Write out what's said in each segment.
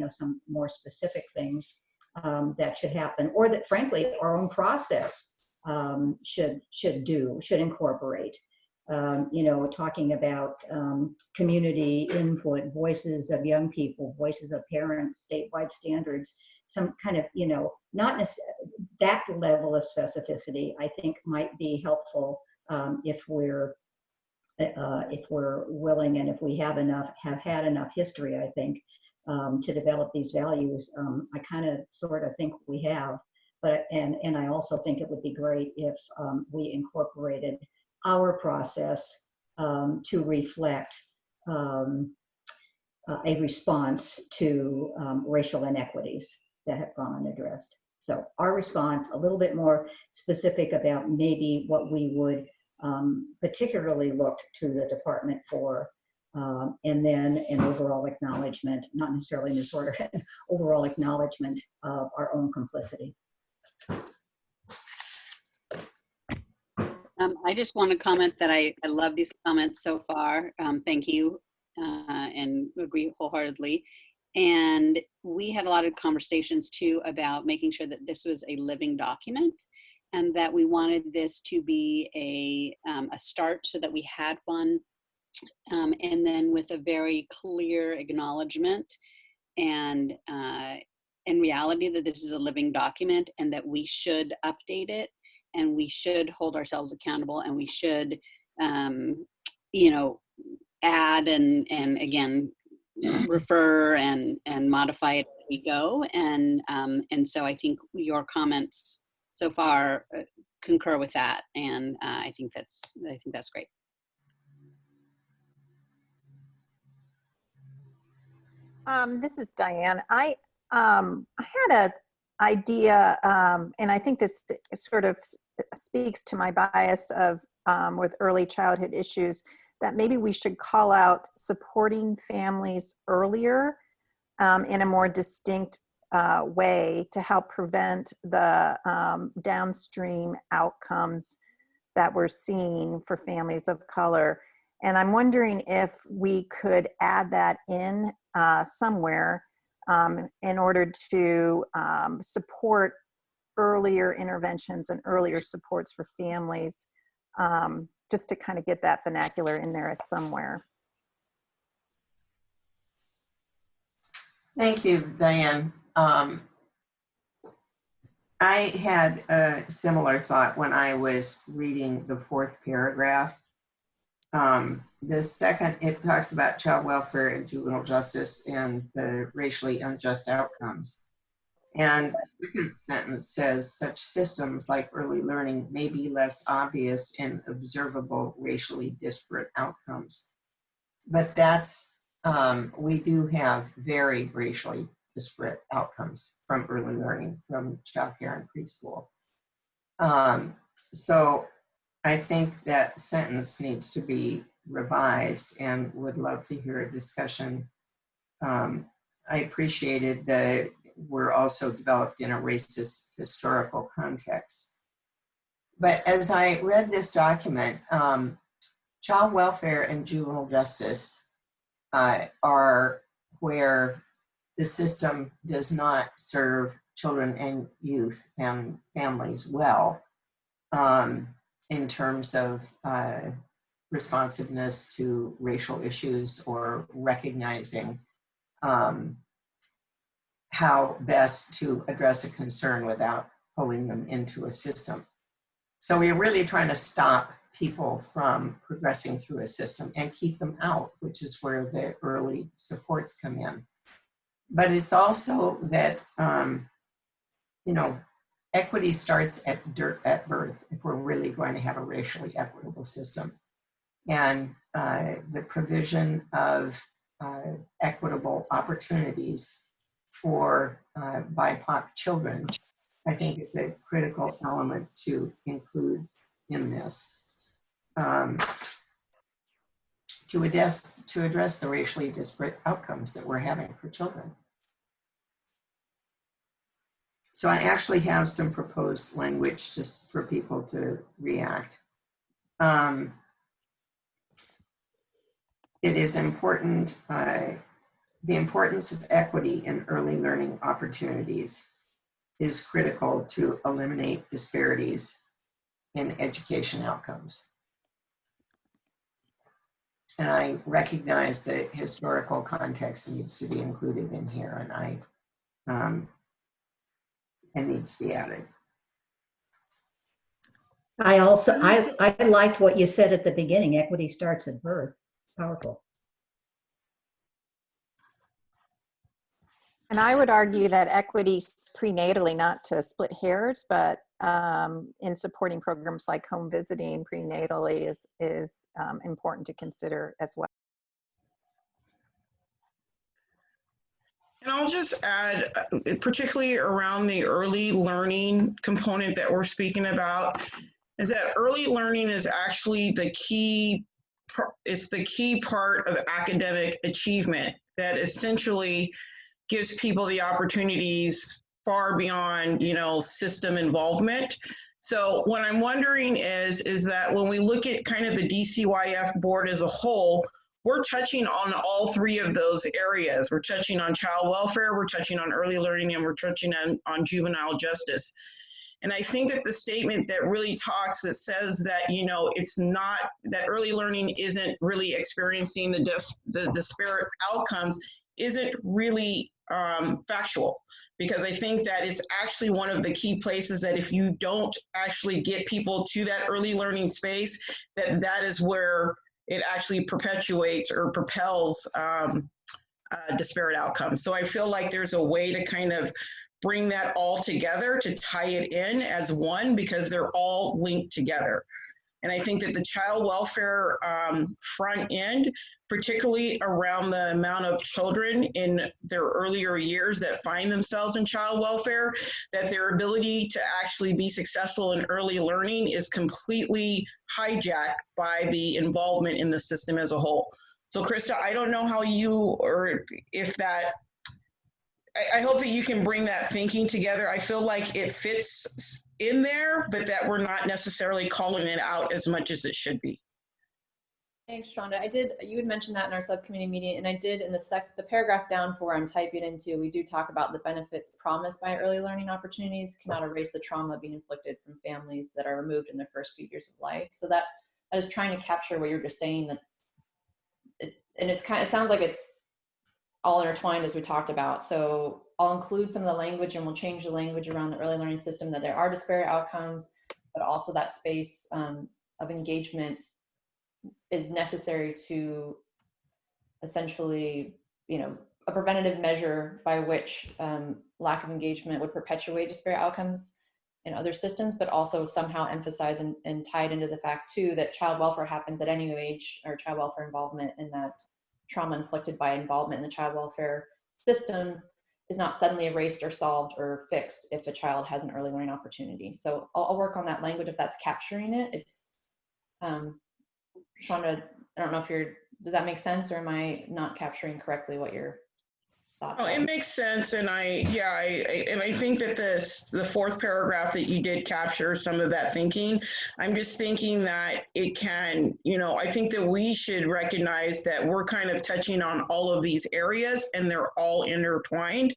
some more specific things that should happen, or that frankly our own process should incorporate. Talking about community input, voices of young people, voices of parents, statewide standards, some kind of, not necessarily that level of specificity, I think might be helpful if we're willing, and if we have had enough history, I think, to develop these values. I kind of sort of think we have, but I also think it would be great if we incorporated our process to reflect a response to racial inequities that have gone unaddressed. So our response, a little bit more specific about maybe what we would particularly look to the department for, and then an overall acknowledgement, not necessarily in this order, overall acknowledgement of our own complicity. I just want to comment that I love these comments so far. Thank you, and agree wholeheartedly. And we had a lot of conversations too about making sure that this was a living document, and that we wanted this to be a start so that we had one, and then with a very clear acknowledgement and in reality that this is a living document and that we should update it, and we should hold ourselves accountable, and we should, add and again, refer and modify it as we go. And so I think your comments so far concur with that, and I think that's great. This is Diane. I had an idea, and I think this sort of speaks to my bias of with early childhood issues, that maybe we should call out supporting families earlier in a more distinct way to help prevent the downstream outcomes that we're seeing for families of color. And I'm wondering if we could add that in somewhere in order to support earlier interventions and earlier supports for families, just to kind of get that vernacular in there somewhere. Thank you, Diane. I had a similar thought when I was reading the fourth paragraph. The second, it talks about child welfare and juvenile justice and the racially unjust outcomes. And the second sentence says, such systems like early learning may be less obvious in observable racially disparate outcomes. But that's, we do have very racially disparate outcomes from early learning, from childcare and preschool. So I think that sentence needs to be revised, and would love to hear a discussion. I appreciated that we're also developed in a racist historical context. But as I read this document, child welfare and juvenile justice are where the system does not serve children and youth and families well in terms of responsiveness to racial issues or recognizing how best to address a concern without pulling them into a system. So we're really trying to stop people from progressing through a system and keep them out, which is where the early supports come in. But it's also that, equity starts at birth if we're really going to have a racially equitable system. And the provision of equitable opportunities for BIPOC children, I think, is a critical element to include in this. To address the racially disparate outcomes that we're having for children. So I actually have some proposed language just for people to react. It is important The importance of equity in early learning opportunities is critical to eliminate disparities in education outcomes. And I recognize that historical context needs to be included in here, and it needs to be added. I liked what you said at the beginning. Equity starts at birth. Powerful. And I would argue that equity prenatally, not to split hairs, but in supporting programs like home visiting prenatally is important to consider as well. And I'll just add, particularly around the early learning component that we're speaking about, is that early learning is actually the key, it's the key part of academic achievement that essentially gives people the opportunities far beyond, system involvement. So what I'm wondering is that when we look at kind of the DCYF board as a whole, we're touching on all three of those areas. We're touching on child welfare, we're touching on early learning, and we're touching on juvenile justice. And I think that the statement that really talks, that says that, it's not, that early learning isn't really experiencing the disparate outcomes, isn't really factual, because I think that it's actually one of the key places that if you don't actually get people to that early learning space, that is where it actually perpetuates or propels disparate outcomes. So I feel like there's a way to kind of bring that all together, to tie it in as one, because they're all linked together. And I think that the child welfare front end, particularly around the amount of children in their earlier years that find themselves in child welfare, that their ability to actually be successful in early learning is completely hijacked by the involvement in the system as a whole. So Krista, I don't know how you, or if that, I hope that you can bring that thinking together. I feel like it fits in there, but that we're not necessarily calling it out as much as it should be. Thanks, Shonda. You had mentioned that in our subcommittee meeting, and I did in the paragraph down for where I'm typing into, we do talk about the benefits promised by early learning opportunities cannot erase the trauma being inflicted from families that are removed in their first few years of life. So that I was trying to capture what you're just saying, that it sounds like it's all intertwined as we talked about. So I'll include some of the language, and we'll change the language around the early learning system, that there are disparate outcomes, but also that space of engagement is necessary to essentially, a preventative measure by which lack of engagement would perpetuate disparate outcomes in other systems, but also somehow emphasize and tie it into the fact too that child welfare happens at any age, or child welfare involvement, and that trauma inflicted by involvement in the child welfare system is not suddenly erased or solved or fixed if a child has an early learning opportunity. So I'll work on that language if that's capturing it. It's Shonda, I don't know if does that make sense, or am I not capturing correctly what your thoughts are? It makes sense, and I think that the fourth paragraph that you did capture some of that thinking. I'm just thinking that it can, I think that we should recognize that we're kind of touching on all of these areas, and they're all intertwined.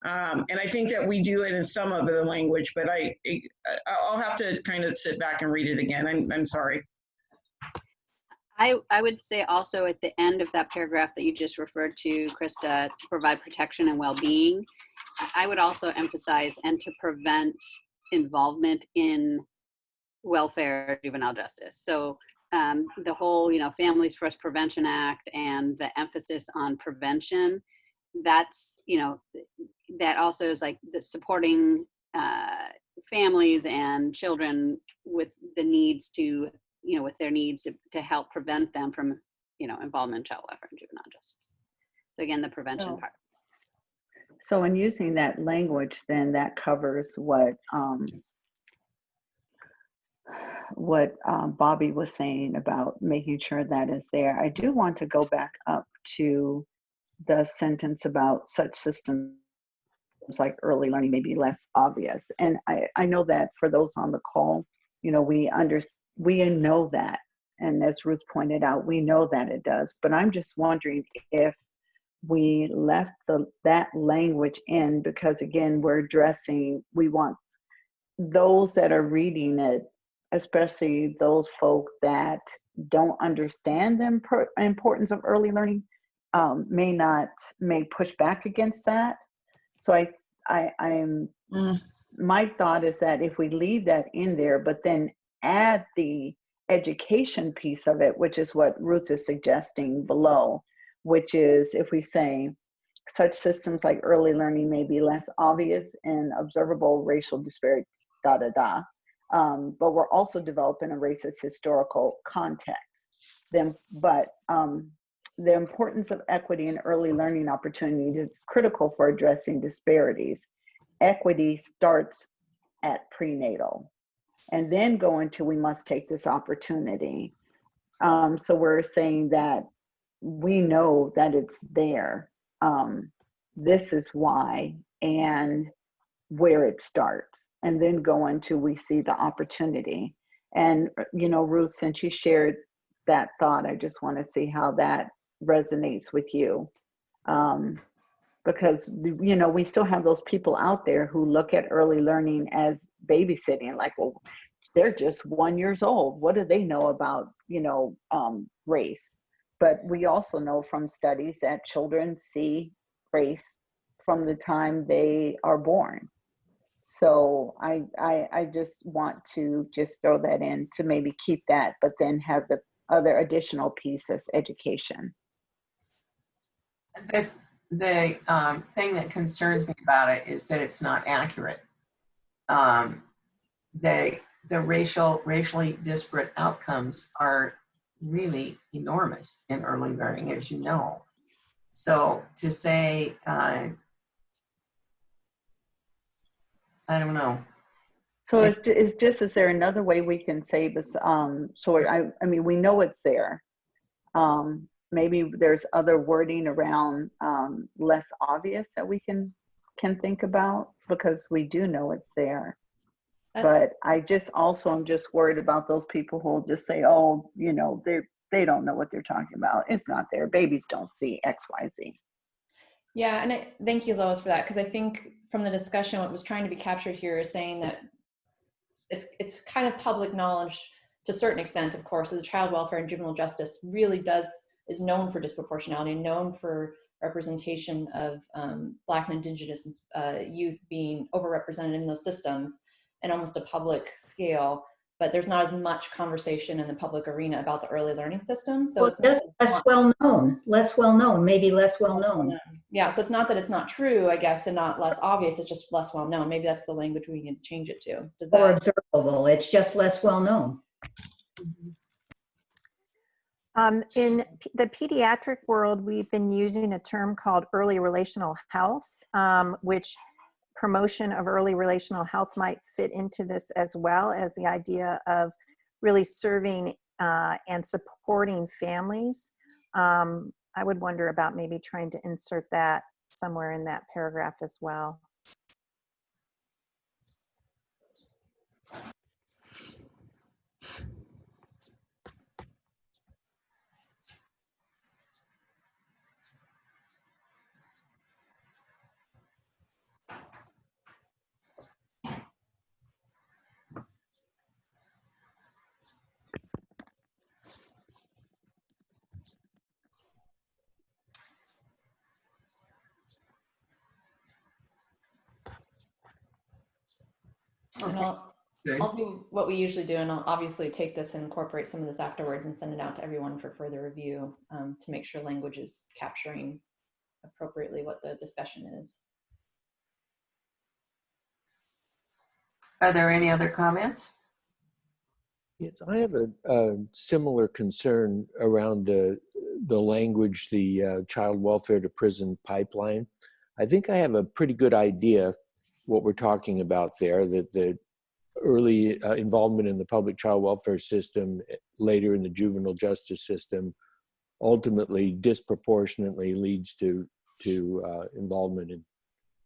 And I think that we do it in some of the language, but I'll have to kind of sit back and read it again. I'm sorry. I would say also at the end of that paragraph that you just referred to, Krista, to provide protection and well-being, I would also emphasize, and to prevent involvement in welfare, juvenile justice. So the whole, Families First Prevention Act and the emphasis on prevention, that's, that also is like the supporting families and children with the needs to, with their needs to help prevent them from, involvement in child welfare and juvenile justice. So again, the prevention part. So in using that language, then that covers what Bobby was saying about making sure that is there. I do want to go back up to the sentence about such systems like early learning may be less obvious. And I know that for those on the call, we know that, and as Ruth pointed out, we know that it does, but I'm just wondering if we left that language in because, again, we want those that are reading it, especially those folk that don't understand the importance of early learning, may push back against that. So my thought is that if we leave that in there, but then add the education piece of it, which is what Ruth is suggesting below, which is if we say such systems like early learning may be less obvious and observable racial disparities, but we're also developing a racist historical context. But the importance of equity and early learning opportunities is critical for addressing disparities. Equity starts at prenatal and then go into we must take this opportunity. So we're saying that we know that it's there. This is why and where it starts. And then go into we see the opportunity. And, Ruth, since you shared that thought, I just want to see how that resonates with you. Because, we still have those people out there who look at early learning as babysitting, like, well, they're just 1 year old. What do they know about, race? But we also know from studies that children see race from the time they are born. So I just want to just throw that in to maybe keep that, but then have the other additional piece as education. The thing that concerns me about it is that it's not accurate. The racially disparate outcomes are really enormous in early learning, as you know. So to say, I don't know. So is there another way we can say this? So I mean, we know it's there. Maybe there's other wording around less obvious that we can think about, because we do know it's there. But I'm just worried about those people who will just say, oh, they don't know what they're talking about. It's not there. Babies don't see X, Y, Z. Yeah, and thank you, Lois, for that, because I think from the discussion, what was trying to be captured here is saying that it's kind of public knowledge to a certain extent, of course, that the child welfare and juvenile justice really is known for disproportionality, known for representation of Black and Indigenous youth being overrepresented in those systems in almost a public scale. But there's not as much conversation in the public arena about the early learning system. So it's less well known, maybe less well known. Yeah, so it's not that it's not true, I guess, and not less obvious, it's just less well known. Maybe that's the language we can change it to. Or observable, it's just less well known. In the pediatric world, we've been using a term called early relational health, which promotion of early relational health might fit into this, as well as the idea of really serving and supporting families. I would wonder about maybe trying to insert that somewhere in that paragraph as well. And I'll do what we usually do, and I'll obviously take this and incorporate some of this afterwards and send it out to everyone for further review to make sure language is capturing appropriately what the discussion is. Are there any other comments? Yes, I have a similar concern around the language, the child welfare to prison pipeline. I think I have a pretty good idea what we're talking about there, that the early involvement in the public child welfare system, later in the juvenile justice system, ultimately disproportionately leads to involvement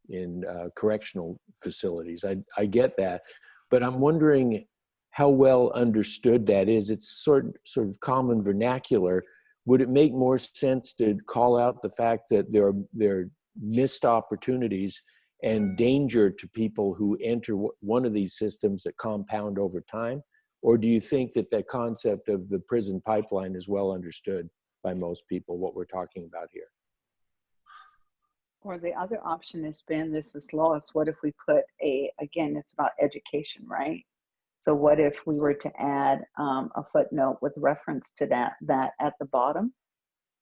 in correctional facilities. I get that, but I'm wondering how well understood that is. It's sort of common vernacular. would it make more sense to call out the fact that there are missed opportunities and danger to people who enter one of these systems that compound over time? Or do you think that the concept of the prison pipeline is well understood by most people, what we're talking about here? Or the other option has been, this is lost. What if we put again, it's about education, right? So what if we were to add a footnote with reference to that at the bottom,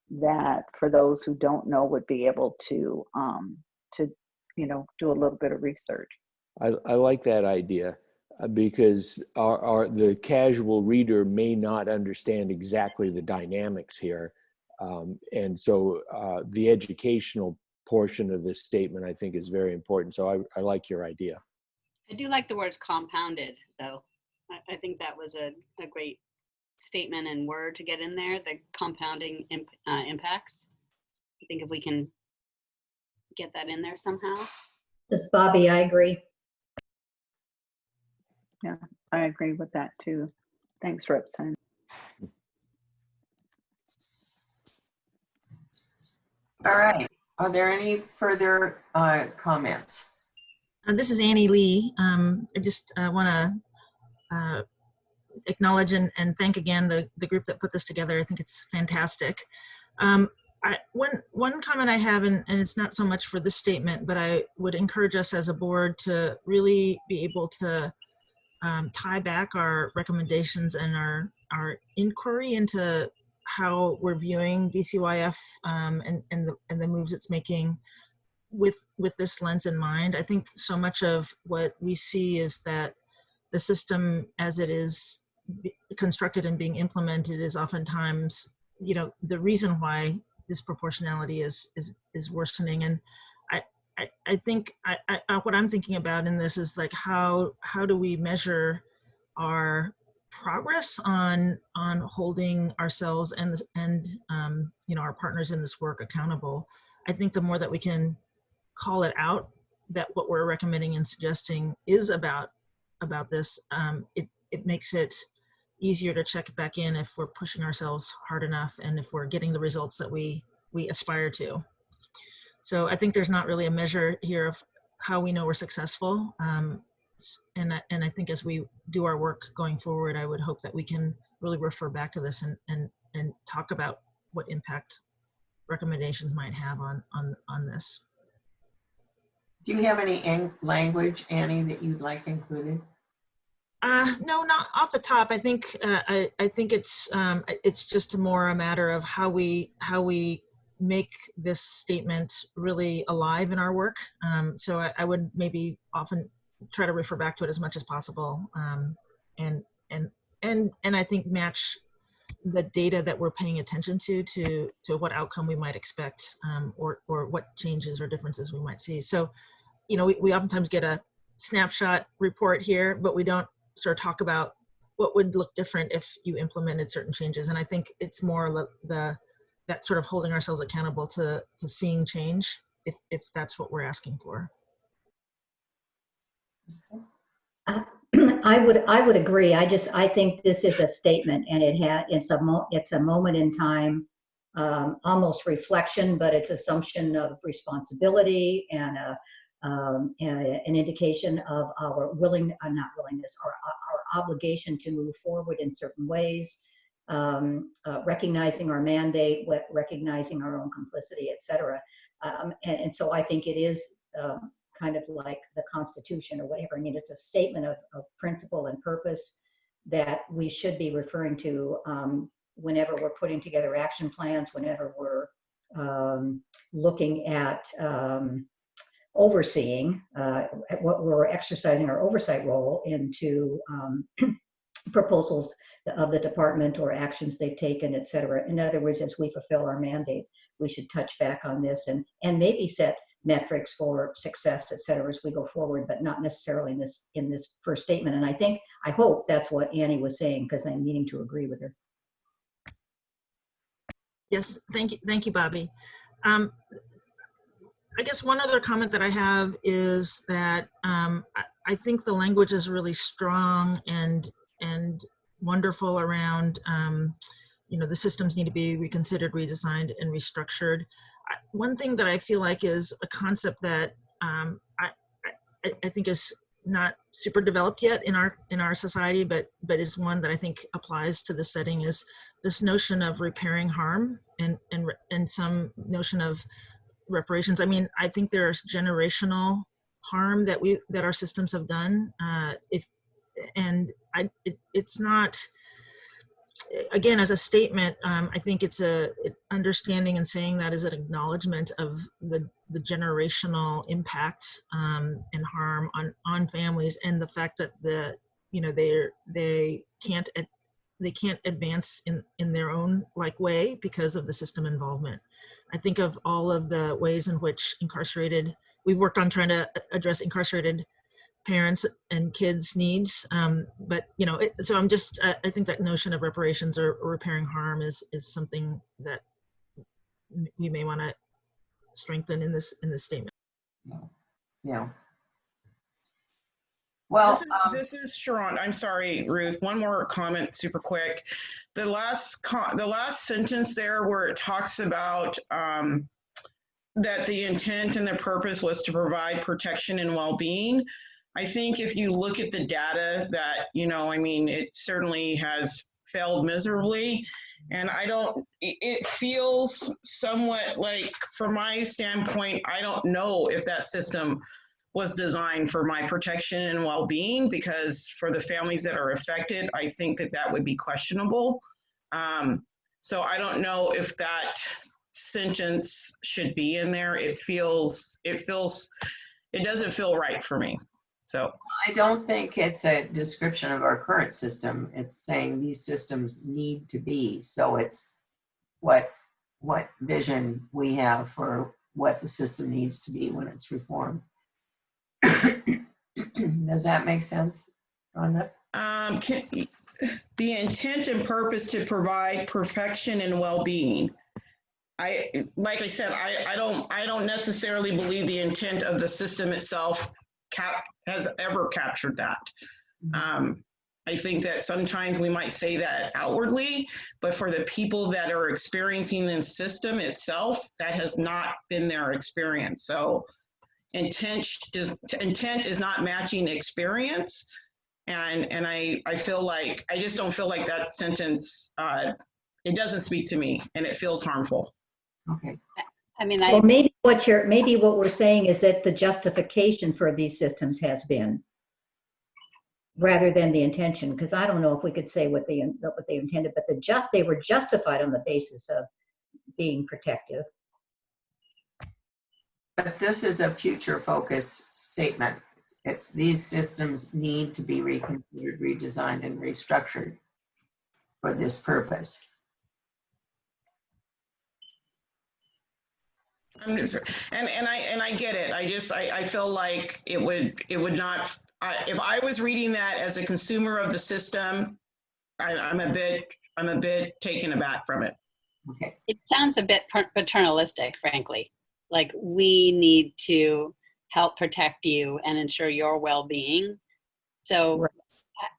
that for those who don't know would be able to do a little bit of research. I like that idea because the casual reader may not understand exactly the dynamics here. And so the educational portion of this statement, I think, is very important. So I like your idea. I do like the words compounded, though. I think that was a great statement and word to get in there, the compounding impacts. I think if we can get that in there somehow. Bobby, I agree. Yeah, I agree with that too. Thanks, Repson. All right. Are there any further comments? This is Annie Lee. I just want to acknowledge and thank again the group that put this together. I think it's fantastic. One comment I have, and it's not so much for this statement, but I would encourage us as a board to really be able to tie back our recommendations and our inquiry into how we're viewing DCYF and the moves it's making with this lens in mind. I think so much of what we see is that the system as it is constructed and being implemented is oftentimes, the reason why disproportionality is worsening. And I think what I'm thinking about in this is like how do we measure our progress on holding ourselves and our partners in this work accountable. I think the more that we can call it out that what we're recommending and suggesting is about this, it makes it easier to check back in if we're pushing ourselves hard enough and if we're getting the results that we aspire to. So I think there's not really a measure here of how we know we're successful. And I think as we do our work going forward, I would hope that we can really refer back to this and talk about what impact recommendations might have on this. Do you have any language, Annie, that you'd like included? No, not off the top. I think it's just more a matter of how we make this statement really alive in our work. So I would maybe often try to refer back to it as much as possible, and I think match the data that we're paying attention to what outcome we might expect, or what changes or differences we might see. So, we oftentimes get a snapshot report here, but we don't sort of talk about what would look different if you implemented certain changes. And I think it's more that sort of holding ourselves accountable to seeing change if that's what we're asking for. I would agree. I think this is a statement, and it's a moment in time, almost reflection, but it's assumption of responsibility and an indication of our not willingness, our obligation to move forward in certain ways, recognizing our mandate, recognizing our own complicity, etc. And so I think it is kind of like the Constitution or whatever. I mean, it's a statement of principle and purpose that we should be referring to whenever we're putting together action plans, whenever we're looking at overseeing, what we're exercising our oversight role into proposals of the department or actions they've taken, et cetera. In other words, as we fulfill our mandate, we should touch back on this and maybe set metrics for success, et cetera, as we go forward, but not necessarily in this first statement. And I hope that's what Annie was saying, because I'm meaning to agree with her. Yes, thank you, Bobby. I guess one other comment that I have is that I think the language is really strong and wonderful around you know, the systems need to be reconsidered, redesigned, and restructured. One thing that I feel like is a concept that I think is not super developed yet in our society, but is one that I think applies to the setting, is this notion of repairing harm and some notion of reparations. I mean, I think there's generational harm that our systems have done. It's not, again, as a statement, I think it's a understanding and saying that is an acknowledgement of the generational impact and harm on families, and the fact that they can't advance in their own way because of the system involvement. I think of all of the ways in which we've worked on trying to address incarcerated parents and kids' needs, but so I think that notion of reparations or repairing harm is something that we may want to strengthen in this statement. Yeah. Well, this is Sharon. I'm sorry, Ruth. One more comment, super quick. The last sentence there, where it talks about that the intent and the purpose was to provide protection and well-being. I think if you look at the data that, it certainly has failed miserably. And it feels somewhat like, from my standpoint, I don't know if that system was designed for my protection and well-being, because for the families that are affected, I think that would be questionable. So I don't know if that sentence should be in there. It doesn't feel right for me. So I don't think it's a description of our current system. It's saying these systems need to be. So it's what vision we have for what the system needs to be when it's reformed. Does that make sense, Rhonda? The intent and purpose to provide perfection and well-being. Like I said, I don't necessarily believe the intent of the system itself has ever captured that. I think that sometimes we might say that outwardly, but for the people that are experiencing the system itself, that has not been their experience. So intent is not matching experience. And I feel like, I just don't feel like that sentence, it doesn't speak to me, and it feels harmful. Okay. I mean, well, maybe what we're saying is that the justification for these systems has been, rather than the intention, because I don't know if we could say what they intended, but they were justified on the basis of being protective. But this is a future-focused statement. It's these systems need to be reconsidered, redesigned, and restructured for this purpose. And I get it. I feel like it would not. If I was reading that as a consumer of the system, I'm a bit taken aback from it. Okay. It sounds a bit paternalistic, frankly. Like, we need to help protect you and ensure your well-being. So right.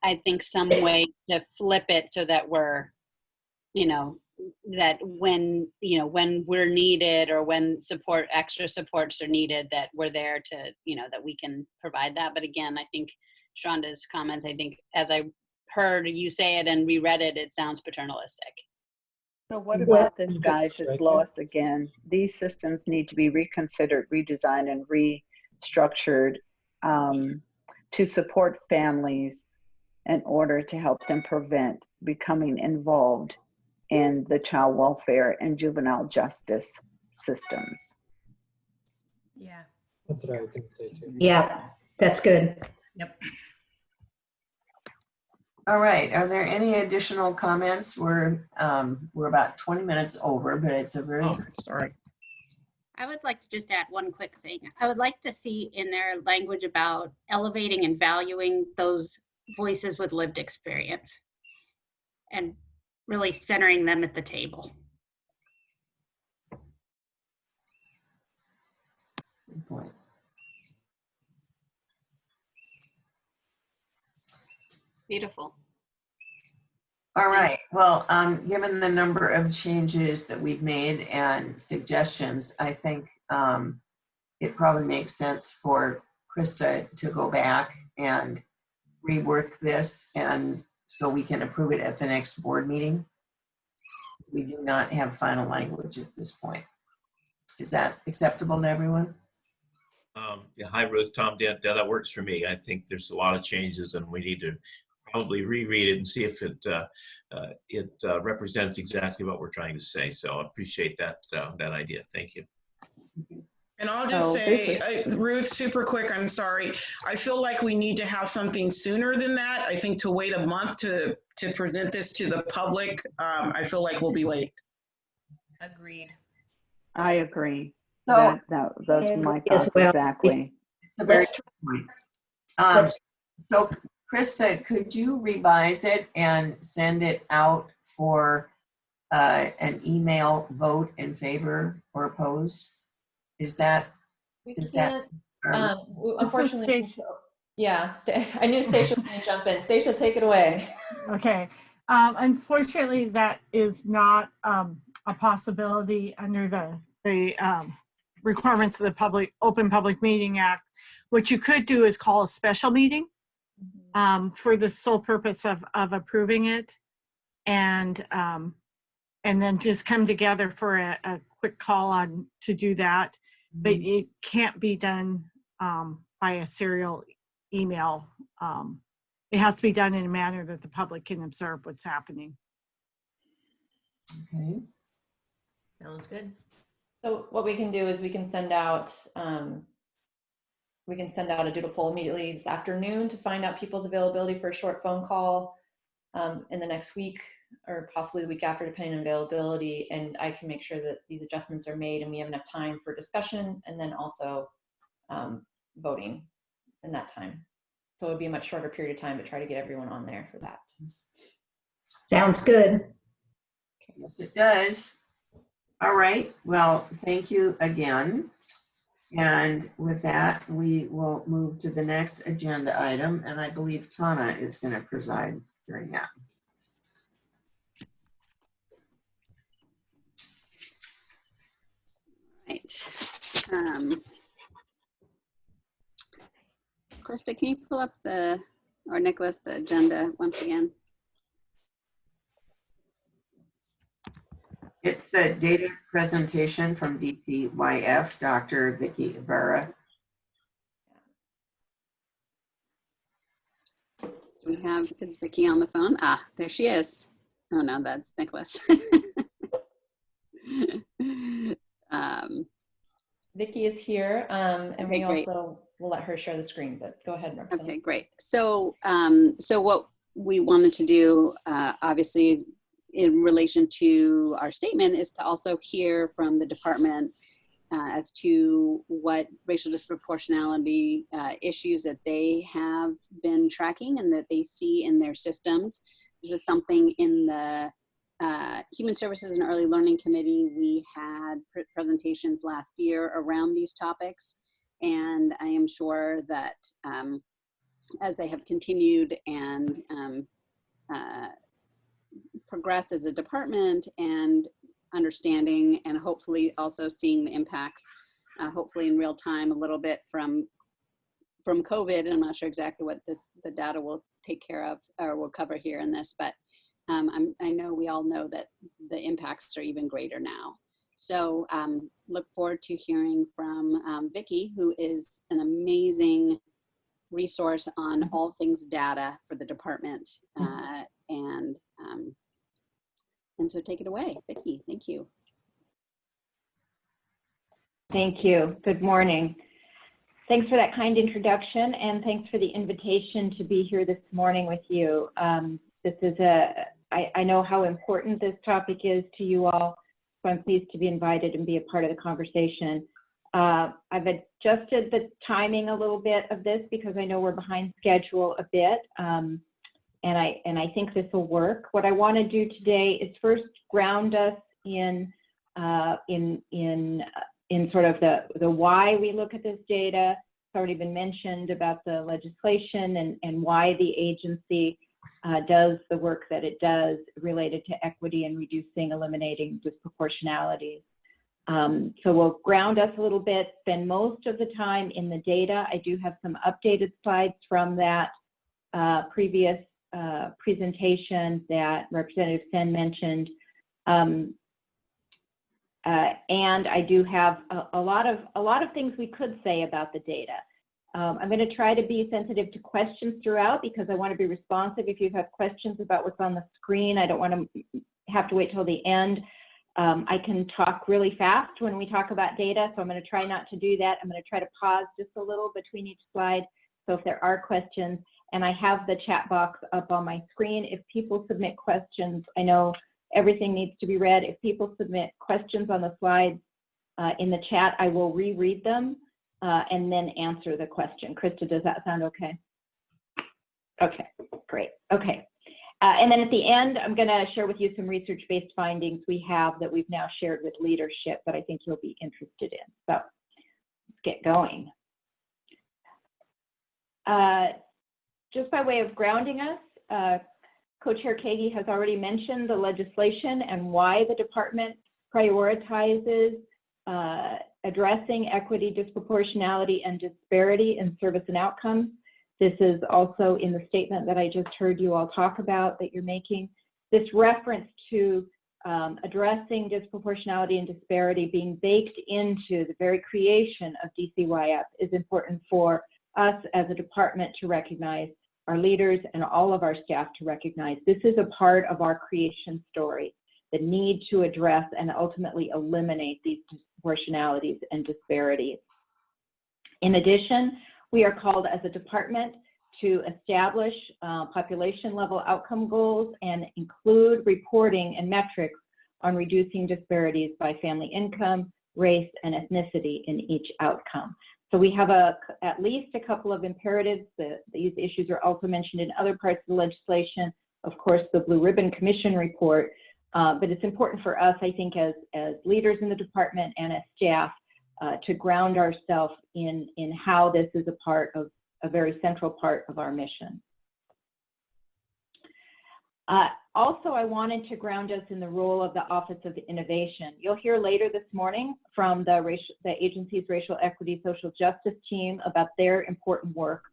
I think some way to flip it so that we're, that when we're needed, or when extra supports are needed, that we're there to, that we can provide that. But again, I think Shonda's comments, I think as I heard you say it and reread it, it sounds paternalistic. So what about this, guys? It's Lois again. These systems need to be reconsidered, redesigned, and restructured to support families in order to help them prevent becoming involved in the child welfare and juvenile justice systems. Yeah. That's what I was going to say too. Yeah, that's good. Yep. All right. Are there any additional comments? We're about 20 minutes over, but it's a very sorry. I would like to just add one quick thing. I would like to see in there language about elevating and valuing those voices with lived experience and really centering them at the table. Good point. Beautiful. All right. Well, given the number of changes that we've made and suggestions, I think it probably makes sense for Krista to go back and rework this, and so we can approve it at the next board meeting. We do not have final language at this point. Is that acceptable to everyone? Yeah, hi, Ruth, Tom, that works for me. I think there's a lot of changes, and we need to probably reread it and see if it represents exactly what we're trying to say. So I appreciate that idea. Thank you. And I'll just say, Ruth, super quick, I'm sorry. I feel like we need to have something sooner than that. I think to wait a month to present this to the public, I feel like we'll be late. Agreed. I agree. So That's my thoughts exactly. It's a very good point. So Krista, could you revise it and send it out for an email vote in favor or opposed? Is that? We can't. Unfortunately, yeah. I knew Stacia was going to jump in. Stacia, take it away. Okay. Unfortunately, that is not a possibility under the requirements of the Open Public Meeting Act. What you could do is call a special meeting for the sole purpose of approving it, and then just come together for a quick call on to do that. But it can't be done by a serial email. It has to be done in a manner that the public can observe what's happening. Okay. Sounds good. So what we can do is we can send out a doodle poll immediately this afternoon to find out people's availability for a short phone call in the next week, or possibly the week after, depending on availability. And I can make sure that these adjustments are made and we have enough time for discussion, and then also voting in that time. So it would be a much shorter period of time, but try to get everyone on there for that. Sounds good. Yes, it does. All right. Well, thank you again. And with that, we will move to the next agenda item. And I believe Tana is going to preside during that. Right. Krista, can you pull up or Nicholas, the agenda once again? It's the data presentation from DCYF, Dr. Vicki Ibarra. We have Vicki on the phone. Ah, there she is. Oh no, that's Nicholas. Vicki is here, and okay, we great. also will let her share the screen, but go ahead, Roxanne. Okay, great. So, so what we wanted to do, obviously, in relation to our statement, is to also hear from the department as to what racial disproportionality issues that they have been tracking and that they see in their systems. This was something in the Human Services and Early Learning Committee. We had presentations last year around these topics, and I am sure that as they have continued and progressed as a department and understanding, and hopefully also seeing the impacts, hopefully in real time, a little bit from COVID. And I'm not sure exactly what the data will take care of or will cover here in this, but I know we all know that the impacts are even greater now. So look forward to hearing from Vicki, who is an amazing resource on all things data for the department. And so take it away, Vicki. Thank you. Thank you. Good morning. Thanks for that kind introduction, and thanks for the invitation to be here this morning with you. This is I know how important this topic is to you all, so I'm pleased to be invited and be a part of the conversation. I've adjusted the timing a little bit of this because I know we're behind schedule a bit, and I think this will work. What I want to do today is first ground us in sort of the why we look at this data. It's already been mentioned about the legislation and why the agency does the work that it does related to equity and reducing, eliminating disproportionalities. So we'll ground us a little bit, spend most of the time in the data. I do have some updated slides from that previous presentation that Representative Sen mentioned. And I do have a lot of things we could say about the data. I'm going to try to be sensitive to questions throughout because I want to be responsive. If you have questions about what's on the screen, I don't want to have to wait till the end. I can talk really fast when we talk about data, so I'm going to try not to do that. I'm going to try to pause just a little between each slide. So if there are questions, and I have the chat box up on my screen, if people submit questions, I know everything needs to be read. If people submit questions on the slides in the chat, I will reread them and then answer the question. Krista, does that sound okay? Okay, great. Okay. And then at the end, I'm going to share with you some research-based findings we have that we've now shared with leadership that I think you'll be interested in. So let's get going. Just by way of grounding us, Co-Chair Kagi has already mentioned the legislation and why the department prioritizes addressing equity, disproportionality, and disparity in service and outcomes. This is also in the statement that I just heard you all talk about that you're making. This reference to addressing disproportionality and disparity being baked into the very creation of DCYF is important for us as a department to recognize, our leaders and all of our staff to recognize. This is a part of our creation story, the need to address and ultimately eliminate these disproportionalities and disparities. In addition, we are called as a department to establish population level outcome goals and include reporting and metrics on reducing disparities by family income, race, and ethnicity in each outcome. So we have at least a couple of imperatives. These issues are also mentioned in other parts of the legislation. Of course, the Blue Ribbon Commission report, but it's important for us, I think, as leaders in the department and as staff, to ground ourselves in how this is a very central part of our mission. Also, I wanted to ground us in the role of the Office of Innovation. You'll hear later this morning from the agency's Racial Equity Social Justice team about their important work,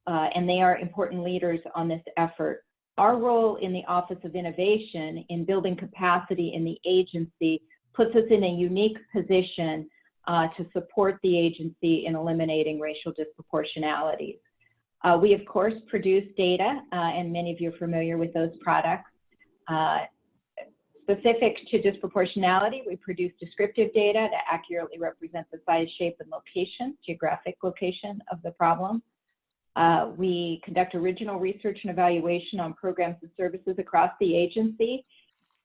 and they are important leaders on this effort. Our role in the Office of Innovation in building capacity in the agency puts us in a unique position to support the agency in eliminating racial disproportionalities. We, of course, produce data, and many of you are familiar with those products. Specific to disproportionality, we produce descriptive data to accurately represent the size, shape, and location, geographic location of the problem. We conduct original research and evaluation on programs and services across the agency.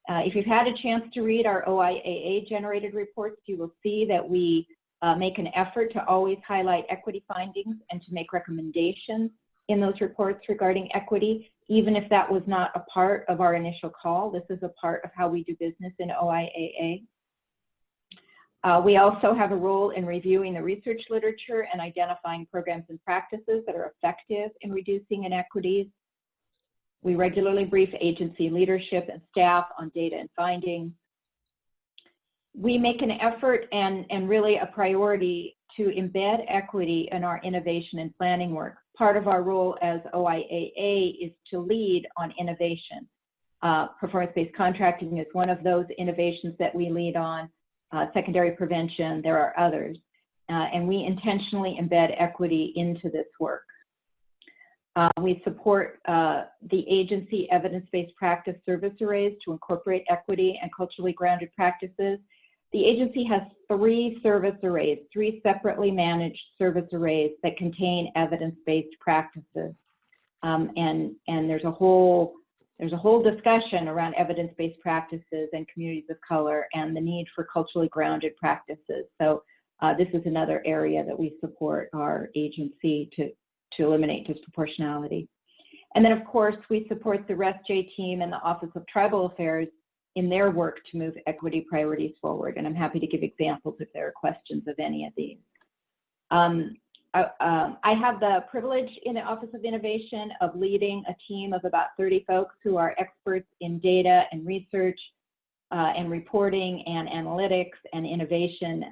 If you've had a chance to read our OIAA-generated reports, you will see that we make an effort to always highlight equity findings and to make recommendations in those reports regarding equity, even if that was not a part of our initial call. This is a part of how we do business in OIAA. We also have a role in reviewing the research literature and identifying programs and practices that are effective in reducing inequities. We regularly brief agency leadership and staff on data and findings. We make an effort and really a priority to embed equity in our innovation and planning work. Part of our role as OIAA is to lead on innovation. Performance-based contracting is one of those innovations that we lead on. Secondary prevention, there are others. And we intentionally embed equity into this work. We support the agency evidence-based practice service arrays to incorporate equity and culturally grounded practices. The agency has 3 service arrays, 3 separately managed service arrays that contain evidence-based practices. And there's a whole discussion around evidence-based practices and communities of color and the need for culturally grounded practices. So this is another area that we support our agency to eliminate disproportionality. And then, of course, we support the RESJ team and the Office of Tribal Affairs in their work to move equity priorities forward. And I'm happy to give examples if there are questions of any of these. I have the privilege in the Office of Innovation of leading a team of about 30 folks who are experts in data and research and reporting and analytics and innovation.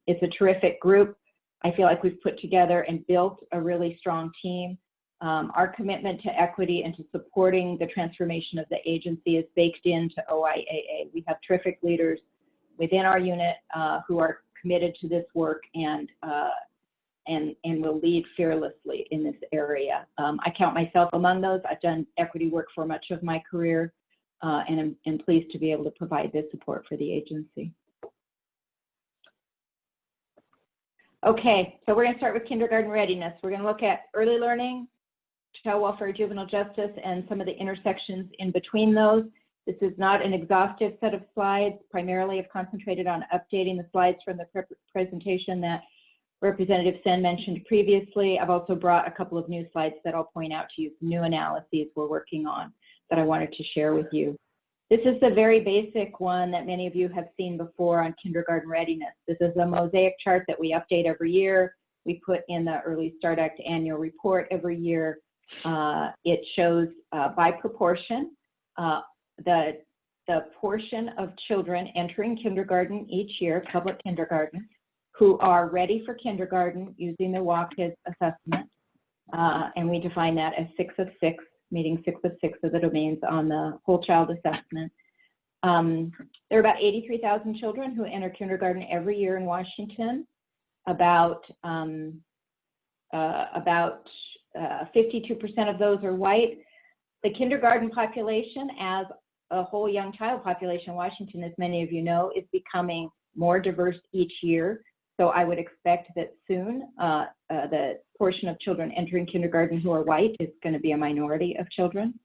It's a terrific group. I feel like we've put together and built a really strong team. Our commitment to equity and to supporting the transformation of the agency is baked into OIAA. We have terrific leaders within our unit who are committed to this work and will lead fearlessly in this area. I count myself among those. I've done equity work for much of my career, and I'm pleased to be able to provide this support for the agency. Okay, so we're going to start with kindergarten readiness. We're going to look at early learning, child welfare, juvenile justice, and some of the intersections in between those. This is not an exhaustive set of slides. Primarily, I've concentrated on updating the slides from the presentation that Representative Sen mentioned previously. I've also brought a couple of new slides that I'll point out to you, some new analyses we're working on that I wanted to share with you. This is the very basic one that many of you have seen before on kindergarten readiness. This is a mosaic chart that we update every year. We put in the Early Start Act annual report every year. It shows by proportion the portion of children entering kindergarten each year, public kindergarten, who are ready for kindergarten using the WAKIS assessment. And we define that as 6 of 6, meeting 6 of 6 of the domains on the whole child assessment. There are about 83,000 children who enter kindergarten every year in Washington. About 52% of those are white. The kindergarten population as a whole young child population in Washington, as many of you know, is becoming more diverse each year. So I would expect that soon the portion of children entering kindergarten who are white is going to be a minority of children.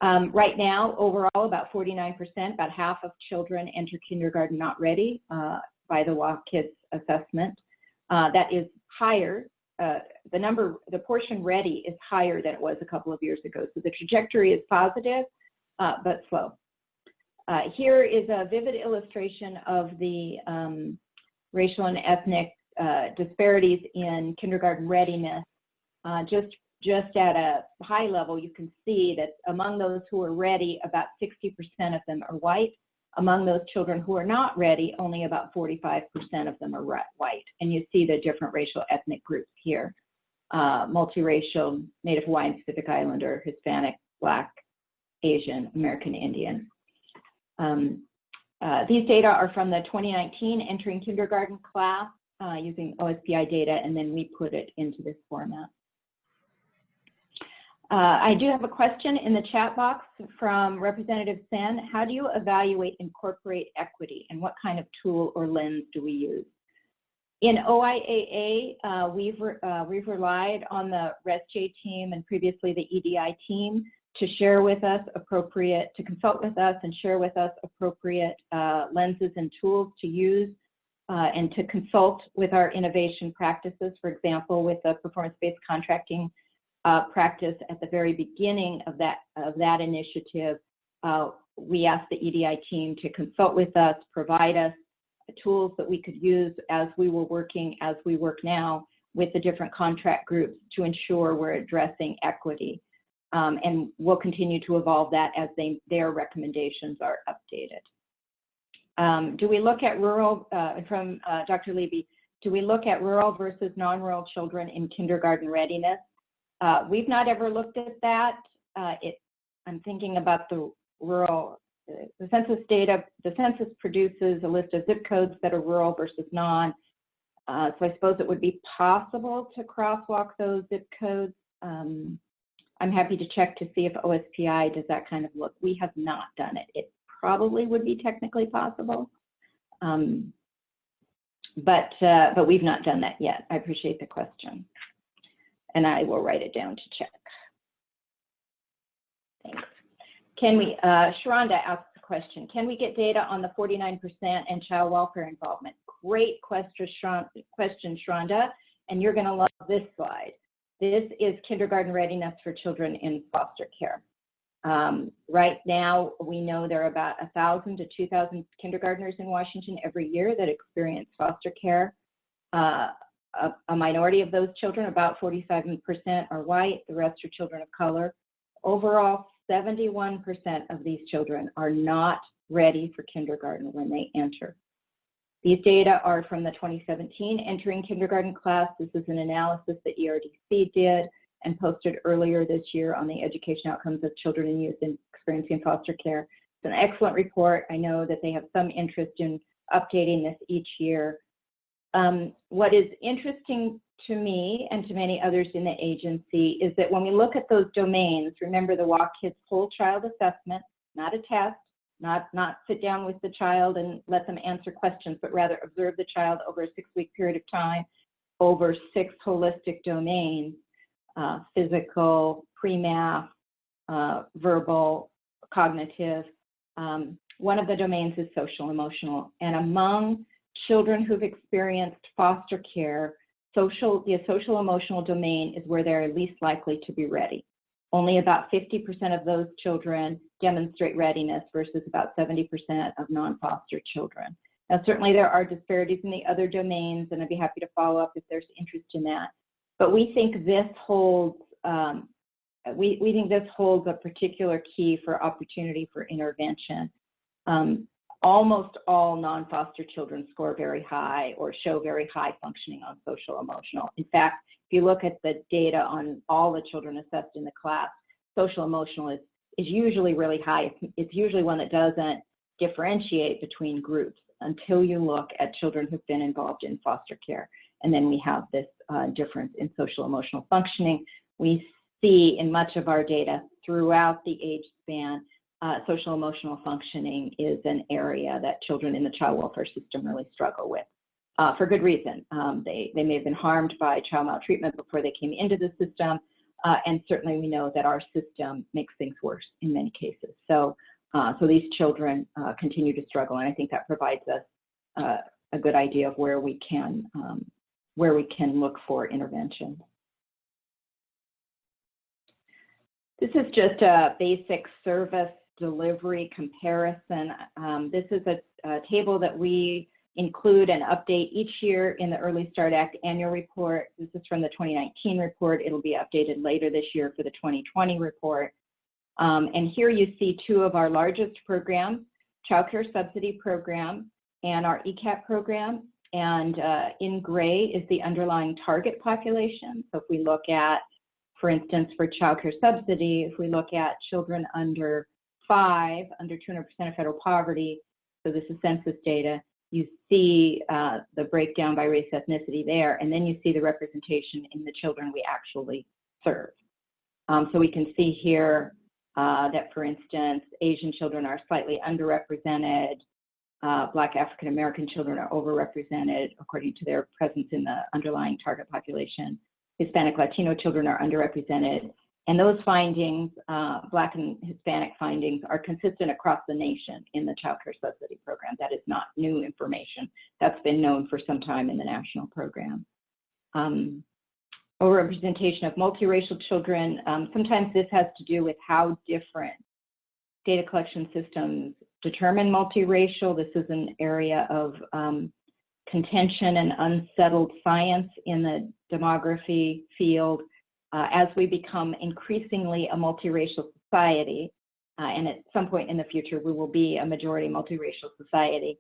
Right now, overall, about 49%, about half of children enter kindergarten not ready by the WAKIS assessment. That is higher. The portion ready is higher than it was a couple of years ago. So the trajectory is positive, but slow. Here is a vivid illustration of the racial and ethnic disparities in kindergarten readiness. Just at a high level, you can see that among those who are ready, about 60% of them are white. Among those children who are not ready, only about 45% of them are white. And you see the different racial ethnic groups here. Multiracial, Native Hawaiian, Pacific Islander, Hispanic, Black, Asian, American Indian. These data are from the 2019 entering kindergarten class using OSPI data, and then we put it into this format. I do have a question in the chat box from Representative Sen. How do you evaluate incorporate equity, and what kind of tool or lens do we use? In OIAA, we've relied on the RESJ team and previously the EDI team to share with us to consult with us and share with us appropriate lenses and tools to use and to consult with our innovation practices. For example, with the performance-based contracting practice at the very beginning of that initiative, we asked the EDI team to consult with us, provide us tools that we could use as we work now with the different contract groups to ensure we're addressing equity. And we'll continue to evolve that as their recommendations are updated. Do we look at rural, from Dr. Levy, do we look at rural versus non-rural children in kindergarten readiness? We've not ever looked at that. I'm thinking about the rural, the census data. The census produces a list of zip codes that are rural versus non. So I suppose it would be possible to crosswalk those zip codes. I'm happy to check to see if OSPI does that kind of look. We have not done it. It probably would be technically possible, but we've not done that yet. I appreciate the question, and I will write it down to check. Thanks. Can we, Sharonda asked the question, can we get data on the 49% and child welfare involvement? Great question, Sharonda, and you're gonna love this slide. This is kindergarten readiness for children in foster care. Right now, we know there are about 1,000 to 2,000 kindergartners in Washington every year that experience foster care. a minority of those children, about 47%, are white, the rest are children of color. Overall, 71% of these children are not ready for kindergarten when they enter. These data are from the 2017 entering kindergarten class. This is an analysis that ERDC did and posted earlier this year on the education outcomes of children and youth experiencing foster care. It's an excellent report. I know that they have some interest in updating this each year. What is interesting to me and to many others in the agency is that when we look at those domains, remember the Walk Kids whole child assessment, not a test, not sit down with the child and let them answer questions, but rather observe the child over a 6-week period of time over 6 holistic domains, physical, pre-math, verbal, cognitive. One of the domains is social emotional. And among children who've experienced foster care, the social emotional domain is where they're least likely to be ready. Only about 50% of those children demonstrate readiness versus about 70% of non-foster children. Now, certainly there are disparities in the other domains, and I'd be happy to follow up if there's interest in that. But we think this holds, we think this holds a particular key for opportunity for intervention. Almost all non-foster children score very high or show very high functioning on social emotional. In fact, if you look at the data on all the children assessed in the class, social emotional is usually really high. It's usually one that doesn't differentiate between groups until you look at children who've been involved in foster care. And then we have this difference in social emotional functioning. We see in much of our data throughout the age span, social emotional functioning is an area that children in the child welfare system really struggle with, for good reason. They may have been harmed by child maltreatment before they came into the system, and certainly we know that our system makes things worse in many cases. So these children continue to struggle, and I think that provides us a good idea of where we can look for intervention. This is just a basic service delivery comparison. This is a table that we include and update each year in the Early Start Act annual report. This is from the 2019 report. It'll be updated later this year for the 2020 report. And here you see 2 of our largest programs, Child Care Subsidy Program and our ECAP program. And in gray is the underlying target population. So if we look at, for instance, for child care subsidy, if we look at children under 5, under 200% of federal poverty, so this is census data, you see the breakdown by race, ethnicity there, and then you see the representation in the children we actually serve. So we can see here that, for instance, Asian children are slightly underrepresented, Black African American children are overrepresented according to their presence in the underlying target population. Hispanic Latino children are underrepresented. And those findings, Black and Hispanic findings, are consistent across the nation in the Child Care Subsidy Program. That is not new information. That's been known for some time in the national program. Overrepresentation of multiracial children, sometimes this has to do with how different data collection systems determine multiracial. This is an area of contention and unsettled science in the demography field. As we become increasingly a multiracial society, and at some point in the future we will be a majority multiracial society,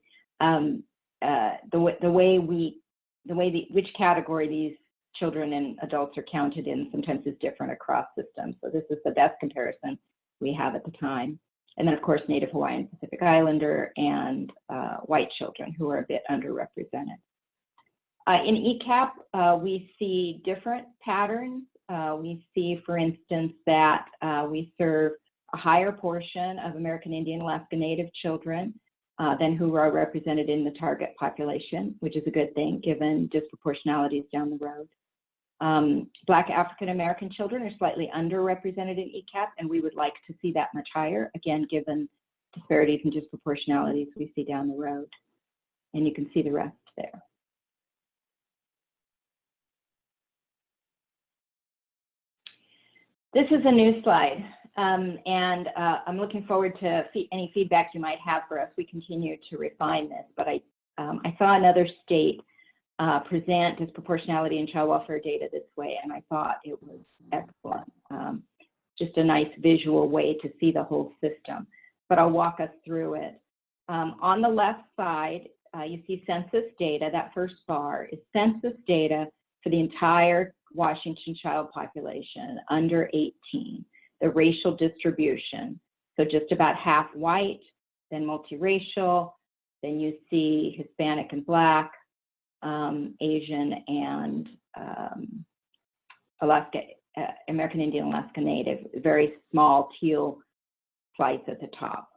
which category these children and adults are counted in sometimes is different across systems. So this is the best comparison we have at the time. And then of course Native Hawaiian, Pacific Islander, and white children who are a bit underrepresented. In ECAP, we see different patterns. We see, for instance, that we serve a higher portion of American Indian, Alaska Native children than who are represented in the target population, which is a good thing given disproportionalities down the road. Black African American children are slightly underrepresented in ECAP, and we would like to see that much higher, again, given disparities and disproportionalities we see down the road. And you can see the rest there. This is a new slide, and I'm looking forward to any feedback you might have for us. We continue to refine this, but I saw another state present disproportionality and child welfare data this way, and I thought it was excellent. Just a nice visual way to see the whole system, but I'll walk us through it. On the left side, you see census data. That first bar is census data for the entire Washington child population under 18, the racial distribution. So just about half white, then multiracial, then you see Hispanic and Black, Asian and American Indian, Alaska Native, very small teal slice at the top.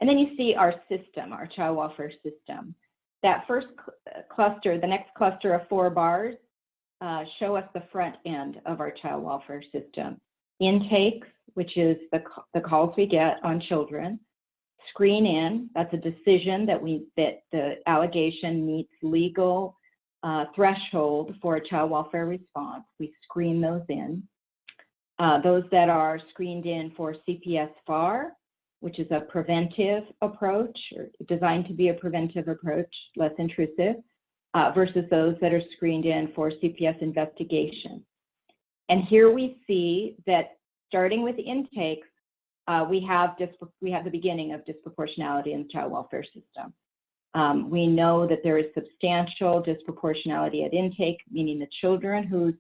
And then you see our system, our child welfare system. That first cluster, the next cluster of 4 bars, show us the front end of our child welfare system. Intakes, which is the calls we get on children. Screen in, that's a decision that the allegation meets legal threshold for a child welfare response. We screen those in. Those that are screened in for CPS FAR, which is a preventive approach, or designed to be a preventive approach, less intrusive, versus those that are screened in for CPS investigation. And here we see that starting with intakes, we have the beginning of disproportionality in the child welfare system. We know that there is substantial disproportionality at intake, meaning the children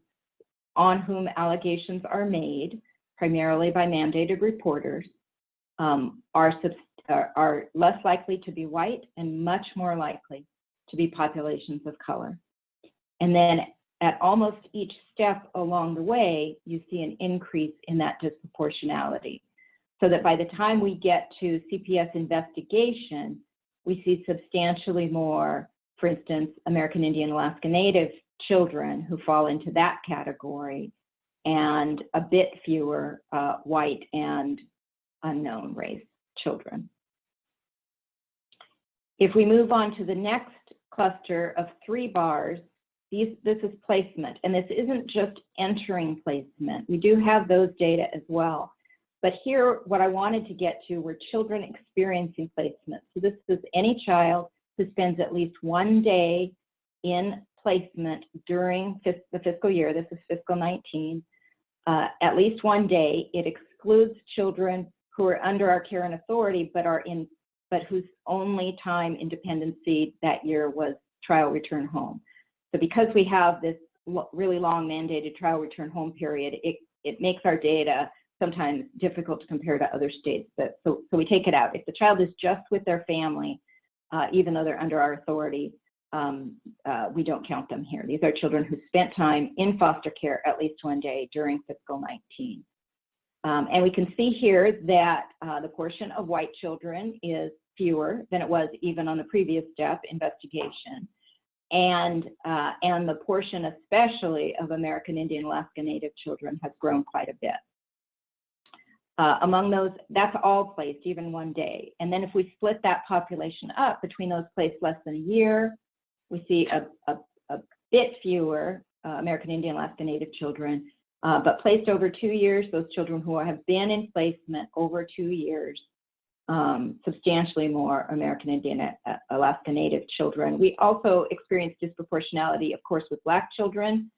on whom allegations are made, primarily by mandated reporters, are less likely to be white and much more likely to be populations of color. And then at almost each step along the way, you see an increase in that disproportionality. So that by the time we get to CPS investigation, we see substantially more, for instance, American Indian, Alaska Native children who fall into that category, and a bit fewer white and unknown race children. If we move on to the next cluster of 3 bars, this is placement, and this isn't just entering placement. We do have those data as well. But here, what I wanted to get to were children experiencing placement. So this is any child who spends at least 1 day in placement during the fiscal year. This is fiscal 19. At least 1 day. It excludes children who are under our care and authority, but whose only time in dependency that year was trial return home. So because we have this really long mandated trial return home period, it makes our data sometimes difficult to compare to other states. So we take it out. If the child is just with their family, even though they're under our authority, we don't count them here. These are children who spent time in foster care at least 1 day during fiscal 19. And we can see here that the portion of white children is fewer than it was even on the previous step, investigation. And the portion especially of American Indian, Alaska Native children has grown quite a bit. Among those, that's all placed, even 1 day. And then if we split that population up between those placed less than a year, we see a bit fewer American Indian, Alaska Native children, but placed over 2 years, those children who have been in placement over 2 years, substantially more American Indian, Alaska Native children. We also experience disproportionality, of course, with Black children.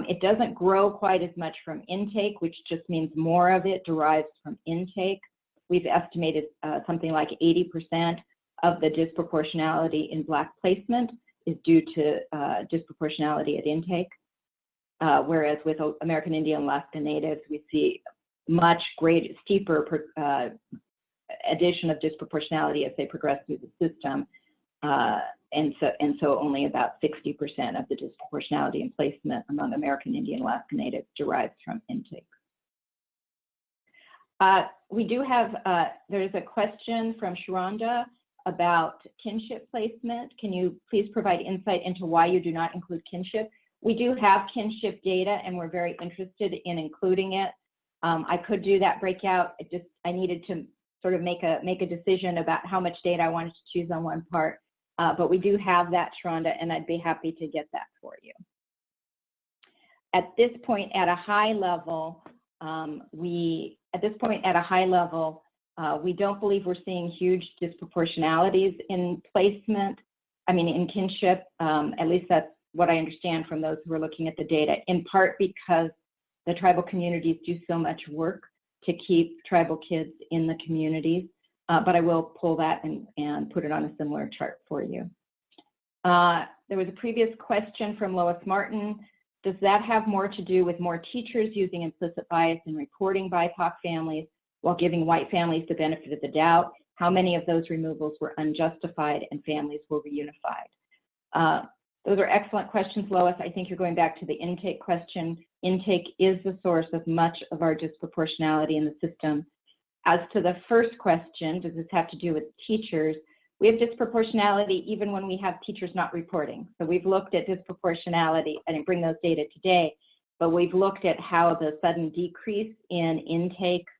It doesn't grow quite as much from intake, which just means more of it derives from intake. We've estimated something like 80% of the disproportionality in Black placement is due to disproportionality at intake. Whereas with American Indian, Alaska Natives, we see much greater, steeper addition of disproportionality as they progress through the system. And so only about 60% of the disproportionality in placement among American Indian, Alaska Natives derives from intake. We do have, there's a question from Sharonda about kinship placement. Can you please provide insight into why you do not include kinship? We do have kinship data and we're very interested in including it. I could do that breakout. I needed to sort of make a decision about how much data I wanted to choose on one part. But we do have that, Sharonda, and I'd be happy to get that for you. At this point, at a high level, we don't believe we're seeing huge disproportionalities in placement. I mean, in kinship, at least what I understand from those who are looking at the data, in part because the tribal communities do so much work to keep tribal kids in the communities. But I will pull that and put it on a similar chart for you. There was a previous question from Lois Martin. Does that have more to do with more teachers using implicit bias in reporting BIPOC families while giving white families the benefit of the doubt? How many of those removals were unjustified and families were reunified? Those are excellent questions, Lois. I think you're going back to the intake question. Intake is the source of much of our disproportionality in the system. As to the first question, does this have to do with teachers? We have disproportionality even when we have teachers not reporting. So we've looked at disproportionality. I didn't bring those data today, but we've looked at how the sudden decrease in intakes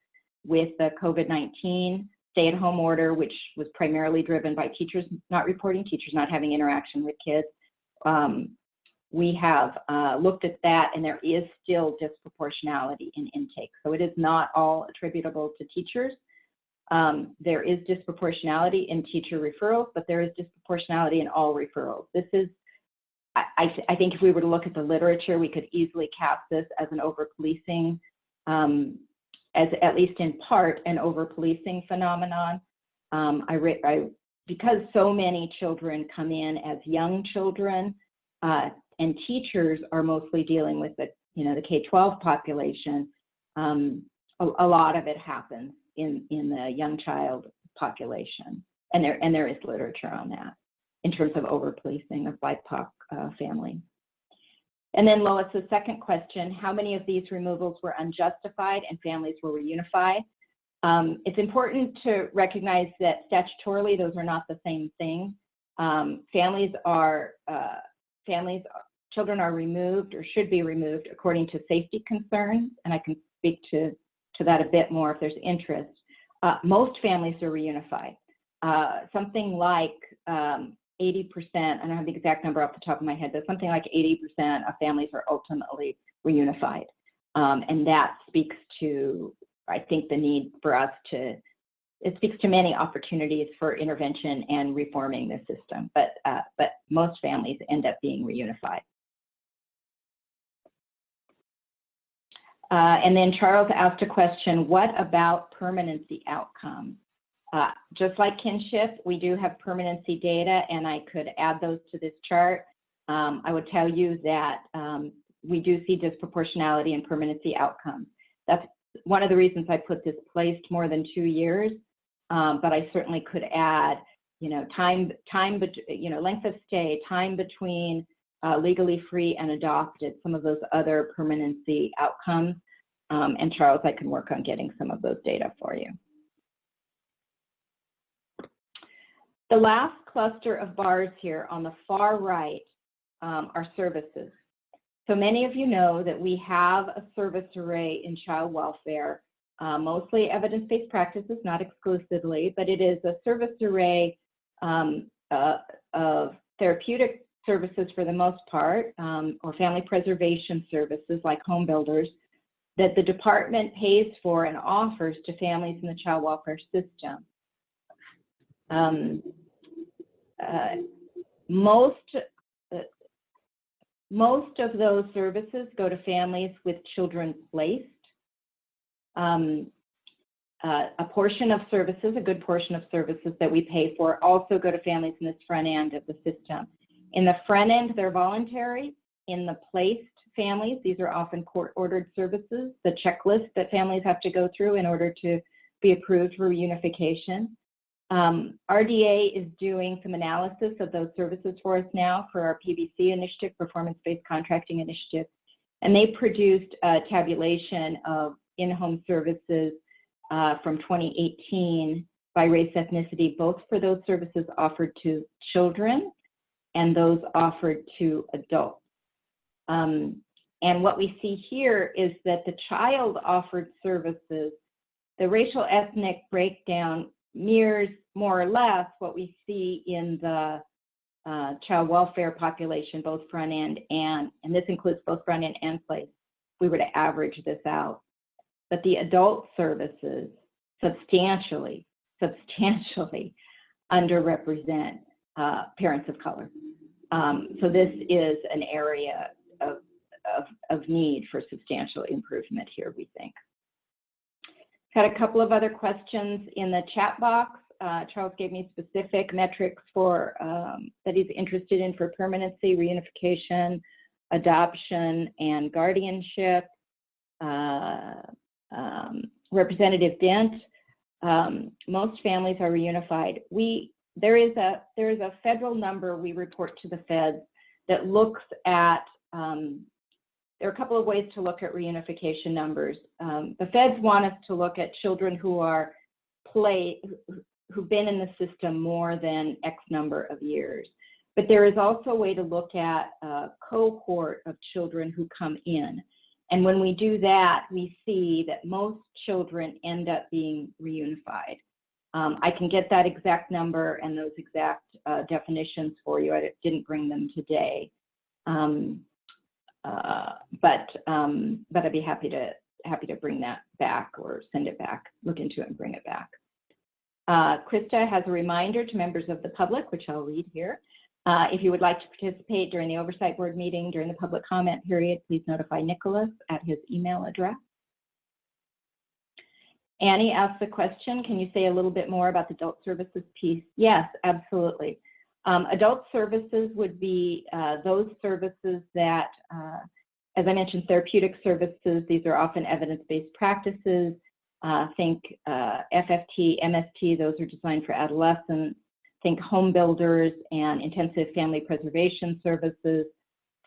with the COVID-19 stay-at-home order, which was primarily driven by teachers not reporting, teachers not having interaction with kids. We have looked at that, and there is still disproportionality in intake. So it is not all attributable to teachers. There is disproportionality in teacher referrals, but there is disproportionality in all referrals. This is, I think if we were to look at the literature, we could easily cast this as an over-policing, as at least in part, an over-policing phenomenon. Because so many children come in as young children, and teachers are mostly dealing with the, the K-12 population, a lot of it happens in the young child population, and there is literature on that in terms of over-policing of BIPOC families. And then Lois's second question, how many of these removals were unjustified and families were reunified? It's important to recognize that statutorily those are not the same thing. Children are removed or should be removed according to safety concerns, and I can speak to that a bit more if there's interest. Most families are reunified. Something like 80%, I don't have the exact number off the top of my head, but something like 80% of families are ultimately reunified. And that speaks to, I think, the need for us to, it speaks to many opportunities for intervention and reforming the system, but most families end up being reunified. And then Charles asked a question, what about permanency outcomes? Just like kinship, we do have permanency data, and I could add those to this chart. I would tell you that we do see disproportionality in permanency outcomes. That's one of the reasons I put this placed more than 2 years, but I certainly could add, length of stay, time between legally free and adopted, some of those other permanency outcomes. And Charles, I can work on getting some of those data for you. The last cluster of bars here on the far right are services. So many of you know that we have a service array in child welfare, mostly evidence-based practices, not exclusively, but it is a service array of therapeutic services for the most part, or family preservation services like home builders, that the department pays for and offers to families in the child welfare system. Most of those services go to families with children placed. A portion of services, a good portion of services that we pay for, also go to families in this front end of the system. In the front end, they're voluntary. In the placed families, these are often court-ordered services, the checklist that families have to go through in order to be approved for reunification. RDA is doing some analysis of those services for us now for our PBC initiative, Performance-Based Contracting Initiative, and they produced a tabulation of in-home services from 2018 by race ethnicity, both for those services offered to children and those offered to adults. And what we see here is that the child offered services, the racial ethnic breakdown mirrors more or less what we see in the child welfare population, both front end and this includes both front end and place, if we were to average this out. But the adult services substantially underrepresent parents of color. So this is an area of need for substantial improvement here, we think. Got a couple of other questions in the chat box. Charles gave me specific metrics for that he's interested in for permanency, reunification, adoption, and guardianship. Representative Dent, most families are reunified. There is a federal number we report to the feds that looks at, there are a couple of ways to look at reunification numbers. The feds want us to look at children who've been in the system more than X number of years. But there is also a way to look at a cohort of children who come in. And when we do that, we see that most children end up being reunified. I can get that exact number and those exact definitions for you. I didn't bring them today. But I'd be happy to bring that back or send it back, look into it and bring it back. Krista has a reminder to members of the public, which I'll read here. If you would like to participate during the Oversight Board meeting during the public comment period, please notify Nicholas at his email address. Annie asked the question, can you say a little bit more about the adult services piece? Yes, absolutely. Adult services would be those services that, as I mentioned, therapeutic services. These are often evidence-based practices. Think FFT, MST, those are designed for adolescents. Think home builders and intensive family preservation services.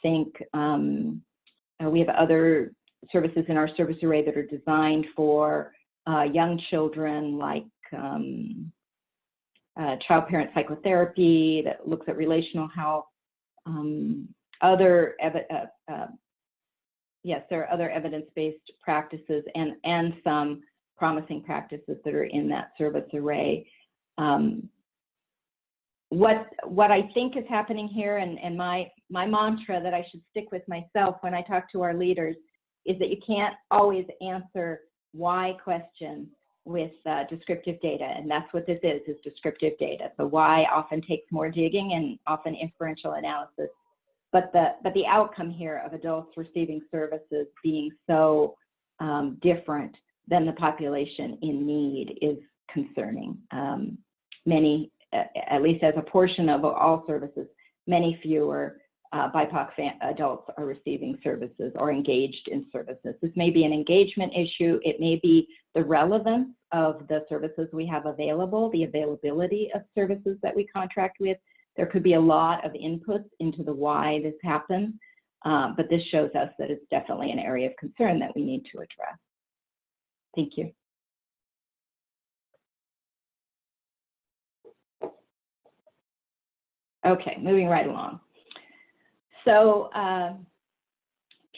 Think we have other services in our service array that are designed for young children, like child-parent psychotherapy that looks at relational health. Yes, there are other evidence-based practices and some promising practices that are in that service array. What I think is happening here, and my mantra that I should stick with myself when I talk to our leaders, is that you can't always answer why questions with descriptive data, and that's what this is descriptive data. So why often takes more digging and often inferential analysis. But the outcome here of adults receiving services being so different than the population in need is concerning. Many, at least as a portion of all services, many fewer BIPOC adults are receiving services or engaged in services. This may be an engagement issue. It may be the relevance of the services we have available, the availability of services that we contract with. There could be a lot of inputs into the why this happens, but this shows us that it's definitely an area of concern that we need to address. Thank you. Okay, moving right along. So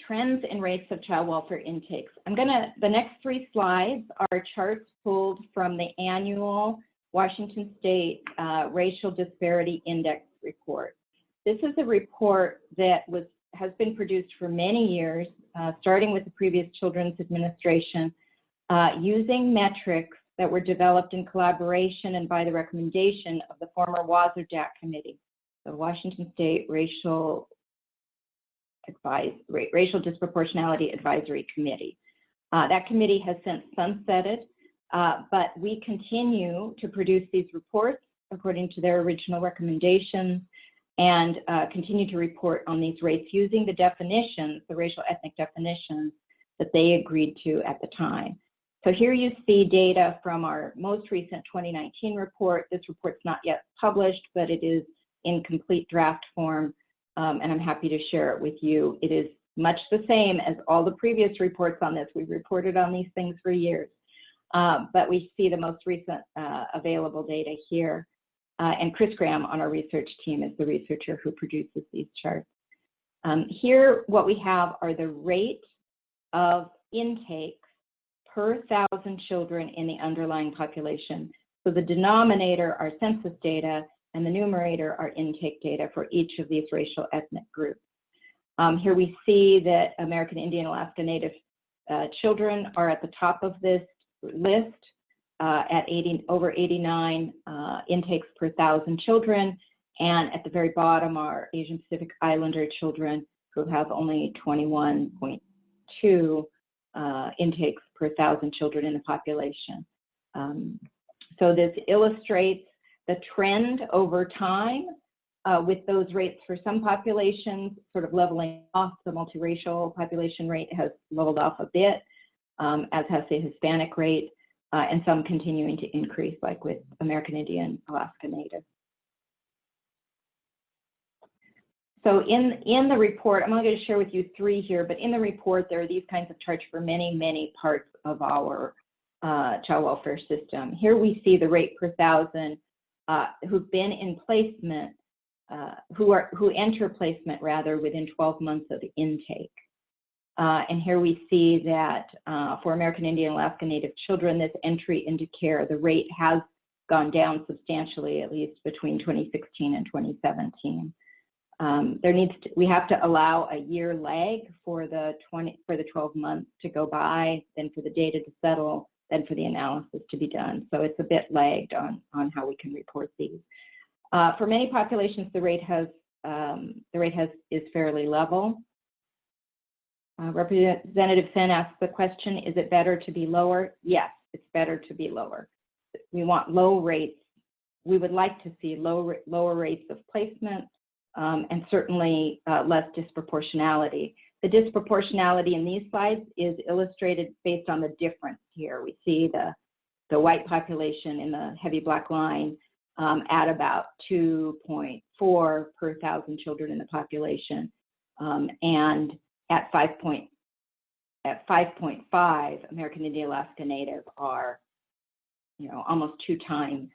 trends in rates of child welfare intakes. The next three slides are charts pulled from the annual Washington State Racial Disparity Index report. This is a report that has been produced for many years, starting with the previous Children's Administration, using metrics that were developed in collaboration and by the recommendation of the former WASR-DAC committee, the Washington State Racial Disproportionality Advisory Committee. That committee has since sunsetted, but we continue to produce these reports according to their original recommendations and continue to report on these rates using the definitions, the racial ethnic definitions that they agreed to at the time. So here you see data from our most recent 2019 report. This report's not yet published, but it is in complete draft form, and I'm happy to share it with you. It is much the same as all the previous reports on this. We've reported on these things for years, but we see the most recent available data here. And Chris Graham on our research team is the researcher who produces these charts. Here, what we have are the rate of intakes per 1,000 children in the underlying population. So the denominator are census data, and the numerator are intake data for each of these racial ethnic groups. Here we see that American Indian, Alaska Native children are at the top of this list at over 89 intakes per 1,000 children, And at the very bottom are Asian Pacific Islander children who have only 21.2 intakes per 1,000 children in the population. So this illustrates the trend over time with those rates for some populations sort of leveling off. The multiracial population rate has leveled off a bit, as has the Hispanic rate, and some continuing to increase, like with American Indian, Alaska Native. So in the report, I'm only going to share with you 3 here, but in the report, there are these kinds of charts for many, many parts of our child welfare system. Here we see the rate per 1,000 who've been in placement, who enter placement rather within 12 months of intake. And here we see that for American Indian, Alaska Native children, this entry into care, the rate has gone down substantially, at least between 2016 and 2017. We have to allow a year lag for the 12 months to go by, then for the data to settle, then for the analysis to be done. So it's a bit lagged on how we can report these. For many populations, the rate is fairly level. Representative Sen asked the question, is it better to be lower? Yes, it's better to be lower. We want low rates. We would like to see lower rates of placement, and certainly less disproportionality. The disproportionality in these slides is illustrated based on the difference here. We see the white population in the heavy black line at about 2.4 per 1,000 children in the population, and at 5.5, American Indian, Alaska Native are, almost 2 times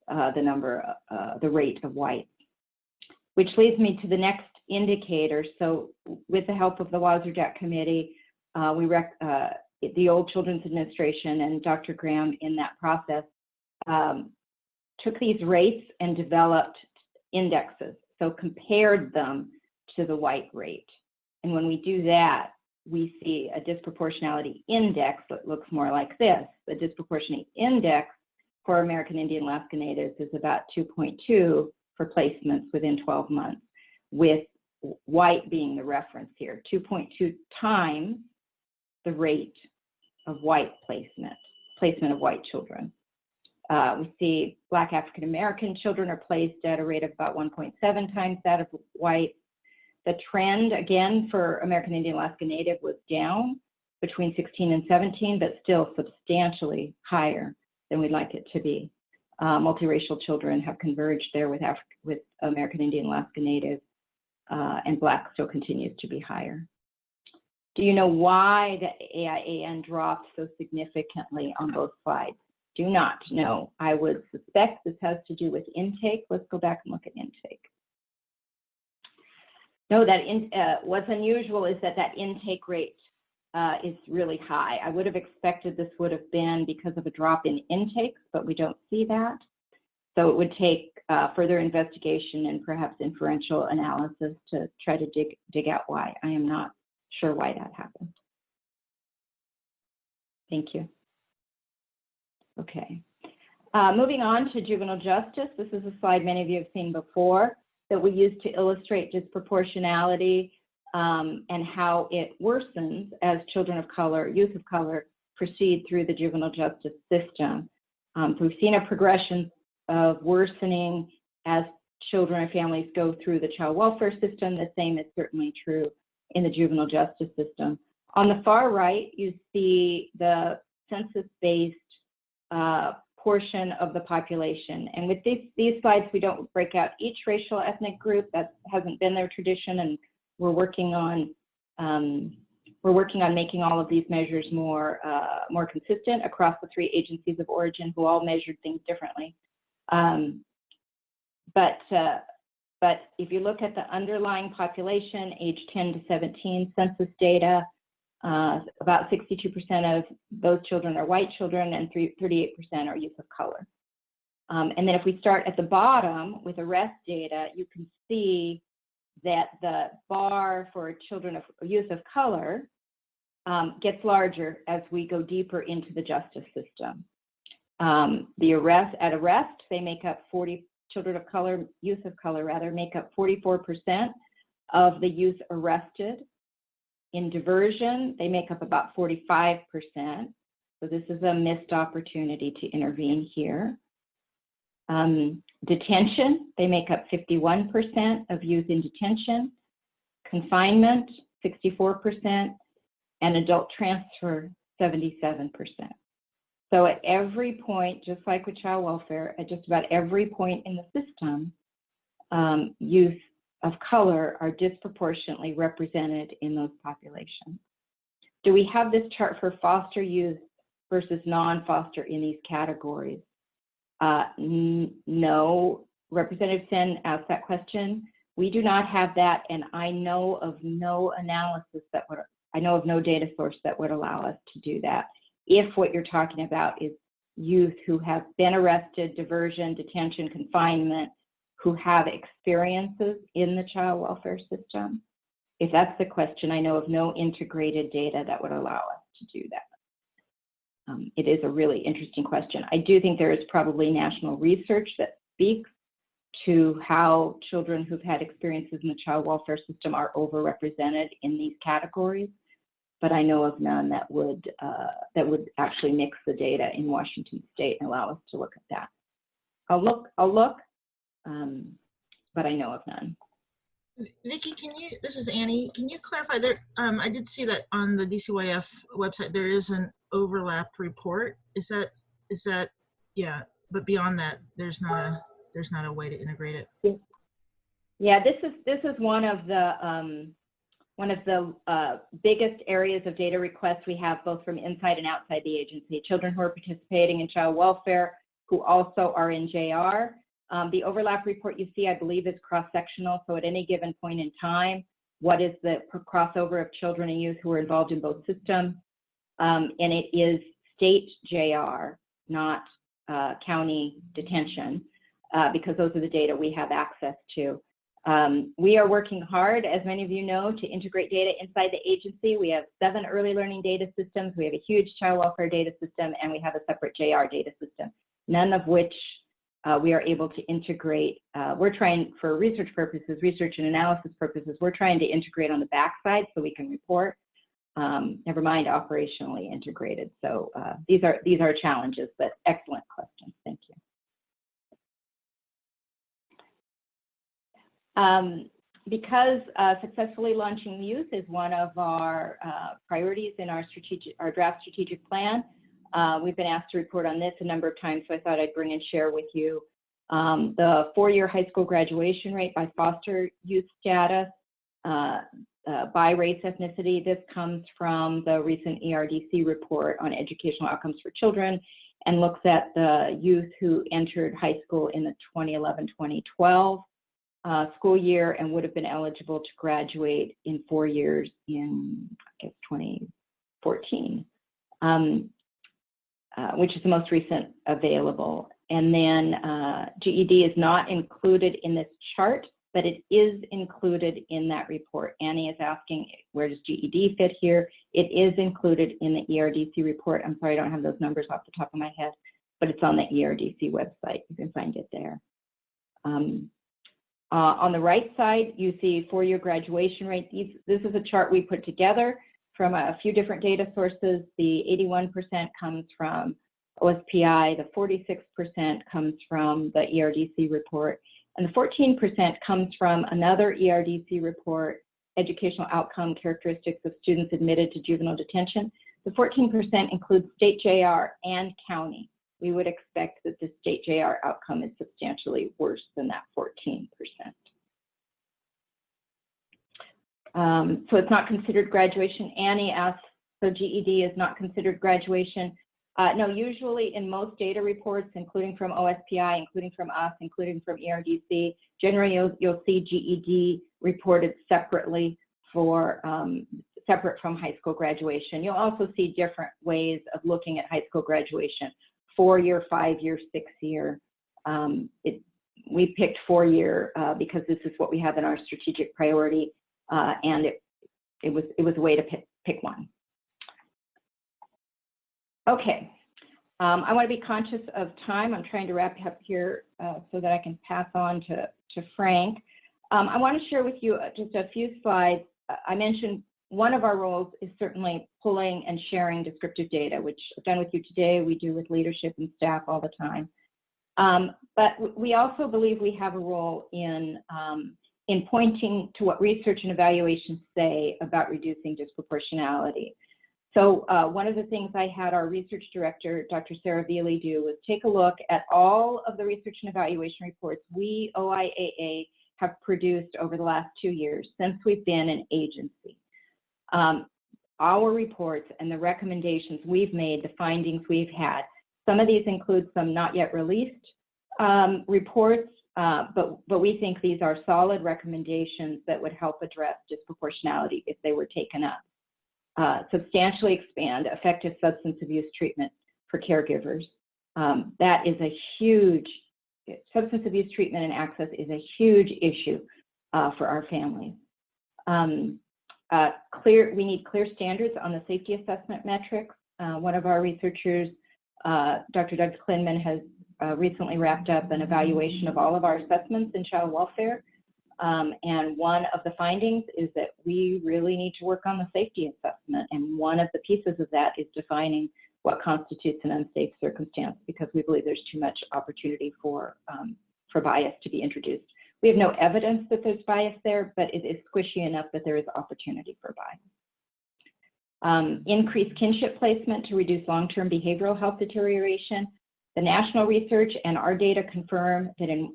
the rate of whites. Which leads me to the next indicator. So with the help of the Wazirjak Committee, the Old Children's Administration and Dr. Graham in that process took these rates and developed indexes. So compared them to the white rate. And when we do that, we see a disproportionality index that looks more like this. The disproportionality index for American Indian, Alaska Natives is about 2.2 for placements within 12 months, with white being the reference here, 2.2 times the rate of white placement of white children. We see Black African American children are placed at a rate of about 1.7 times that of white. The trend, again, for American Indian, Alaska Native was down between 16 and 17, but still substantially higher than we'd like it to be. Multiracial children have converged there with American Indian, Alaska Native, and Black still continues to be higher. Do you know why the AIAN dropped so significantly on both slides? Do not know. I would suspect this has to do with intake. Let's go back and look at intake. No, what's unusual is that intake rate is really high. I would have expected this would have been because of a drop in intakes, but we don't see that. So it would take further investigation and perhaps inferential analysis to try to dig out why. I am not sure why that happened. Thank you. Okay. Moving on to juvenile justice. This is a slide many of you have seen before that we use to illustrate disproportionality and how it worsens as children of color, youth of color, proceed through the juvenile justice system. So we've seen a progression of worsening as children and families go through the child welfare system. The same is certainly true in the juvenile justice system. On the far right, you see the census-based portion of the population. And with these slides, we don't break out each racial ethnic group. That hasn't been their tradition, and we're working on making all of these measures more consistent across the 3 agencies of origin who all measured things differently. But if you look at the underlying population, age 10 to 17 census data, about 62% of those children are white children and 38% are youth of color. And then if we start at the bottom with arrest data, you can see that the bar for children of youth of color gets larger as we go deeper into the justice system. At arrest, they make up 40% children of color, youth of color rather, make up 44% of the youth arrested. In diversion, they make up about 45%. So this is a missed opportunity to intervene here. Detention, they make up 51% of youth in detention. Confinement, 64%, and adult transfer, 77%. So at every point, just like with child welfare, at just about every point in the system, youth of color are disproportionately represented in those populations. Do we have this chart for foster youth versus non-foster in these categories? No. Representative Sen asked that question. We do not have that, and I know of no analysis that would, I know of no data source that would allow us to do that. If what you're talking about is youth who have been arrested, diversion, detention, confinement, who have experiences in the child welfare system, if that's the question, I know of no integrated data that would allow us to do that. It is a really interesting question. I do think there is probably national research that speaks to how children who've had experiences in the child welfare system are overrepresented in these categories, but I know of none that would actually mix the data in Washington State and allow us to look at that. I'll look, but I know of none. Vicki, can you, this is Annie, can you clarify there, I did see that on the DCYF website, there is an overlap report. Is that, yeah, but beyond that, there's not a way to integrate it. Yeah, this is one of the biggest areas of data requests we have, both from inside and outside the agency. Children who are participating in child welfare, who also are in JR. The overlap report you see, I believe, is cross-sectional. So at any given point in time, what is the crossover of children and youth who are involved in both systems? And it is state JR, not county detention, because those are the data we have access to. We are working hard, as many of you know, to integrate data inside the agency. We have 7 early learning data systems. We have a huge child welfare data system, and we have a separate JR data system, none of which we are able to integrate. We're trying, for research purposes, research and analysis purposes, we're trying to integrate on the backside so we can report. Never mind operationally integrated. So these are challenges, but excellent questions. Thank you. Because successfully launching youth is one of our priorities in our draft strategic plan, we've been asked to report on this a number of times, so I thought I'd bring and share with you the 4-year high school graduation rate by foster youth status, by race, ethnicity. This comes from the recent ERDC report on educational outcomes for children and looks at the youth who entered high school in the 2011-2012 school year and would have been eligible to graduate in 4 years in, I guess, 2014. Which is the most recent available. And then GED is not included in this chart, but it is included in that report. Annie is asking, where does GED fit here? It is included in the ERDC report. I'm sorry, I don't have those numbers off the top of my head, but it's on the ERDC website. You can find it there. On the right side, you see 4-year graduation rate. This is a chart we put together from a few different data sources. The 81% comes from OSPI, the 46% comes from the ERDC report, and the 14% comes from another ERDC report, Educational Outcome Characteristics of Students Admitted to Juvenile Detention. The 14% includes state JR and county. We would expect that the state JR outcome is substantially worse than that 14%. So it's not considered graduation. Annie asked, so GED is not considered graduation. No, usually in most data reports, including from OSPI, including from us, including from ERDC, generally you'll see GED reported separately for separate from high school graduation. You'll also see different ways of looking at high school graduation: 4-year, 5-year, 6-year. We picked 4-year because this is what we have in our strategic priority. And it was a way to pick one. Okay, I want to be conscious of time. I'm trying to wrap up here so that I can pass on to Frank. I want to share with you just a few slides. I mentioned one of our roles is certainly pulling and sharing descriptive data, which I've done with you today, we do with leadership and staff all the time. But we also believe we have a role in pointing to what research and evaluations say about reducing disproportionality. So one of the things I had our research director, Dr. Sarah Veely, do was take a look at all of the research and evaluation reports we, OIAA, have produced over the last 2 years since we've been an agency. Our reports and the recommendations we've made, the findings we've had, some of these include some not yet released reports, but we think these are solid recommendations that would help address disproportionality if they were taken up. Substantially expand effective substance abuse treatment for caregivers. That is a huge, substance abuse treatment and access is a huge issue for our families. We need clear standards on the safety assessment metrics. One of our researchers, Dr. Doug Klinman, has recently wrapped up an evaluation of all of our assessments in child welfare. And one of the findings is that we really need to work on the safety assessment. And one of the pieces of that is defining what constitutes an unsafe circumstance, because we believe there's too much opportunity for bias to be introduced. We have no evidence that there's bias there, but it is squishy enough that there is opportunity for bias. Increase kinship placement to reduce long-term behavioral health deterioration. The national research and our data confirm that,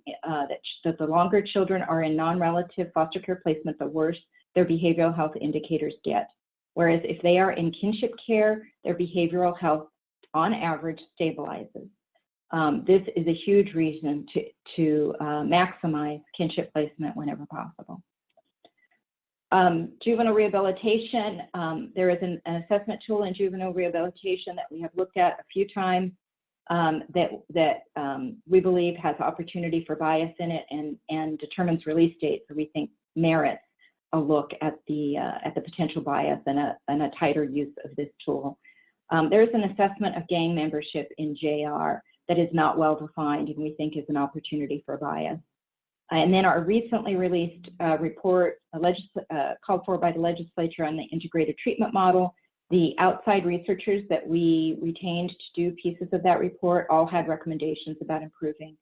that the longer children are in non-relative foster care placement, the worse their behavioral health indicators get. Whereas if they are in kinship care, their behavioral health, on average, stabilizes. This is a huge reason to maximize kinship placement whenever possible. Juvenile rehabilitation, there is an assessment tool in juvenile rehabilitation that we have looked at a few times that we believe has opportunity for bias in it and determines release dates that we think merits a look at the potential bias and a tighter use of this tool. There is an assessment of gang membership in JR that is not well defined and we think is an opportunity for bias. And then our recently released report called for by the legislature on the integrated treatment model. The outside researchers that we retained to do pieces of that report all had recommendations about improving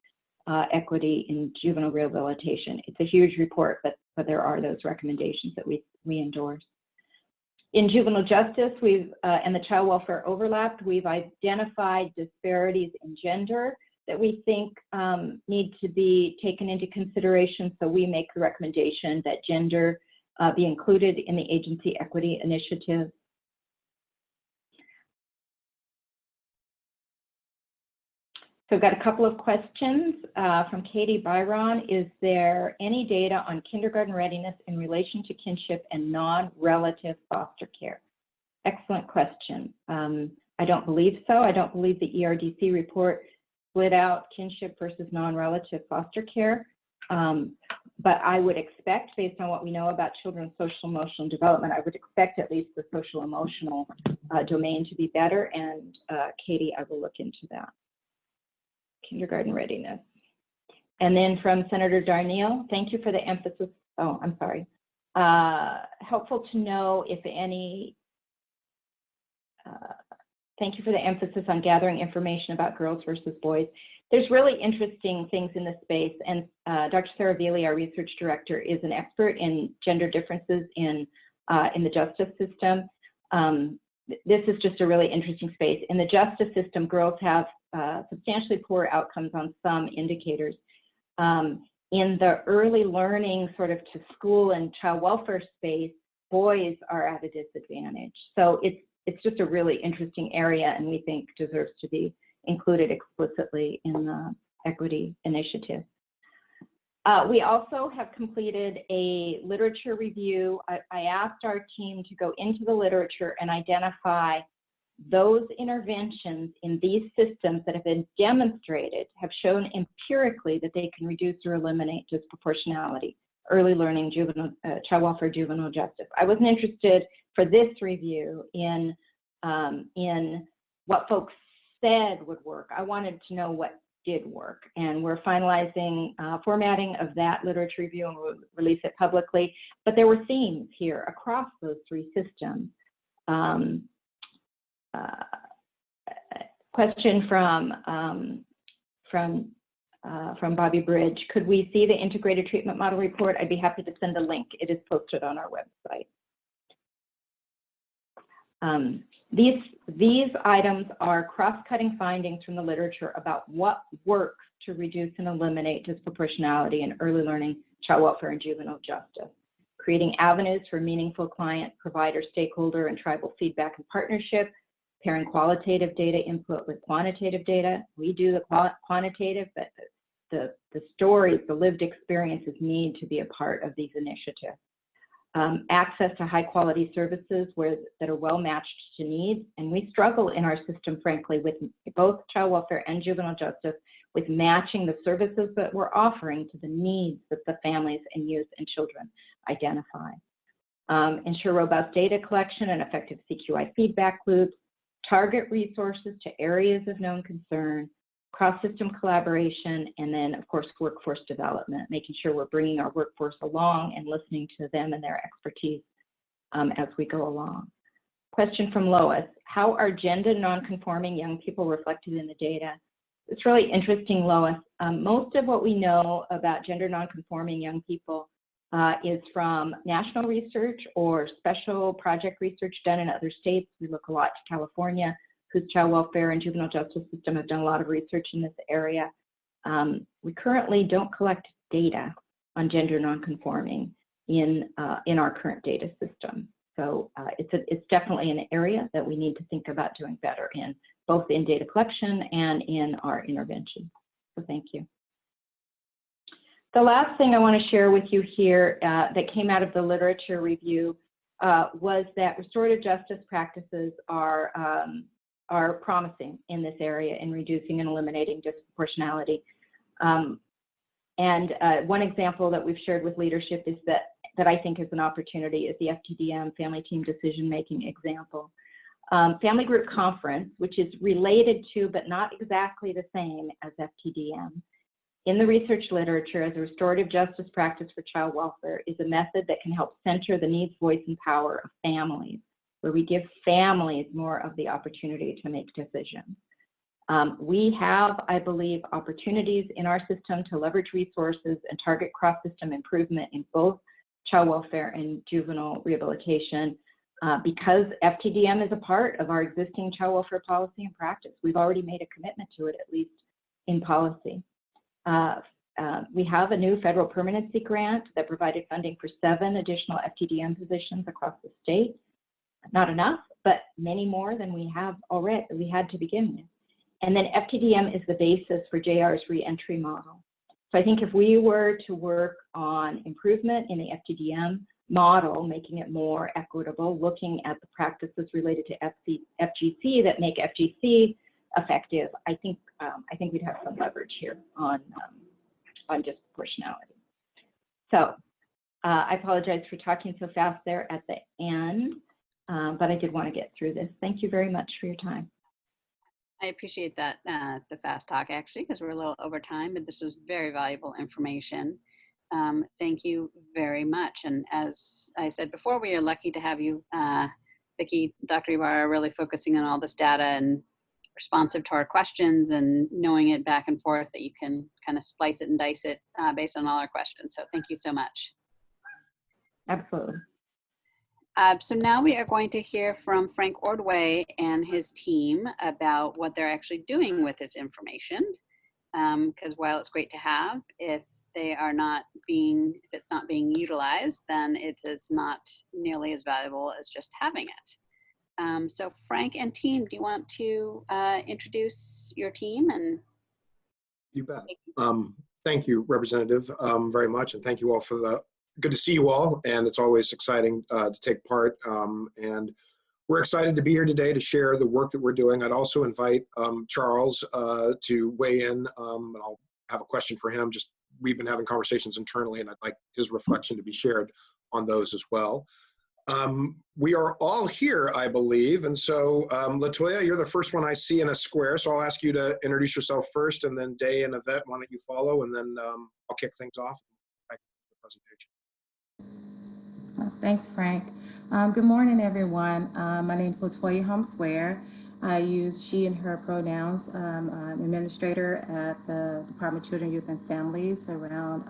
equity in juvenile rehabilitation. It's a huge report, but there are those recommendations that we endorse. In juvenile justice, and the child welfare overlap, we've identified disparities in gender that we think need to be taken into consideration. So we make the recommendation that gender be included in the agency equity initiative. So I've got a couple of questions from Katie Byron. Is there any data on kindergarten readiness in relation to kinship and non-relative foster care? Excellent question. I don't believe so. I don't believe the ERDC report split out kinship versus non-relative foster care. But I would expect, based on what we know about children's social emotional development, I would expect at least the social emotional domain to be better. And Katie, I will look into that. Kindergarten readiness. And then from Senator Darneal, thank you for the emphasis. Oh, I'm sorry. Helpful to know if any, thank you for the emphasis on gathering information about girls versus boys. There's really interesting things in this space, and Dr. Sarah Veely, our research director, is an expert in gender differences in the justice system. This is just a really interesting space. In the justice system, girls have substantially poor outcomes on some indicators. In the early learning sort of to school and child welfare space, boys are at a disadvantage. So it's just a really interesting area, and we think deserves to be included explicitly in the equity initiative. We also have completed a literature review. I asked our team to go into the literature and identify those interventions in these systems that have been demonstrated, have shown empirically that they can reduce or eliminate disproportionality, early learning, juvenile, child welfare, juvenile justice. I wasn't interested for this review in what folks said would work. I wanted to know what did work. And we're finalizing formatting of that literature review, and we'll release it publicly. But there were themes here across those three systems. Question from Bobby Bridge. Could we see the integrated treatment model report? I'd be happy to send a link. It is posted on our website. These items are cross-cutting findings from the literature about what works to reduce and eliminate disproportionality in early learning, child welfare, and juvenile justice. Creating avenues for meaningful client, provider, stakeholder, and tribal feedback and partnership. Pairing qualitative data input with quantitative data. We do the quantitative, but the stories, the lived experiences need to be a part of these initiatives. Access to high quality services that are well matched to needs. And we struggle in our system, frankly, with both child welfare and juvenile justice, with matching the services that we're offering to the needs that the families and youth and children identify. Ensure robust data collection and effective CQI feedback loops. Target resources to areas of known concern, cross-system collaboration, and then, of course, workforce development, making sure we're bringing our workforce along and listening to them and their expertise as we go along. Question from Lois. How are gender non-conforming young people reflected in the data? It's really interesting, Lois. Most of what we know about gender non-conforming young people is from national research or special project research done in other states. We look a lot to California, whose child welfare and juvenile justice system have done a lot of research in this area. We currently don't collect data on gender nonconforming in our current data system. So it's definitely an area that we need to think about doing better in, both in data collection and in our intervention. So thank you. The last thing I want to share with you here that came out of the literature review was that restorative justice practices are promising in this area in reducing and eliminating disproportionality. One example that we've shared with leadership is that I think is an opportunity is the FTDM, family team decision-making example. Family group conference, which is related to but not exactly the same as FTDM, in the research literature as a restorative justice practice for child welfare is a method that can help center the needs, voice, and power of families, where we give families more of the opportunity to make decisions. We have, I believe, opportunities in our system to leverage resources and target cross-system improvement in both child welfare and juvenile rehabilitation because FTDM is a part of our existing child welfare policy and practice. We've already made a commitment to it, at least in policy. We have a new federal permanency grant that provided funding for 7 additional FTDM positions across the state. Not enough, but many more than we have already, we had to begin with. And then FTDM is the basis for JR's reentry model. So I think if we were to work on improvement in the FTDM model, making it more equitable, looking at the practices related to FGC that make FGC effective, I think we'd have some leverage here on disproportionality. So I apologize for talking so fast there at the end, but I did want to get through this. Thank you very much for your time. I appreciate that, the fast talk actually, because we're a little over time, but this was very valuable information. Thank you very much. And as I said before, we are lucky to have you, Vicki, Dr. Ibarra, really focusing on all this data and responsive to our questions and knowing it back and forth that you can kind of slice it and dice it based on all our questions. So thank you so much. Absolutely. So now we are going to hear from Frank Ordway and his team about what they're actually doing with this information. Because while it's great to have, if it's not being utilized, then it is not nearly as valuable as just having it. So Frank and team, do you want to introduce your team? And you bet. Thank you, Representative, very much, and thank you all for the. Good to see you all, and it's always exciting to take part. And we're excited to be here today to share the work that we're doing. I'd also invite Charles to weigh in. I'll have a question for him. We've been having conversations internally, and I'd like his reflection to be shared on those as well. We are all here, I believe. And so, Latoya, you're the first one I see in a square. So I'll ask you to introduce yourself first, and then Day and Yvette, why don't you follow? And then I'll kick things off. Back to the presentation. Thanks, Frank. Good morning, everyone. My name is Latoya Holmes-Ware. I use she and her pronouns. I'm administrator at the Department of Children, Youth, and Families around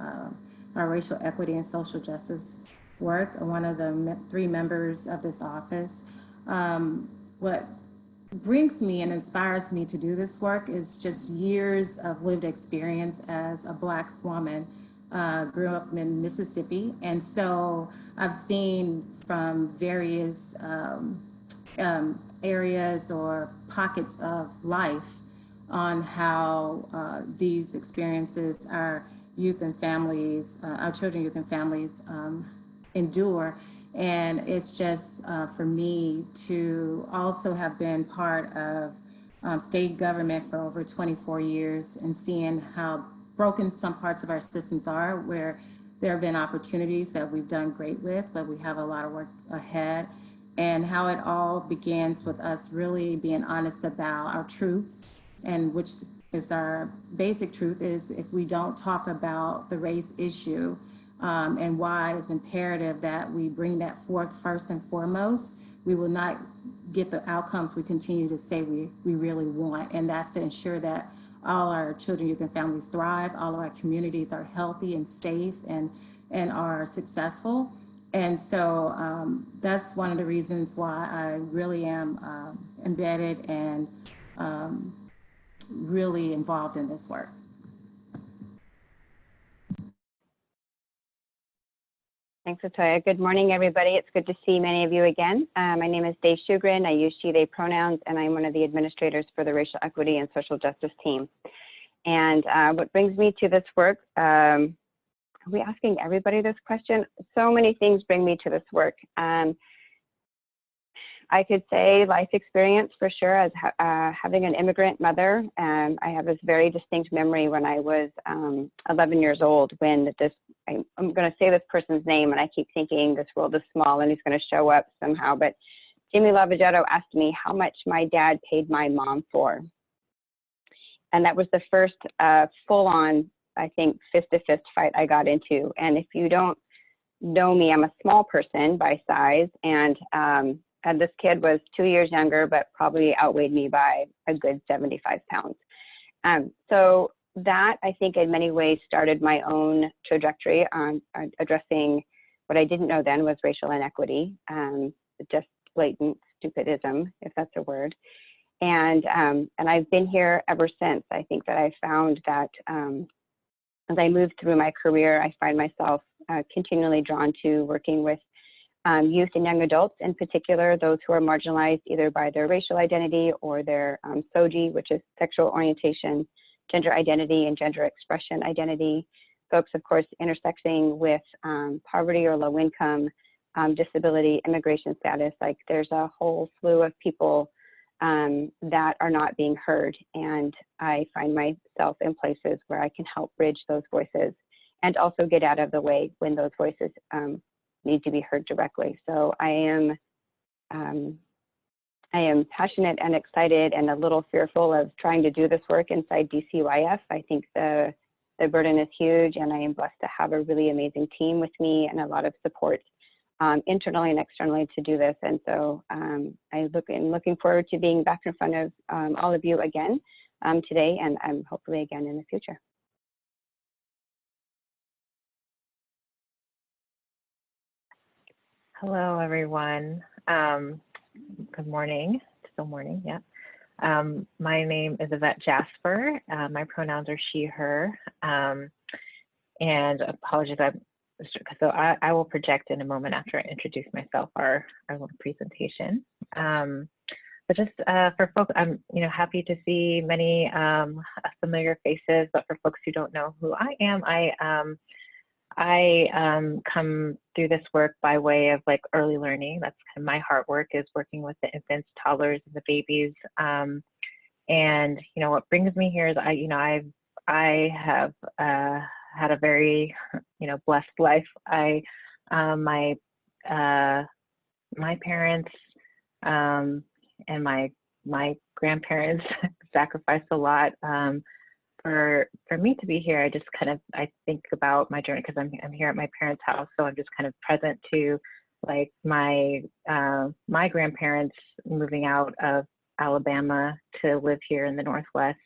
our racial equity and social justice work. I'm one of the 3 members of this office. What brings me and inspires me to do this work is just years of lived experience as a Black woman. Grew up in Mississippi, and so I've seen from various areas or pockets of life on how these experiences our youth and families, our children, youth, and families endure. And it's just for me to also have been part of state government for over 24 years and seeing how broken some parts of our systems are, where there have been opportunities that we've done great with, but we have a lot of work ahead, and how it all begins with us really being honest about our truths, and which is our basic truth is if we don't talk about the race issue and why it's imperative that we bring that forth first and foremost, we will not get the outcomes we continue to say we really want. And that's to ensure that all our children, youth, and families thrive, all of our communities are healthy and safe and are successful. And so that's one of the reasons why I really am embedded and really involved in this work. Thanks, Latoya. Good morning, everybody. It's good to see many of you again. My name is Day Shugren. I use she, they pronouns, and I'm one of the administrators for the Racial Equity and Social Justice team. And what brings me to this work, are we asking everybody this question? So many things bring me to this work. I could say life experience for sure, as having an immigrant mother. I have this very distinct memory when I was 11 years old when I'm going to say this person's name, and I keep thinking this world is small and he's going to show up somehow, but Jimmy Lavagetto asked me how much my dad paid my mom for. And that was the first full-on, I think, fist-to-fist fight I got into. And if you don't know me, I'm a small person by size, and this kid was 2 years younger, but probably outweighed me by a good 75 pounds. So that, I think, in many ways started my own trajectory on addressing what I didn't know then was racial inequity, just blatant stupidism, if that's a word. And I've been here ever since. I think that I found that as I moved through my career, I find myself continually drawn to working with youth and young adults, in particular, those who are marginalized either by their racial identity or their SOGI, which is sexual orientation, gender identity, and gender expression identity. Folks, of course, intersecting with poverty or low income, disability, immigration status. Like there's a whole slew of people that are not being heard. And I find myself in places where I can help bridge those voices and also get out of the way when those voices need to be heard directly. So I am passionate and excited and a little fearful of trying to do this work inside DCYF. I think the burden is huge, and I am blessed to have a really amazing team with me and a lot of support internally and externally to do this. And so I'm looking forward to being back in front of all of you again today, and hopefully again in the future. Hello, everyone. Good morning. Still morning, yeah. My name is Yvette Jasper. My pronouns are she, her. And apologies, so I will project in a moment after I introduce myself, our little presentation. But just for folks, I'm happy to see many familiar faces, but for folks who don't know who I am, I come through this work by way of like early learning. That's kind of my heart work, is working with the infants, toddlers, and the babies. And what brings me here is I have had a very blessed life. My my parents and my grandparents sacrificed a lot for me to be here. I think about my journey because I'm here at my parents' house, so I'm just kind of present to like my grandparents moving out of Alabama to live here in the Northwest,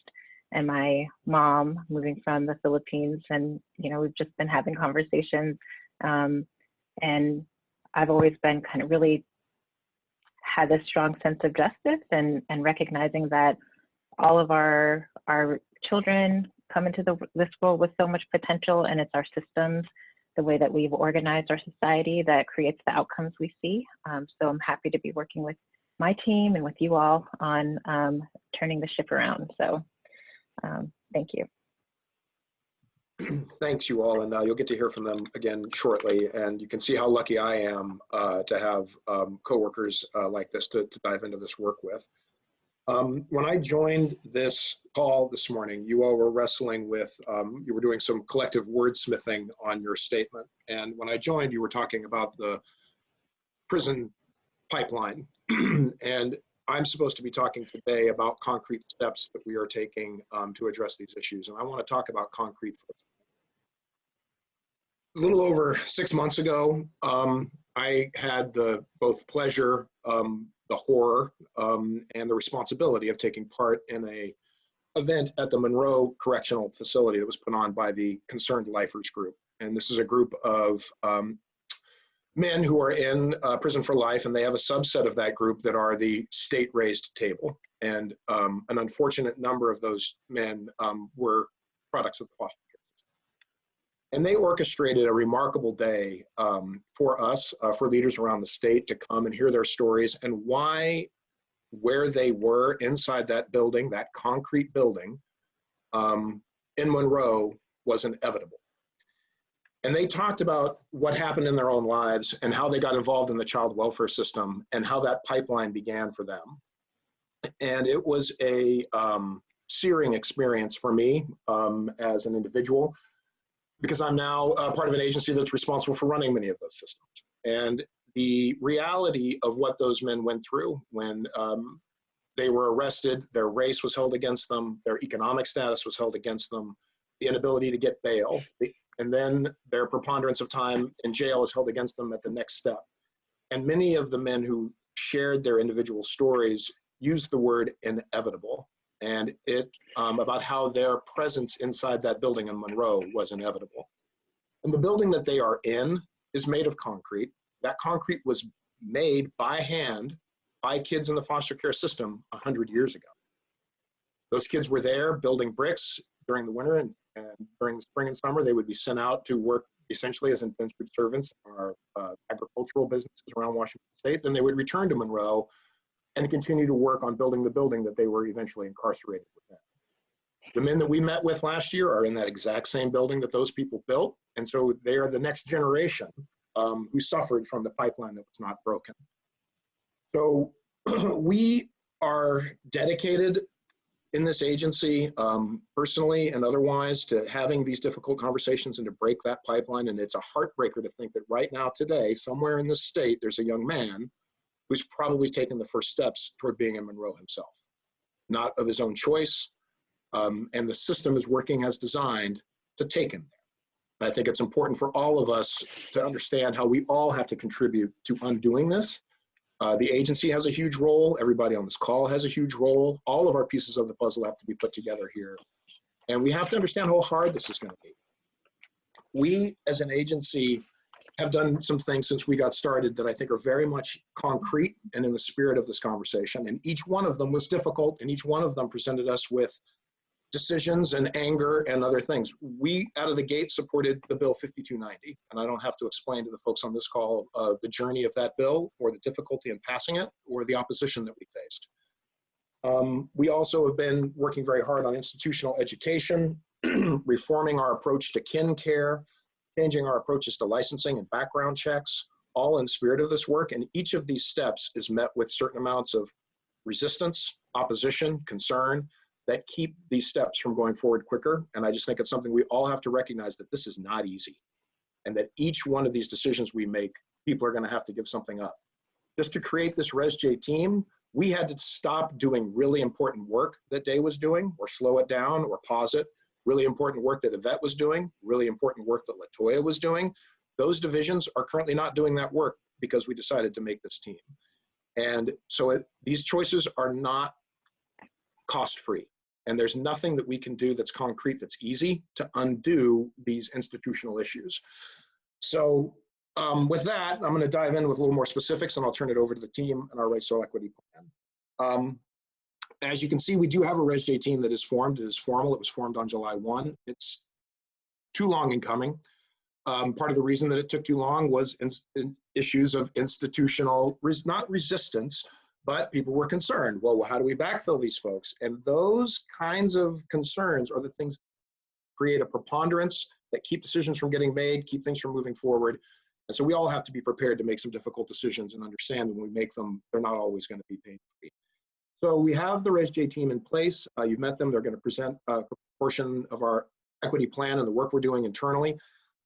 and my mom moving from the Philippines. And we've just been having conversations, and I've always been kind of really had this strong sense of justice and recognizing that all of our children come into this world with so much potential, and it's our systems, the way that we've organized our society, that creates the outcomes we see. So I'm happy to be working with my team and with you all on turning the ship around. So thank you. Thanks, you all, and you'll get to hear from them again shortly. And you can see how lucky I am to have coworkers like this to dive into this work with. When I joined this call this morning, you all were wrestling with, you were doing some collective wordsmithing on your statement. And when I joined, you were talking about the prison pipeline. And I'm supposed to be talking today about concrete steps that we are taking to address these issues. And I want to talk about concrete first. A little over 6 months ago, I had the both pleasure, the horror, and the responsibility of taking part in an event at the Monroe Correctional Facility that was put on by the Concerned Lifers Group. And this is a group of men who are in prison for life, and they have a subset of that group that are the state-raised table. And an unfortunate number of those men were products of the foster care system. And they orchestrated a remarkable day for us, for leaders around the state to come and hear their stories and why where they were inside that building, that concrete building in Monroe, was inevitable. And they talked about what happened in their own lives and how they got involved in the child welfare system and how that pipeline began for them. And it was a searing experience for me as an individual, because I'm now part of an agency that's responsible for running many of those systems. And the reality of what those men went through when they were arrested, their race was held against them, their economic status was held against them, the inability to get bail, and then their preponderance of time in jail is held against them at the next step. And many of the men who shared their individual stories used the word inevitable, and it about how their presence inside that building in Monroe was inevitable. And the building that they are in is made of concrete. That concrete was made by hand by kids in the foster care system 100 years ago. Those kids were there building bricks during the winter, and during the spring and summer, they would be sent out to work essentially as indentured servants in our agricultural businesses around Washington State. Then they would return to Monroe and continue to work on building the building that they were eventually incarcerated within. The men that we met with last year are in that exact same building that those people built. And so they are the next generation who suffered from the pipeline that was not broken. So we are dedicated in this agency, personally and otherwise, to having these difficult conversations and to break that pipeline. And it's a heartbreaker to think that right now, today, somewhere in this state, there's a young man who's probably taken the first steps toward being in Monroe himself, not of his own choice. And the system is working as designed to take him there. And I think it's important for all of us to understand how we all have to contribute to undoing this. The agency has a huge role. Everybody on this call has a huge role. All of our pieces of the puzzle have to be put together here. And we have to understand how hard this is going to be. We, as an agency, have done some things since we got started that I think are very much concrete and in the spirit of this conversation. And each one of them was difficult, and each one of them presented us with decisions and anger and other things. We, out of the gate, supported the bill 5290, and I don't have to explain to the folks on this call the journey of that bill or the difficulty in passing it or the opposition that we faced. We also have been working very hard on institutional education, reforming our approach to kin care, changing our approaches to licensing and background checks, all in spirit of this work. And each of these steps is met with certain amounts of resistance, opposition, concern, that keep these steps from going forward quicker. And I just think it's something we all have to recognize, that this is not easy, and that each one of these decisions we make, people are going to have to give something up. just to create this ResJ team, we had to stop doing really important work that Day was doing, or slow it down, or pause it. Really important work that Yvette was doing, really important work that Latoya was doing. Those divisions are currently not doing that work because we decided to make this team. And so these choices are not cost-free. And there's nothing that we can do that's concrete, that's easy to undo these institutional issues. So with that, I'm going to dive in with a little more specifics, and I'll turn it over to the team and our racial equity plan. As you can see, we do have a ResJ team that is formed. It is formal. It was formed on July 1. It's too long in coming. Part of the reason that it took too long was issues of institutional, not resistance, but people were concerned. Well, how do we backfill these folks? And those kinds of concerns are the things that create a preponderance that keep decisions from getting made, keep things from moving forward. And so we all have to be prepared to make some difficult decisions and understand that when we make them, they're not always going to be pain-free. So we have the ResJ team in place. You've met them. They're going to present a portion of our equity plan and the work we're doing internally.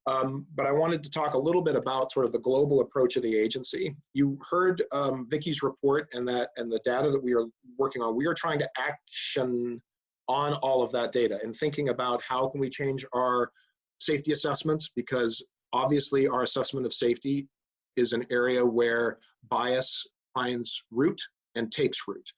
But I wanted to talk a little bit about sort of the global approach of the agency. You heard Vicky's report and the data that we are working on. We are trying to action on all of that data and thinking about how can we change our safety assessments, because obviously our assessment of safety is an area where bias finds root and takes root.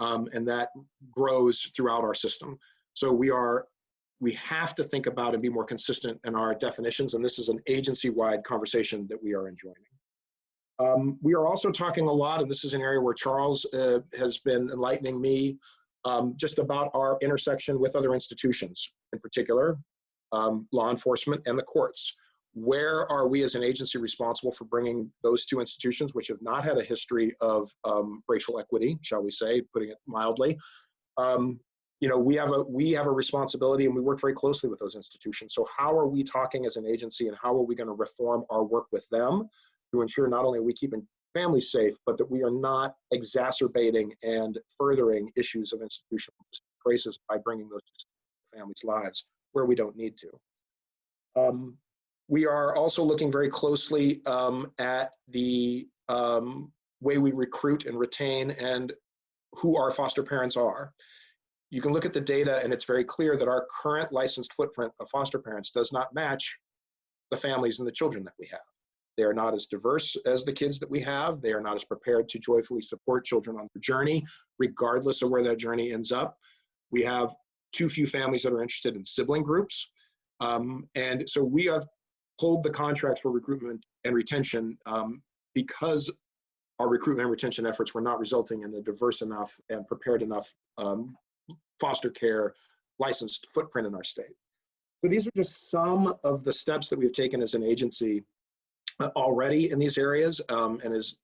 And that grows throughout our system. So we have to think about and be more consistent in our definitions, and this is an agency-wide conversation that we are enjoying. We are also talking a lot, and this is an area where Charles has been enlightening me, just about our intersection with other institutions, in particular, law enforcement and the courts. Where are we as an agency responsible for bringing those two institutions, which have not had a history of racial equity, shall we say, putting it mildly? You know, we have a responsibility, and we work very closely with those institutions. So how are we talking as an agency, and how are we going to reform our work with them to ensure not only are we keeping families safe, but that we are not exacerbating and furthering issues of institutional racism by bringing those to families' lives where we don't need to. We are also looking very closely at the way we recruit and retain and who our foster parents are. You can look at the data, and it's very clear that our current licensed footprint of foster parents does not match the families and the children that we have. They are not as diverse as the kids that we have. They are not as prepared to joyfully support children on their journey, regardless of where that journey ends up. We have too few families that are interested in sibling groups. And so we have pulled the contracts for recruitment and retention because our recruitment and retention efforts were not resulting in a diverse enough and prepared enough foster care licensed footprint in our state. So these are just some of the steps that we've taken as an agency already in these areas, and as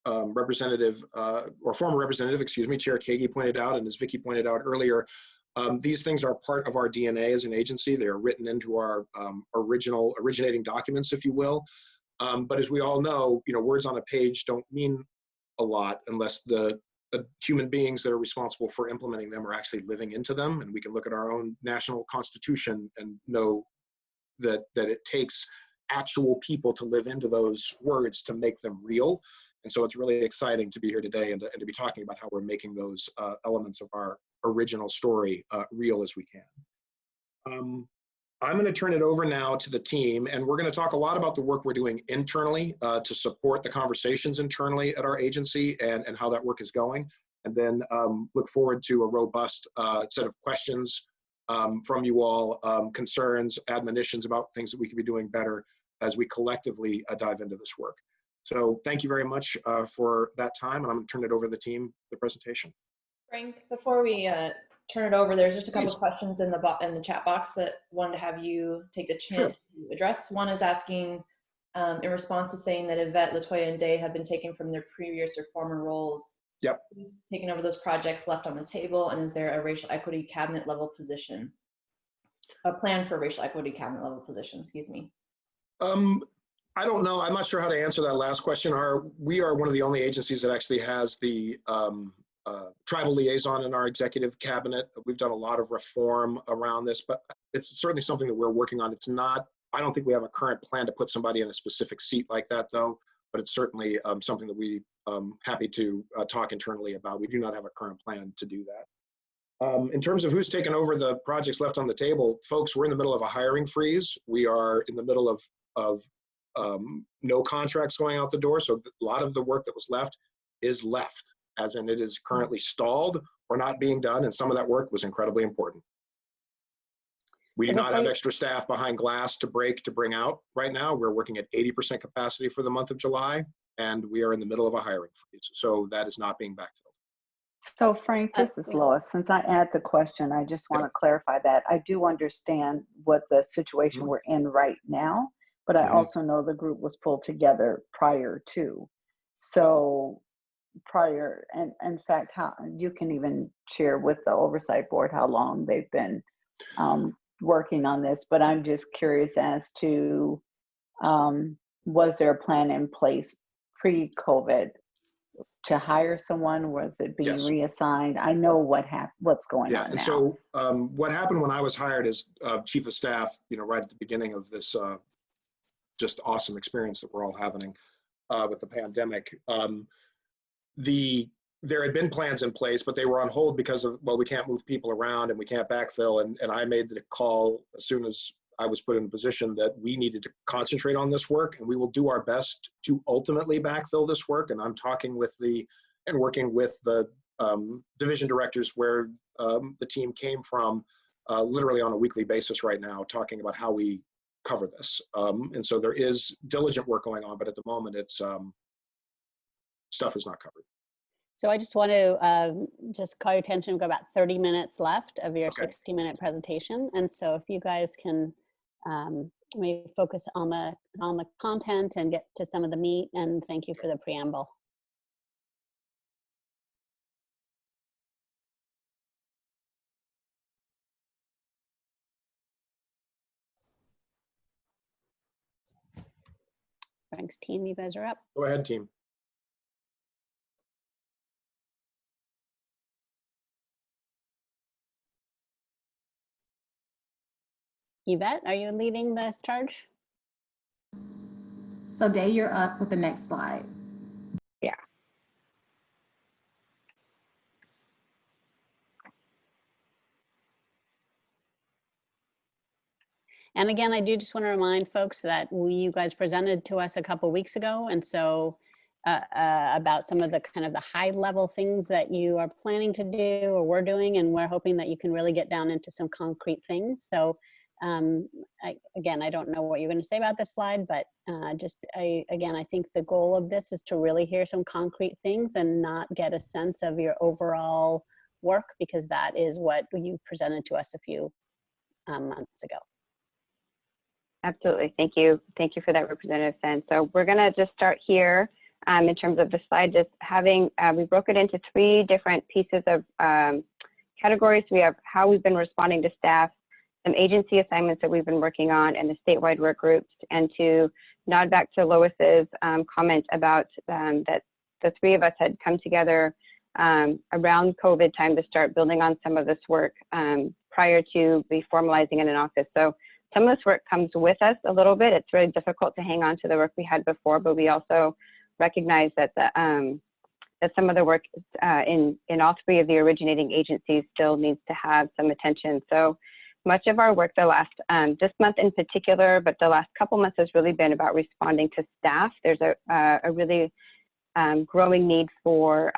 Representative, or former Representative, excuse me, Chair Kagi pointed out, and as Vicky pointed out earlier, these things are part of our DNA as an agency. They are written into our originating documents, if you will. But as we all know, words on a page don't mean a lot unless the human beings that are responsible for implementing them are actually living into them. And we can look at our own national constitution and know that it takes actual people to live into those words to make them real. And so it's really exciting to be here today and to be talking about how we're making those elements of our original story real as we can. I'm going to turn it over now to the team, and we're going to talk a lot about the work we're doing internally to support the conversations internally at our agency and how that work is going, and then look forward to a robust set of questions from you all, concerns, admonitions about things that we could be doing better as we collectively dive into this work. So thank you very much for that time, and I'm going to turn it over to the team, the presentation. Frank, before we turn it over, there's just a couple of questions in the chat box that wanted to have you take the chance to address. One is asking, in response to saying that Yvette, Latoya, and Day have been taken from their previous or former roles. Yep. Who's taken over those projects left on the table, and is there a racial equity cabinet level position? A plan for racial equity cabinet level position, excuse me. I don't know. I'm not sure how to answer that last question. We are one of the only agencies that actually has the tribal liaison in our executive cabinet. We've done a lot of reform around this, but it's certainly something that we're working on. It's not, I don't think we have a current plan to put somebody in a specific seat like that, though. but it's certainly something that we happy to talk internally about. We do not have a current plan to do that. In terms of who's taken over the projects left on the table, folks, we're in the middle of a hiring freeze. We are in the middle of no contracts going out the door. So a lot of the work that was left is left, as in it is currently stalled or not being done. And some of that work was incredibly important. We do not have extra staff behind glass to bring out right now. We're working at 80% capacity for the month of July, and we are in the middle of a hiring freeze. So that is not being backfilled. So Frank, this is Lois. Since I add the question, I just want to clarify that. I do understand what the situation we're in right now, but I also know the group was pulled together prior to. So prior, and in fact, how you can even share with the Oversight Board how long they've been working on this, but I'm just curious as to, was there a plan in place pre-COVID to hire someone? Was it being reassigned? I know what's going on and now. so what happened when I was hired as chief of staff, right at the beginning of this just awesome experience that we're all having with the pandemic, there had been plans in place, but they were on hold because of, well, we can't move people around and we can't backfill. And I made the call as soon as I was put in a position that we needed to concentrate on this work, and we will do our best to ultimately backfill this work. And I'm talking with working with the division directors where the team came from literally on a weekly basis right now, talking about how we cover this. And so there is diligent work going on, but at the moment it's stuff is not covered. So I just want to just call your attention. We've got about 30 minutes left of your 60-minute presentation. And so if you guys can maybe focus on the content and get to some of the meat, and thank you for the preamble. Frank's team, you guys are up. Go ahead, team. Yvette, are you leading the charge? So Day, you're up with the next slide. Yeah. And again, I do just want to remind folks that you guys presented to us a couple weeks ago, and so about some of the kind of the high level things that you are planning to do or we're doing, and we're hoping that you can really get down into some concrete things. So again, I don't know what you're going to say about this slide, but again, I think the goal of this is to really hear some concrete things and not get a sense of your overall work, because that is what you presented to us a few months ago. Absolutely. Thank you. Thank you for that, Representative Fenn. So we're going to just start here in terms of the slide, just having, we broke it into 3 different pieces of categories. We have how we've been responding to staff, some agency assignments that we've been working on, and the statewide work groups, and to nod back to Lois's comment about that the 3 of us had come together around COVID time to start building on some of this work prior to be formalizing in an office. So some of this work comes with us a little bit. It's really difficult to hang on to the work we had before, but we also recognize that that some of the work in all 3 of the originating agencies still needs to have some attention. So much of our work the last, this month in particular, but the last couple months has really been about responding to staff. There's a really growing need for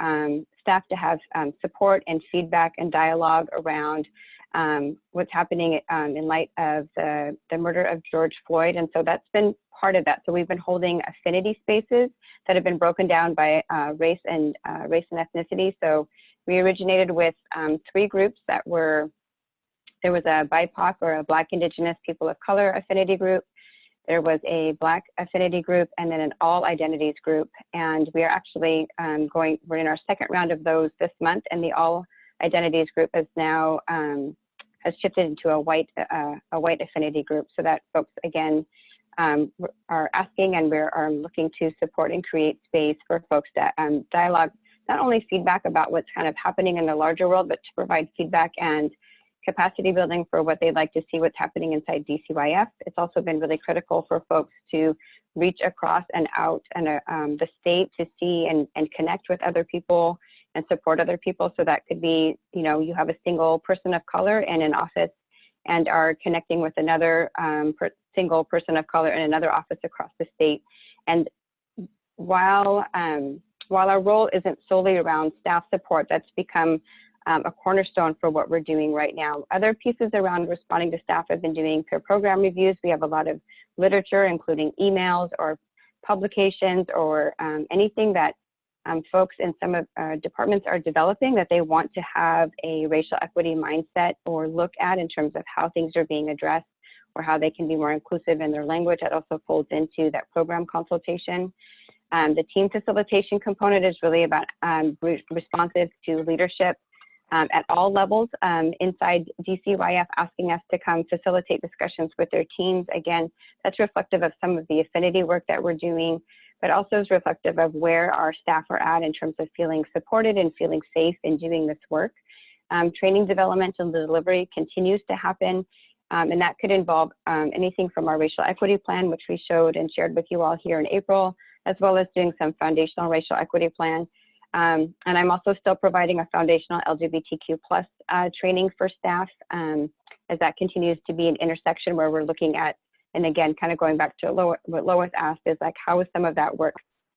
staff to have support and feedback and dialogue around what's happening in light of the murder of George Floyd. And so that's been part of that. So we've been holding affinity spaces that have been broken down by race and ethnicity. So we originated with 3 groups that were, there was a BIPOC or a Black, Indigenous, People of Color affinity group. There was a Black affinity group, and then an all identities group. And we are actually we're in our 2nd round of those this month, and the all identities group is now has shifted into a white affinity group, so that folks again are asking, and we're looking to support and create space for folks that dialogue, not only feedback about what's kind of happening in the larger world, but to provide feedback and capacity building for what they'd like to see what's happening inside DCYF. It's also been really critical for folks to reach across and out and the state to see and connect with other people and support other people. So that could be, you know, you have a single person of color in an office and are connecting with another single person of color in another office across the state. And while our role isn't solely around staff support, that's become a cornerstone for what we're doing right now. Other pieces around responding to staff have been doing peer program reviews. We have a lot of literature, including emails or publications or anything that folks in some of our departments are developing that they want to have a racial equity mindset or look at in terms of how things are being addressed or how they can be more inclusive in their language. That also folds into that program consultation. The team facilitation component is really about responsive to leadership at all levels inside DCYF, asking us to come facilitate discussions with their teams. Again, that's reflective of some of the affinity work that we're doing, but also is reflective of where our staff are at in terms of feeling supported and feeling safe in doing this work. Training development and delivery continues to happen, and that could involve anything from our racial equity plan, which we showed and shared with you all here in April, as well as doing some foundational racial equity plan. And I'm also still providing a foundational LGBTQ+ training for staff, as that continues to be an intersection where we're looking at, and again, kind of going back to what Lois asked, is like, how is some of that work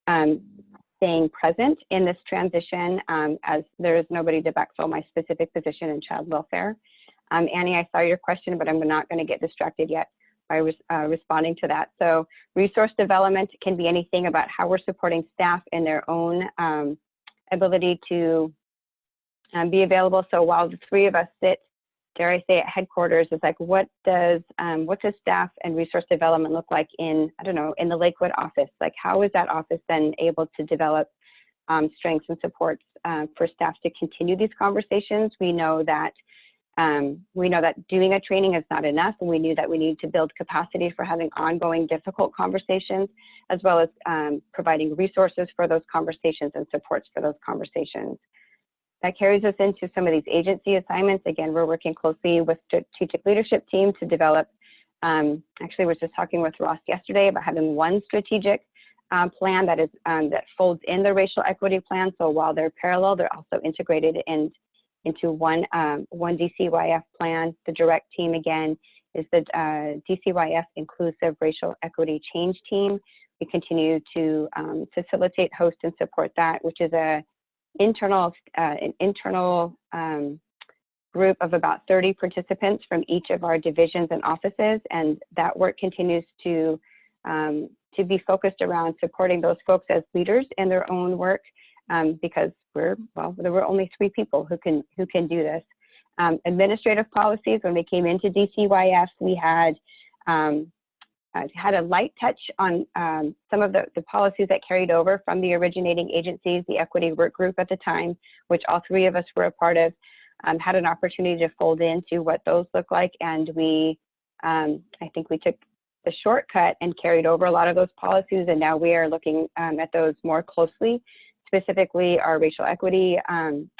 staying present in this transition, as there is nobody to backfill my specific position in child welfare. Annie, I saw your question, but I'm not going to get distracted yet by responding to that. So resource development can be anything about how we're supporting staff in their own ability to be available. So while the three of us sit, dare I say, at headquarters, it's like, what does staff and resource development look like in, I don't know, in the Lakewood office? Like, how is that office then able to develop strengths and supports for staff to continue these conversations? We know that doing a training is not enough, and we knew that we need to build capacity for having ongoing difficult conversations, as well as providing resources for those conversations and supports for those conversations. That carries us into some of these agency assignments. Again, we're working closely with strategic leadership team to develop, actually was just talking with Ross yesterday about having one strategic plan that is that folds in the racial equity plan. So while they're parallel, they're also integrated into one DCYF plan. The direct team, again, is the DCYF Inclusive Racial Equity Change Team. We continue to facilitate, host, and support that, which is an internal group of about 30 participants from each of our divisions and offices, and that work continues to be focused around supporting those folks as leaders in their own work, because there were only 3 people who can do this. Administrative policies, when we came into DCYF, we had a light touch on some of the policies that carried over from the originating agencies. The equity work group at the time, which all 3 of us were a part of, had an opportunity to fold into what those look like, and I think we took the shortcut and carried over a lot of those policies, and now we are looking at those more closely. Specifically, our racial equity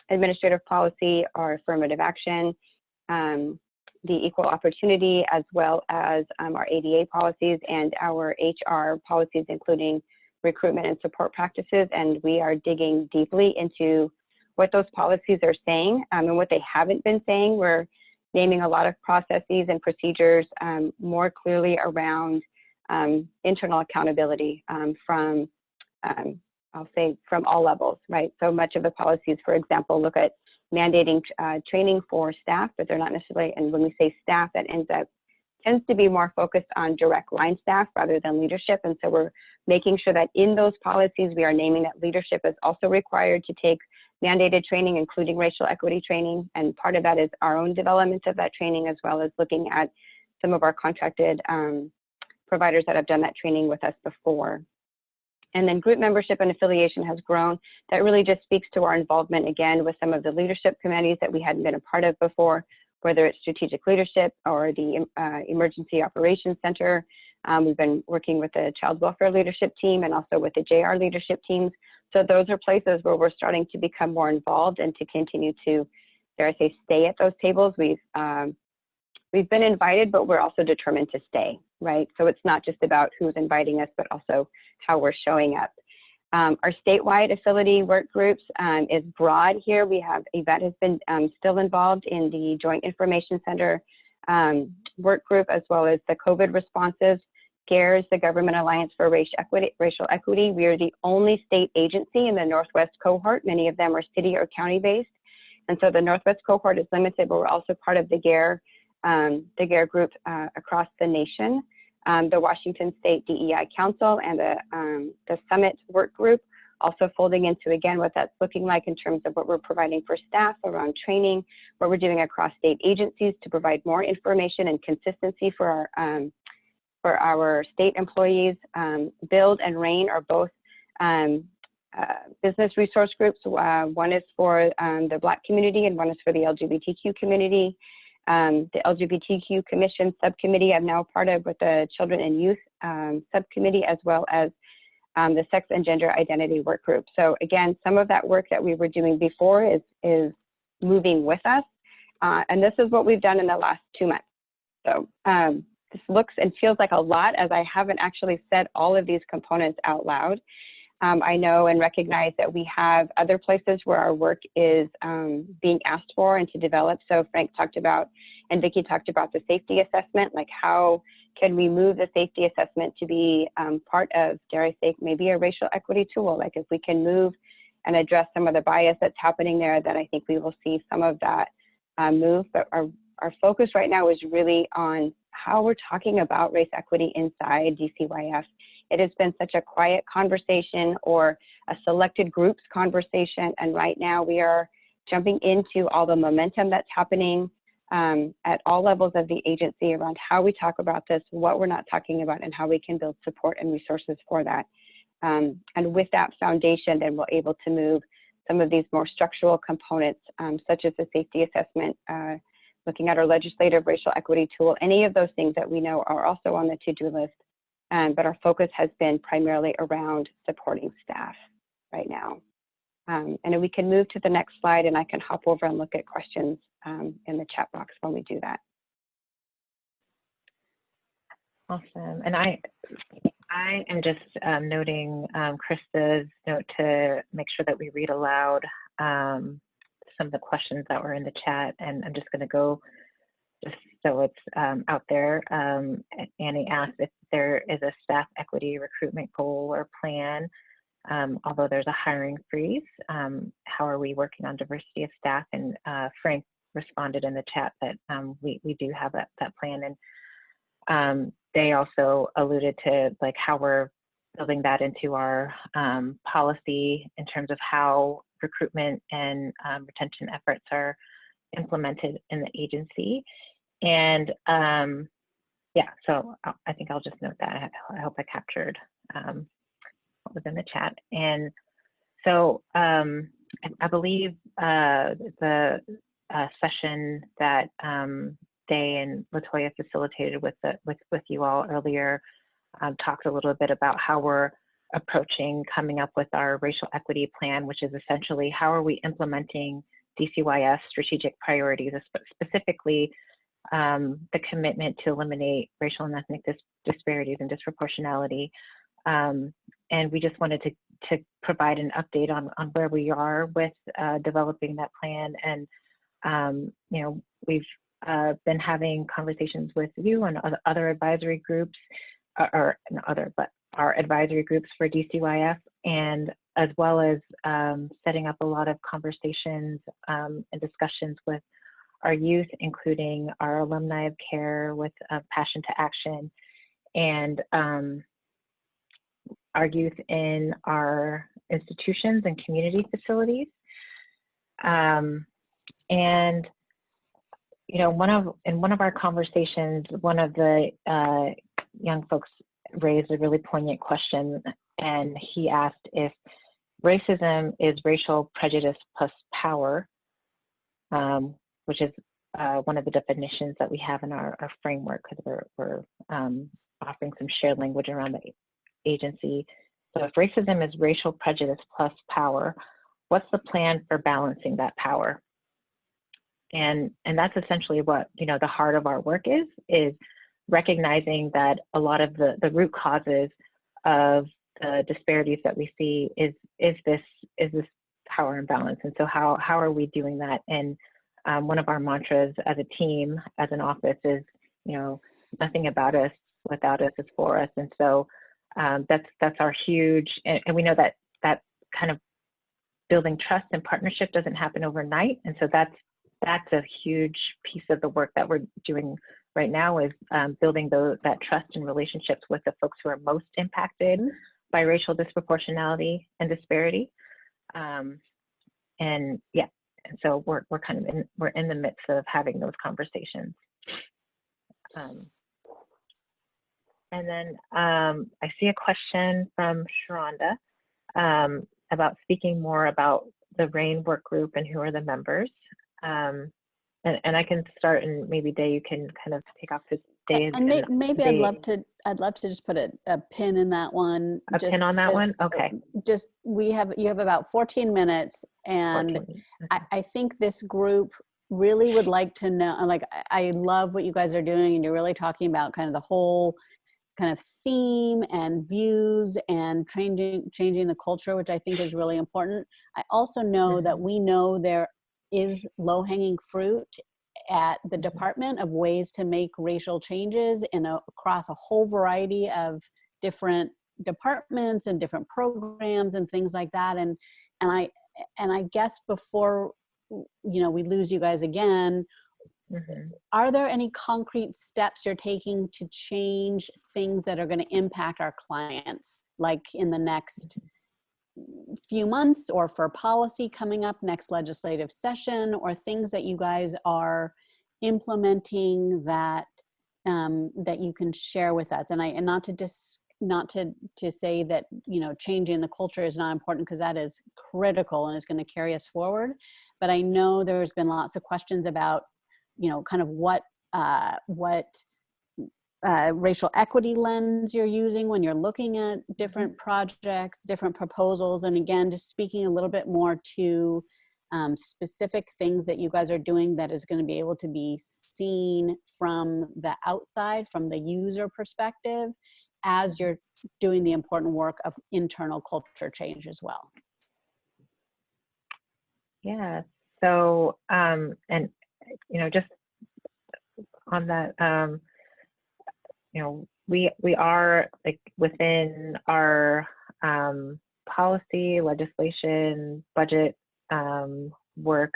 administrative policy, our affirmative action, the equal opportunity, as well as our ADA policies and our HR policies, including recruitment and support practices. And we are digging deeply into what those policies are saying and what they haven't been saying. We're naming a lot of processes and procedures more clearly around internal accountability from I'll say from all levels, right? So much of the policies, for example, look at mandating training for staff, but they're not necessarily, and when we say staff, that tends to be more focused on direct line staff rather than leadership. And so we're making sure that in those policies, we are naming that leadership is also required to take mandated training, including racial equity training. And part of that is our own development of that training, as well as looking at some of our contracted providers that have done that training with us before. And then group membership and affiliation has grown. That really just speaks to our involvement, again, with some of the leadership committees that we hadn't been a part of before, whether it's strategic leadership or the Emergency Operations Center. We've been working with the Child Welfare Leadership Team and also with the JR leadership teams. So those are places where we're starting to become more involved and to continue to, dare I say, stay at those tables. We've we've been invited, but we're also determined to stay, right? So it's not just about who's inviting us, but also how we're showing up. Our statewide affiliate work groups is broad here. We have Yvette has been still involved in the Joint Information Center work group, as well as the COVID responses. GARES, the Government Alliance for Racial Equity. We are the only state agency in the Northwest cohort. Many of them are city or county based. And so the Northwest cohort is limited, but we're also part of the GARE group across the nation. The Washington State DEI Council and the Summit work group, also folding into, again, what that's looking like in terms of what we're providing for staff around training, what we're doing across state agencies to provide more information and consistency for our state employees. Build and RAIN are both business resource groups. One is for the Black community and one is for the LGBTQ community. The LGBTQ Commission Subcommittee I'm now part of with the Children and Youth Subcommittee, as well as the Sex and Gender Identity Work Group. So again, some of that work that we were doing before is moving with us. And this is what we've done in the last 2 months. So this looks and feels like a lot, as I haven't actually said all of these components out loud. I know and recognize that we have other places where our work is being asked for and to develop. So Frank talked about, and Vicki talked about the safety assessment, like how can we move the safety assessment to be part of, dare I say, maybe a racial equity tool. Like if we can move and address some of the bias that's happening there, then I think we will see some of that move. But our focus right now is really on how we're talking about race equity inside DCYF. It has been such a quiet conversation or a selected groups conversation. And right now we are jumping into all the momentum that's happening at all levels of the agency around how we talk about this, what we're not talking about, and how we can build support and resources for that. And with that foundation, then we're able to move some of these more structural components, such as the safety assessment, looking at our legislative racial equity tool, any of those things that we know are also on the to-do list. But our focus has been primarily around supporting staff right now. And then we can move to the next slide and I can hop over and look at questions in the chat box when we do that. Awesome. And I am just noting Krista's note to make sure that we read aloud some of the questions that were in the chat. And I'm just going to go just so it's out there. Annie asked if there is a staff equity recruitment goal or plan, although there's a hiring freeze. How are we working on diversity of staff? And Frank responded in the chat that we do have that plan. And they also alluded to like how we're building that into our policy in terms of how recruitment and retention efforts are implemented in the agency. And yeah, so I think I'll just note that. I hope I captured what was in the chat. And so I believe the session that Day and Latoya facilitated with you all earlier talked a little bit about how we're approaching coming up with our racial equity plan, which is essentially how are we implementing DCYF strategic priorities, specifically the commitment to eliminate racial and ethnic disparities and disproportionality. And we just wanted to provide an update on where we are with developing that plan. And you know, we've been having conversations with you and other advisory groups, or not other, but our advisory groups for DCYF, and as well as setting up a lot of conversations and discussions with our youth, including our alumni of CARE with Passion to Action, and our youth in our institutions and community facilities. And you know, in one of our conversations, one of the young folks raised a really poignant question, and he asked if racism is racial prejudice plus power, which is one of the definitions that we have in our framework, because we're offering some shared language around the agency. So if racism is racial prejudice plus power, what's the plan for balancing that power? And that's essentially what, you know, the heart of our work is recognizing that a lot of the root causes of the disparities that we see is this power imbalance. And so how are we doing that? And one of our mantras as a team, as an office, is, you know, nothing about us without us is for us. And so that's our huge, and we know that kind of building trust and partnership doesn't happen overnight. And so that's a huge piece of the work that we're doing right now, is building that trust and relationships with the folks who are most impacted by racial disproportionality and disparity. And yeah, and so we're kind of we're in the midst of having those conversations. And then I see a question from Sharonda about speaking more about the RAIN work group and who are the members. And I can start, and maybe Day, you can kind of take off this. Day and maybe I'd love to just put a pin in that one. Pin on that one? Okay. Just you have about 14 minutes, and 14 minutes. Okay. I think this group really would like to know, like, I love what you guys are doing, and you're really talking about kind of the whole kind of theme and views and changing the culture, which I think is really important. I also know that we know there is low-hanging fruit at the department of ways to make racial changes across a whole variety of different departments and different programs and things like that. And I guess before, you know, we lose you guys again, are there any concrete steps you're taking to change things that are going to impact our clients, like in the next few months, or for policy coming up next legislative session, or things that you guys are implementing that that you can share with us? And not to say that, you know, changing the culture is not important, because that is critical and is going to carry us forward. But I know there's been lots of questions about, you know, kind of what racial equity lens you're using when you're looking at different projects, different proposals. And again, just speaking a little bit more to specific things that you guys are doing that is going to be able to be seen from the outside, from the user perspective, as you're doing the important work of internal culture change as well. Yeah, so, and, you know, just on that, you know, we are, like, within our policy, legislation, budget work,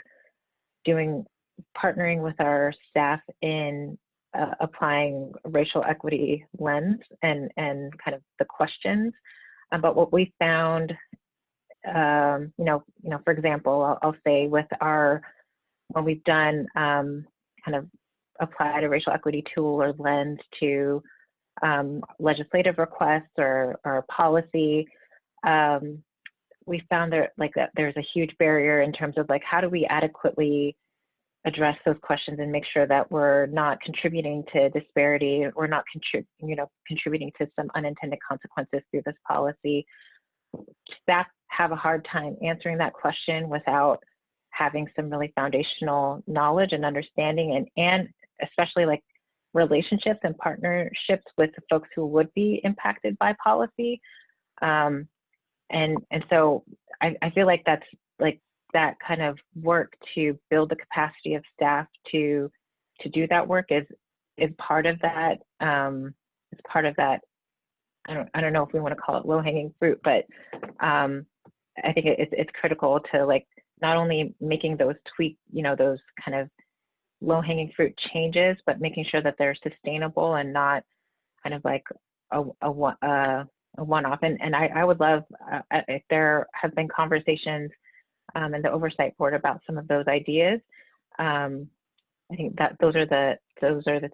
partnering with our staff in applying racial equity lens and kind of the questions. But what we found, you know, for example, I'll say when we've done kind of applied a racial equity tool or lens to legislative requests or policy, we found that there's a huge barrier in terms of, like, how do we adequately address those questions and make sure that we're not contributing to disparity, or not contributing to some unintended consequences through this policy. Staff have a hard time answering that question without having some really foundational knowledge and understanding, and especially, like, relationships and partnerships with the folks who would be impacted by policy. And so I feel like that's, like, that kind of work to build the capacity of staff to do that work is part of that. Is part of that. I don't know if we want to call it low-hanging fruit, but I think it's critical to, like, not only making those those kind of low-hanging fruit changes, but making sure that they're sustainable and not kind of like a one-off. And I would love if there have been conversations in the Oversight Board about some of those ideas. I think that those are the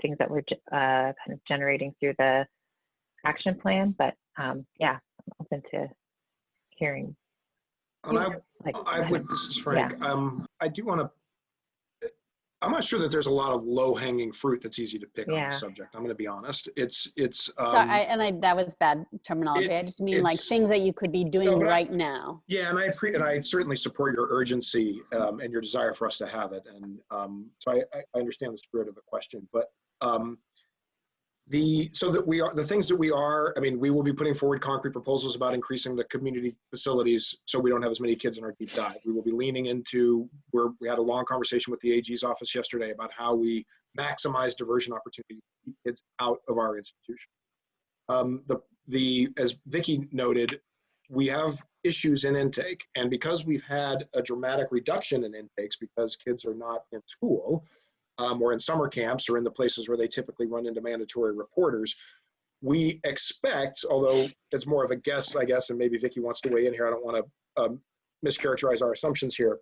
things that we're kind of generating through the action plan. But yeah, I'm open to hearing. And this is Frank. Yeah. I do want to. I'm not sure that there's a lot of low-hanging fruit that's easy to pick on Yeah. the subject. I'm going to be honest. That was bad terminology. I just mean like things that you could be doing right now. Yeah, and I certainly support your urgency and your desire for us to have it, and so I understand the spirit of the question. But the things that we are, I mean, we will be putting forward concrete proposals about increasing the community facilities so we don't have as many kids in our deep dive. We will be leaning into where we had a long conversation with the AG's office yesterday about how we maximize diversion opportunities to keep kids out of our institution. As Vicki noted, we have issues in intake, and because we've had a dramatic reduction in intakes because kids are not in school, or in summer camps or in the places where they typically run into mandatory reporters, we expect, although it's more of a guess, I guess, and maybe Vicki wants to weigh in here, I don't want to mischaracterize our assumptions here,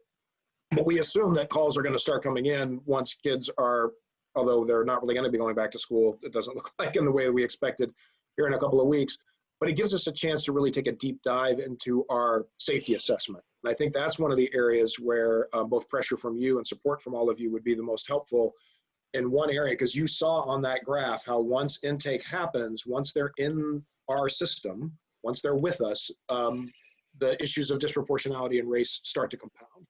but we assume that calls are going to start coming in once kids are, although they're not really going to be going back to school, it doesn't look like in the way we expected here in a couple of weeks, but it gives us a chance to really take a deep dive into our safety assessment. And I think that's one of the areas where both pressure from you and support from all of you would be the most helpful in one area, because you saw on that graph how once intake happens, once they're in our system, once they're with us, the issues of disproportionality and race start to compound.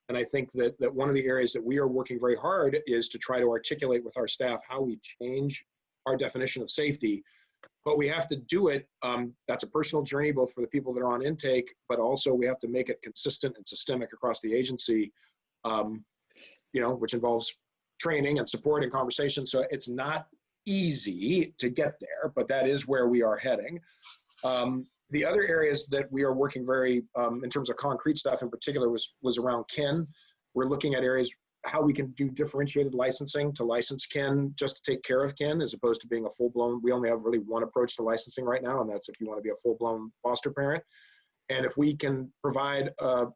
And I think that one of the areas that we are working very hard is to try to articulate with our staff how we change our definition of safety. But we have to do it, that's a personal journey, both for the people that are on intake, but also we have to make it consistent and systemic across the agency, which involves training and support and conversation. So it's not easy to get there, but that is where we are heading. The other areas that we are working very, in terms of concrete stuff in particular, was around kin. We're looking at areas how we can do differentiated licensing to license kin just to take care of kin, as opposed to being a full-blown, we only have really one approach to licensing right now, and that's if you want to be a full-blown foster parent. And if we can provide a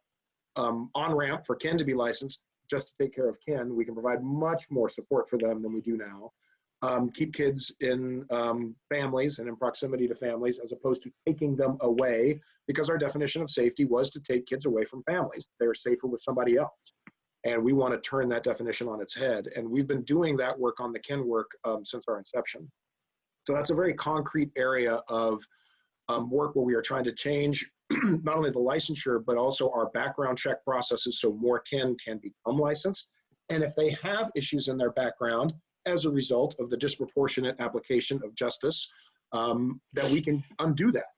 on-ramp for kin to be licensed just to take care of kin, we can provide much more support for them than we do now. Keep kids in families and in proximity to families, as opposed to taking them away, because our definition of safety was to take kids away from families. They're safer with somebody else. And we want to turn that definition on its head. And we've been doing that work on the kin work since our inception. So that's a very concrete area of work where we are trying to change not only the licensure, but also our background check processes so more kin can become licensed. And if they have issues in their background as a result of the disproportionate application of justice, that we can undo that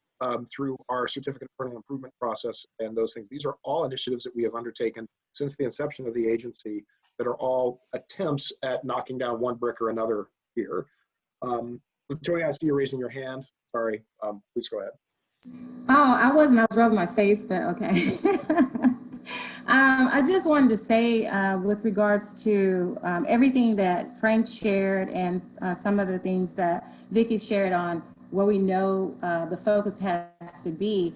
through our certificate of parental improvement process and those things. These are all initiatives that we have undertaken since the inception of the agency that are all attempts at knocking down one brick or another here. Victoria, I see you raising your hand. Sorry, please go ahead. Oh, I was rubbing my face, but okay. I just wanted to say with regards to everything that Frank shared and some of the things that Vicki shared on where we know the focus has to be,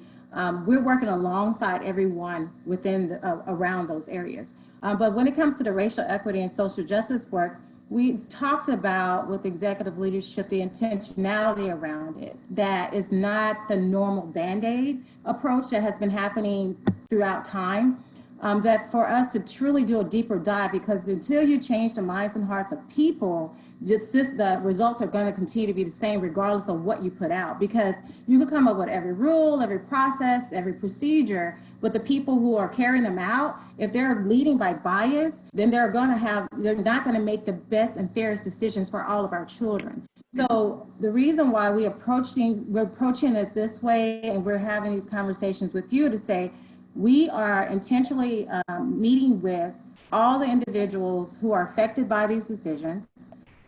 we're working alongside everyone within around those areas. But when it comes to the racial equity and social justice work, we talked about with executive leadership the intentionality around it, that is not the normal Band-Aid approach that has been happening throughout time. That for us to truly do a deeper dive, because until you change the minds and hearts of people, the results are going to continue to be the same regardless of what you put out, because you can come up with every rule, every process, every procedure, but the people who are carrying them out, if they're leading by bias, then they're not going to make the best and fairest decisions for all of our children. So the reason why we're approaching it this way, and we're having these conversations with you to say, we are intentionally meeting with all the individuals who are affected by these decisions,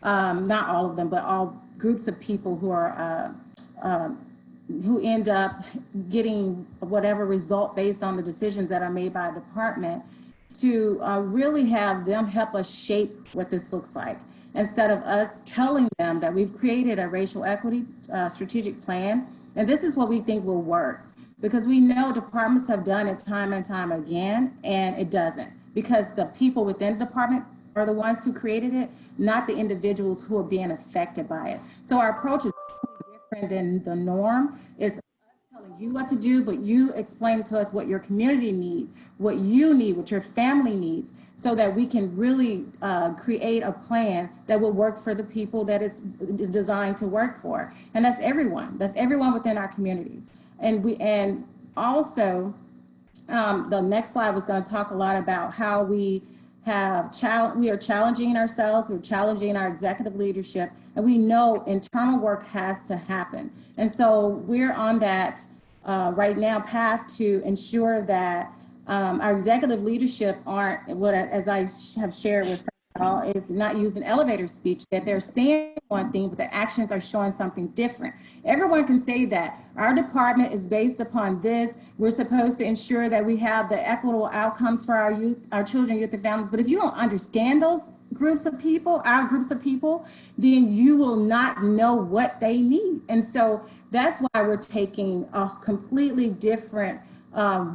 not all of them, but all groups of people who are who end up getting whatever result based on the decisions that are made by a department, to really have them help us shape what this looks like. Instead of us telling them that we've created a racial equity strategic plan, and this is what we think will work. Because we know departments have done it time and time again, and it doesn't. Because the people within the department are the ones who created it, not the individuals who are being affected by it. So our approach is different than the norm. It's us telling you what to do, but you explain to us what your community needs, what you need, what your family needs, so that we can really create a plan that will work for the people that it's designed to work for. And that's everyone within our communities. And also, the next slide was going to talk a lot about how we are challenging ourselves, we're challenging our executive leadership, and we know internal work has to happen. And so we're on that right now path to ensure that our executive leadership aren't, as I have shared with all, is not using elevator speech, that they're saying one thing, but their actions are showing something different. Everyone can say that our department is based upon this. We're supposed to ensure that we have the equitable outcomes for our youth, our children, youth, and families. But if you don't understand those groups of people, our groups of people, then you will not know what they need. And so that's why we're taking a completely different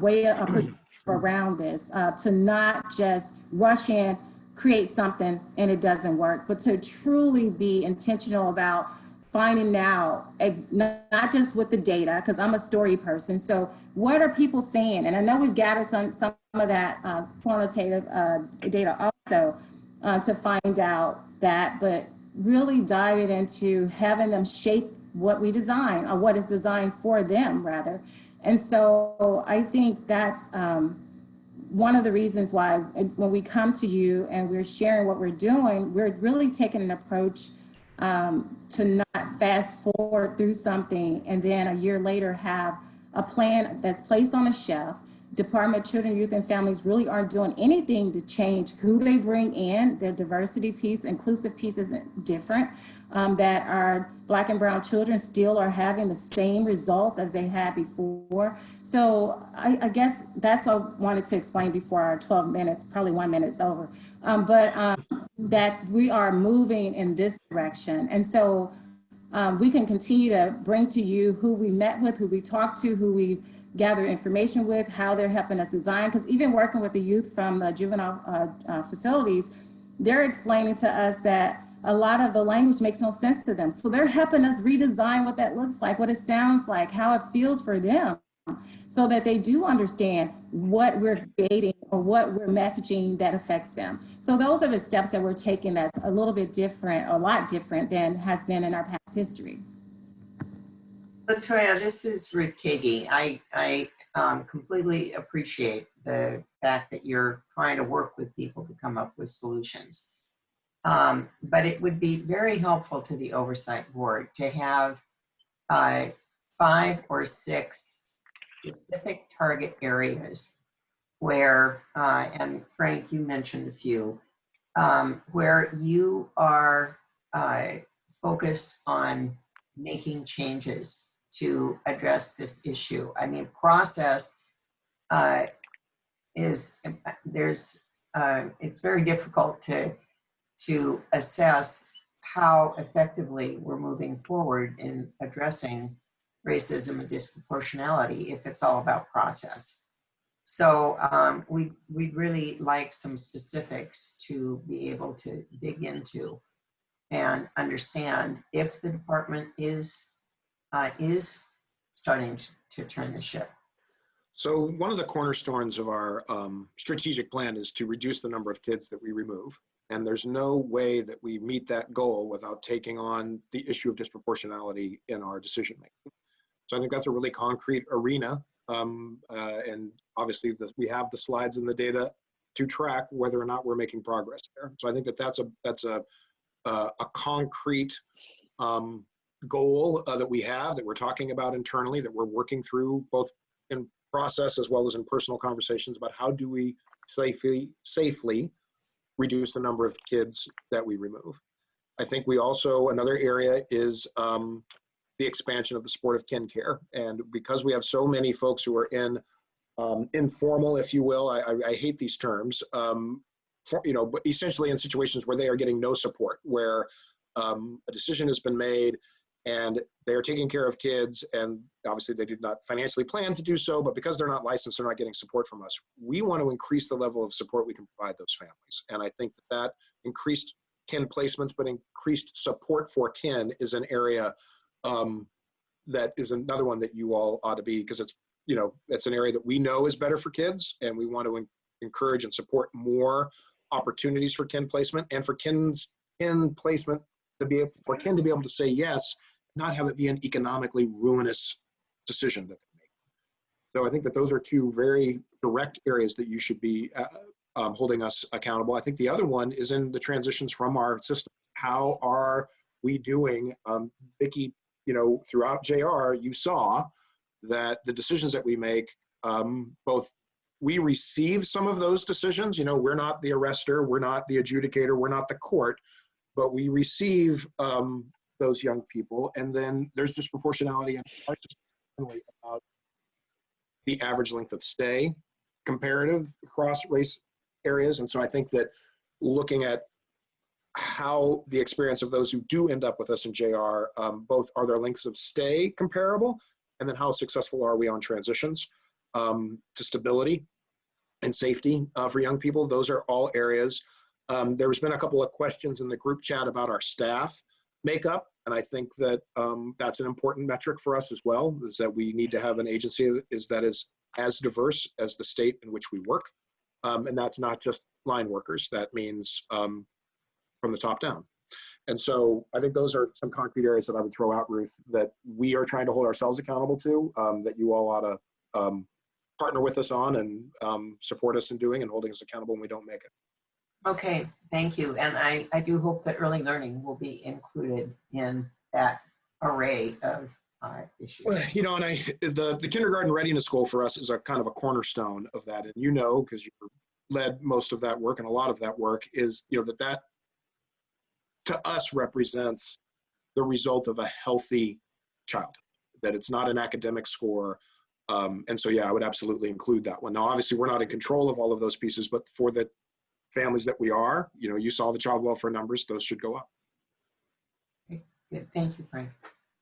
way of around this, to not just rush in, create something and it doesn't work, but to truly be intentional about finding out, not just with the data, because I'm a story person. So what are people saying? And I know we've gathered some of that quantitative data also to find out that, but really diving into having them shape what we design, or what is designed for them rather. And so I think that's one of the reasons why when we come to you and we're sharing what we're doing, we're really taking an approach to not fast forward through something and then a year later have a plan that's placed on a shelf. Department of Children, Youth, and Families really aren't doing anything to change who they bring in. Their diversity piece, inclusive piece isn't different. That our Black and brown children still are having the same results as they had before. So I guess that's what I wanted to explain before our 12 minutes, probably 1 minute's over. That we are moving in this direction. And so we can continue to bring to you who we met with, who we talked to, who we gather information with, how they're helping us design. Because even working with the youth from the juvenile facilities, they're explaining to us that a lot of the language makes no sense to them. So they're helping us redesign what that looks like, what it sounds like, how it feels for them, so that they do understand what we're creating or what we're messaging that affects them. So those are the steps that we're taking that's a little bit different, a lot different than has been in our past history. Latoya, this is Ruth Kagi. I completely appreciate the fact that you're trying to work with people to come up with solutions. But it would be very helpful to the Oversight Board to have 5 or 6 specific target areas where, and Frank, you mentioned a few, where you are focused on making changes to address this issue. I mean, process it's very difficult to assess how effectively we're moving forward in addressing racism and disproportionality if it's all about process. So we'd really like some specifics to be able to dig into and understand if the department is starting to turn the ship. So one of the cornerstones of our strategic plan is to reduce the number of kids that we remove. And there's no way that we meet that goal without taking on the issue of disproportionality in our decision making. So I think that's a really concrete arena. And obviously we have the slides and the data to track whether or not we're making progress there. So I think that's a concrete goal that we have, that we're talking about internally, that we're working through both in process as well as in personal conversations about how do we safely reduce the number of kids that we remove. I think we also, another area is the expansion of the supportive kin care. And because we have so many folks who are in informal, if you will, I hate these terms, but essentially in situations where they are getting no support, where a decision has been made and they are taking care of kids, and obviously they did not financially plan to do so, but because they're not licensed, they're not getting support from us. We want to increase the level of support we can provide those families. And I think that increased kin placements, but increased support for kin is an area that is another one that you all ought to be, because it's, you know, it's an area that we know is better for kids, and we want to encourage and support more opportunities for kin placement, and for kin placement to be for kin to be able to say yes, not have it be an economically ruinous decision that they make. So I think that those are two very direct areas that you should be holding us accountable. I think the other one is in the transitions from our system. How are we doing? Vicki, you know, throughout JR, you saw that the decisions that we make, both we receive some of those decisions. You know, we're not the arrestor, we're not the adjudicator, we're not the court, but we receive those young people. And then there's disproportionality and about the average length of stay comparative across race areas. And so I think that looking at how the experience of those who do end up with us in JR, both are their lengths of stay comparable, and then how successful are we on transitions to stability and safety for young people. Those are all areas. There's been a couple of questions in the group chat about our staff makeup, and I think that that's an important metric for us as well, is that we need to have an agency that is as diverse as the state in which we work. And that's not just line workers, that means from the top down. And so I think those are some concrete areas that I would throw out, Ruth, that we are trying to hold ourselves accountable to, that you all ought to partner with us on and support us in doing, and holding us accountable when we don't make it. Okay, thank you. And I do hope that early learning will be included in that array of issues. Well, you know, and the kindergarten readiness goal for us is a kind of a cornerstone of that. And you know, because you led most of that work, and a lot of that work is, you know, that to us represents the result of a healthy childhood, that it's not an academic score. And so, yeah, I would absolutely include that one. Now, obviously, we're not in control of all of those pieces, but for the families that we are, you know, you saw the child welfare numbers, those should go up. Okay, good. Thank you, Frank.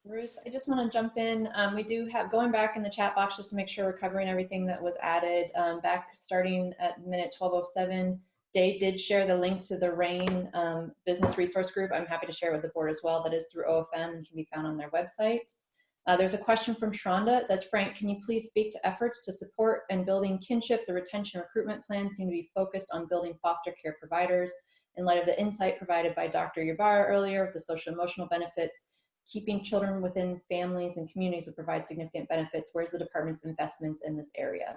Ruth, I just want to jump in. We do have, going back in the chat box just to make sure we're covering everything that was added, back starting at minute 12:07, Dave did share the link to the RAIN business resource group. I'm happy to share with the board as well. That is through OFM and can be found on their website. There's a question from Shonda. It says, Frank, can you please speak to efforts to support and building kinship? The retention recruitment plans seem to be focused on building foster care providers. In light of the insight provided by Dr. Ybarra earlier with the social emotional benefits, keeping children within families and communities would provide significant benefits. Where's the department's investments in this area?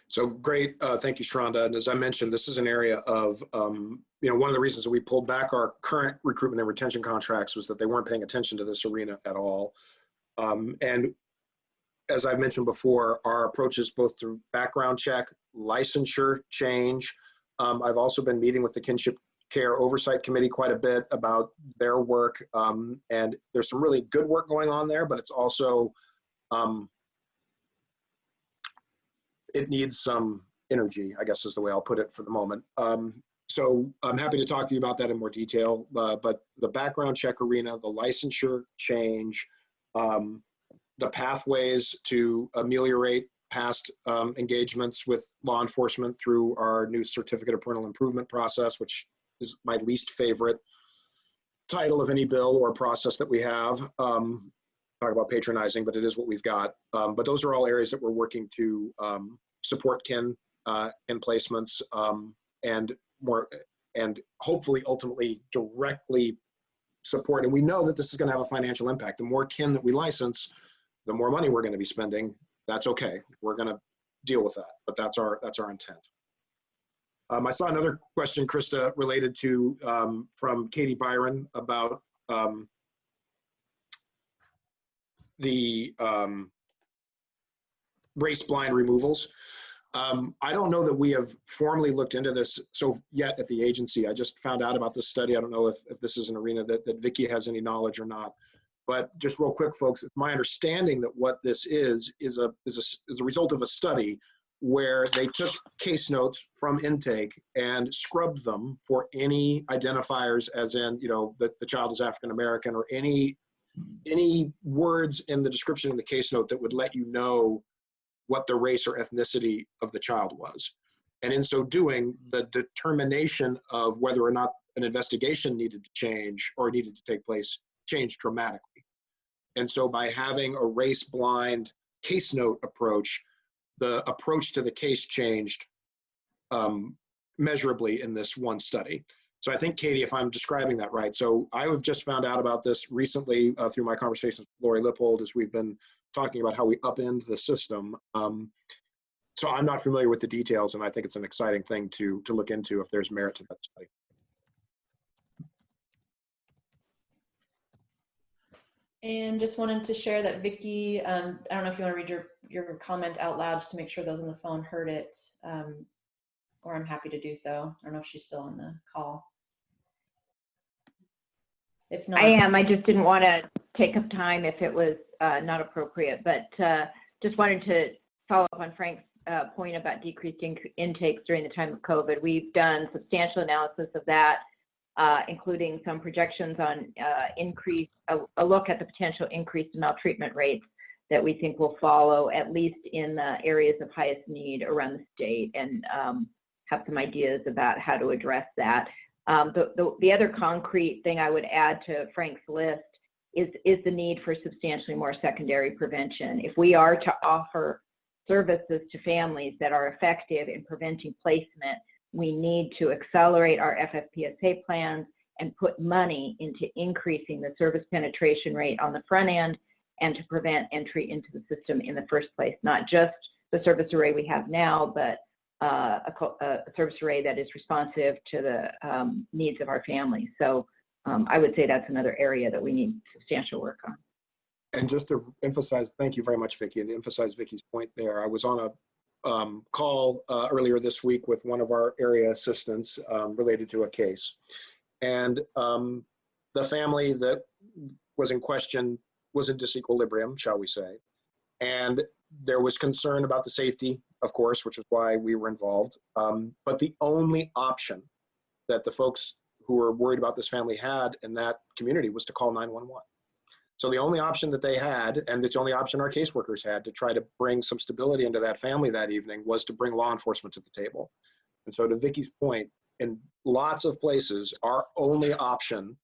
So great, thank you, Sharonda. And as I mentioned, this is an area of, you know, one of the reasons that we pulled back our current recruitment and retention contracts was that they weren't paying attention to this arena at all. And as I've mentioned before, our approach is both through background check, licensure change. I've also been meeting with the Kinship Care Oversight Committee quite a bit about their work. And there's some really good work going on there, but it's also, it needs some energy, I guess is the way I'll put it for the moment. So I'm happy to talk to you about that in more detail, but the background check arena, the licensure change, the pathways to ameliorate past engagements with law enforcement through our new certificate of parental improvement process, which is my least favorite title of any bill or process that we have. Talk about patronizing, but it is what we've got. But those are all areas that we're working to support kin in placements and hopefully ultimately directly support. And we know that this is going to have a financial impact. The more kin that we license, the more money we're going to be spending. That's okay. We're going to deal with that, but that's our intent. I saw another question, Krista, related to from Katie Byron about the race blind removals. I don't know that we have formally looked into this yet at the agency. I just found out about this study. I don't know if this is an arena that Vicki has any knowledge or not. But just real quick, folks, it's my understanding that what this is a result of a study where they took case notes from intake and scrubbed them for any identifiers, as in, you know, that the child is African American, or any words in the description of the case note that would let you know what the race or ethnicity of the child was. And in so doing, the determination of whether or not an investigation needed to change or needed to take place changed dramatically. And so by having a race-blind case note approach, the approach to the case changed measurably in this one study. So I think, Katie, if I'm describing that right, so I have just found out about this recently through my conversations with Lori Lippold as we've been talking about how we upend the system. So I'm not familiar with the details, and I think it's an exciting thing to look into if there's merit to that study. And just wanted to share that Vicky, I don't know if you want to read your comment out loud just to make sure those on the phone heard it, or I'm happy to do so. I don't know if she's still on the call. If not, I am. I just didn't want to take up time if it was not appropriate, but just wanted to follow up on Frank's point about decreased intakes during the time of COVID. We've done substantial analysis of that, including some projections on a look at the potential increase in maltreatment rates that we think will follow, at least in the areas of highest need around the state, and have some ideas about how to address that. The other concrete thing I would add to Frank's list is the need for substantially more secondary prevention. If we are to offer services to families that are effective in preventing placement, we need to accelerate our FFPSA plans and put money into increasing the service penetration rate on the front end and to prevent entry into the system in the first place, not just the service array we have now, but a service array that is responsive to the needs of our families. So I would say that's another area that we need substantial work on. And just to emphasize, thank you very much, Vicki, and to emphasize Vicki's point there, I was on a call earlier this week with one of our area assistants related to a case. And the family that was in question was in disequilibrium, shall we say. And there was concern about the safety, of course, which is why we were involved. But the only option that the folks who were worried about this family had in that community was to call 911. So the only option that they had, and it's the only option our caseworkers had to try to bring some stability into that family that evening, was to bring law enforcement to the table. And so to Vicki's point, in lots of places, our only option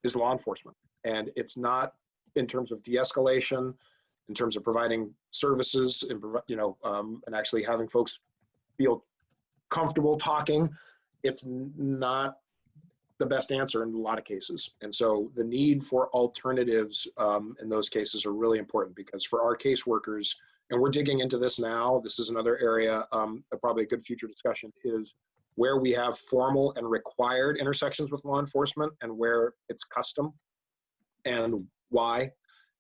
is law enforcement. And it's not in terms of de-escalation, in terms of providing services, and, and actually having folks feel comfortable talking. It's not the best answer in a lot of cases. And so the need for alternatives in those cases are really important, because for our caseworkers, and we're digging into this now, this is another area, probably a good future discussion, is where we have formal and required intersections with law enforcement and where it's custom and why.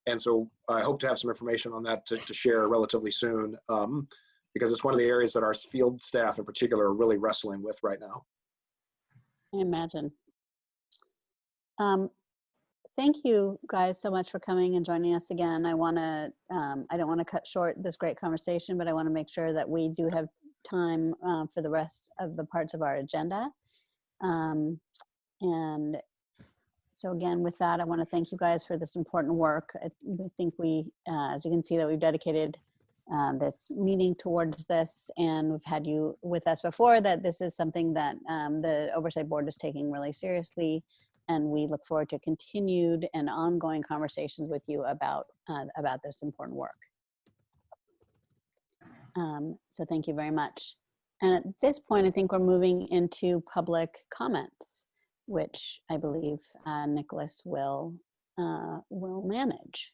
And so I hope to have some information on that to share relatively soon, because it's one of the areas that our field staff in particular are really wrestling with right now. I imagine. Thank you guys so much for coming and joining us again. I don't want to cut short this great conversation, but I want to make sure that we do have time for the rest of the parts of our agenda. And so again, with that, I want to thank you guys for this important work. I think we, as you can see, that we've dedicated this meeting towards this, and we've had you with us before, that this is something that the Oversight Board is taking really seriously, and we look forward to continued and ongoing conversations with you about this important work. So thank you very much. And at this point, I think we're moving into public comments, which I believe Nicholas will manage.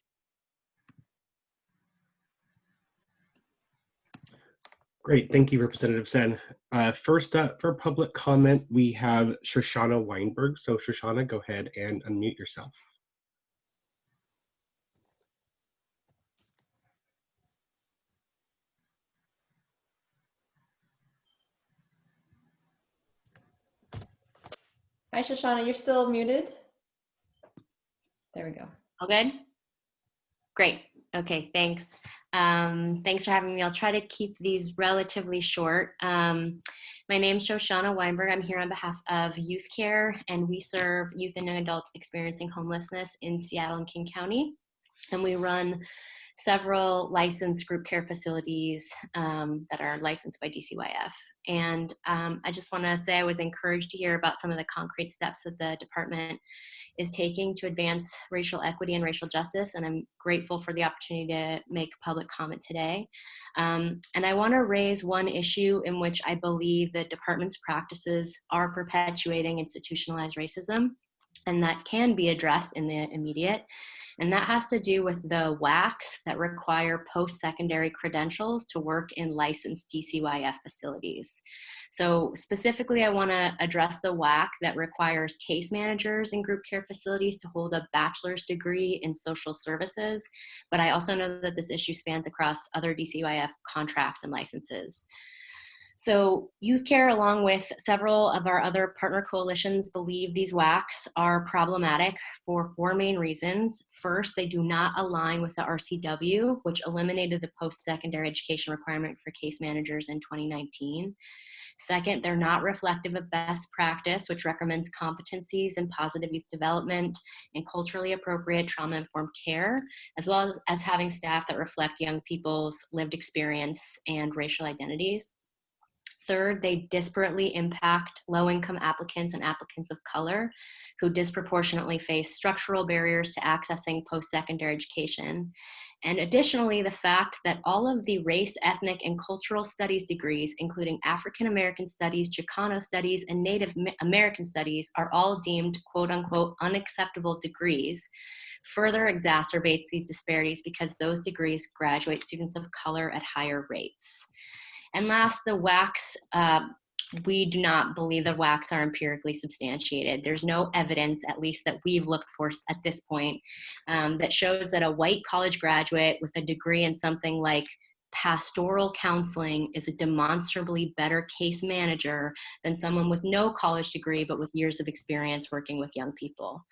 Great, thank you, Representative Sen. First up for public comment, we have Shoshana Weinberg. So Shoshana, go ahead and unmute yourself. Hi, Shoshana, you're still muted. There we go. All good? Great. Okay, thanks. Thanks for having me. I'll try to keep these relatively short. My name is Shoshana Weinberg. I'm here on behalf of Youth Care, and we serve youth and young adults experiencing homelessness in Seattle and King County. And we run several licensed group care facilities that are licensed by DCYF. And I just want to say I was encouraged to hear about some of the concrete steps that the department is taking to advance racial equity and racial justice. And I'm grateful for the opportunity to make public comment today. And I want to raise one issue in which I believe the department's practices are perpetuating institutionalized racism, and that can be addressed in the immediate. And that has to do with the WACs that require post-secondary credentials to work in licensed DCYF facilities. So specifically, I want to address the WAC that requires case managers in group care facilities to hold a bachelor's degree in social services. But I also know that this issue spans across other DCYF contracts and licenses. So Youth Care, along with several of our other partner coalitions, believe these WACs are problematic for 4 main reasons. First, they do not align with the RCW, which eliminated the post-secondary education requirement for case managers in 2019. Second, they're not reflective of best practice, which recommends competencies in positive youth development and culturally appropriate trauma-informed care, as well as having staff that reflect young people's lived experience and racial identities. Third, they disparately impact low-income applicants and applicants of color who disproportionately face structural barriers to accessing post-secondary education. And additionally, the fact that all of the race, ethnic, and cultural studies degrees, including African American studies, Chicano studies, and Native American studies, are all deemed quote-unquote unacceptable degrees, further exacerbates these disparities because those degrees graduate students of color at higher rates. And last, the WACs, we do not believe the WACs are empirically substantiated. There's no evidence, at least that we've looked for at this point, that shows that a white college graduate with a degree in something like pastoral counseling is a demonstrably better case manager than someone with no college degree but with years of experience working with young people.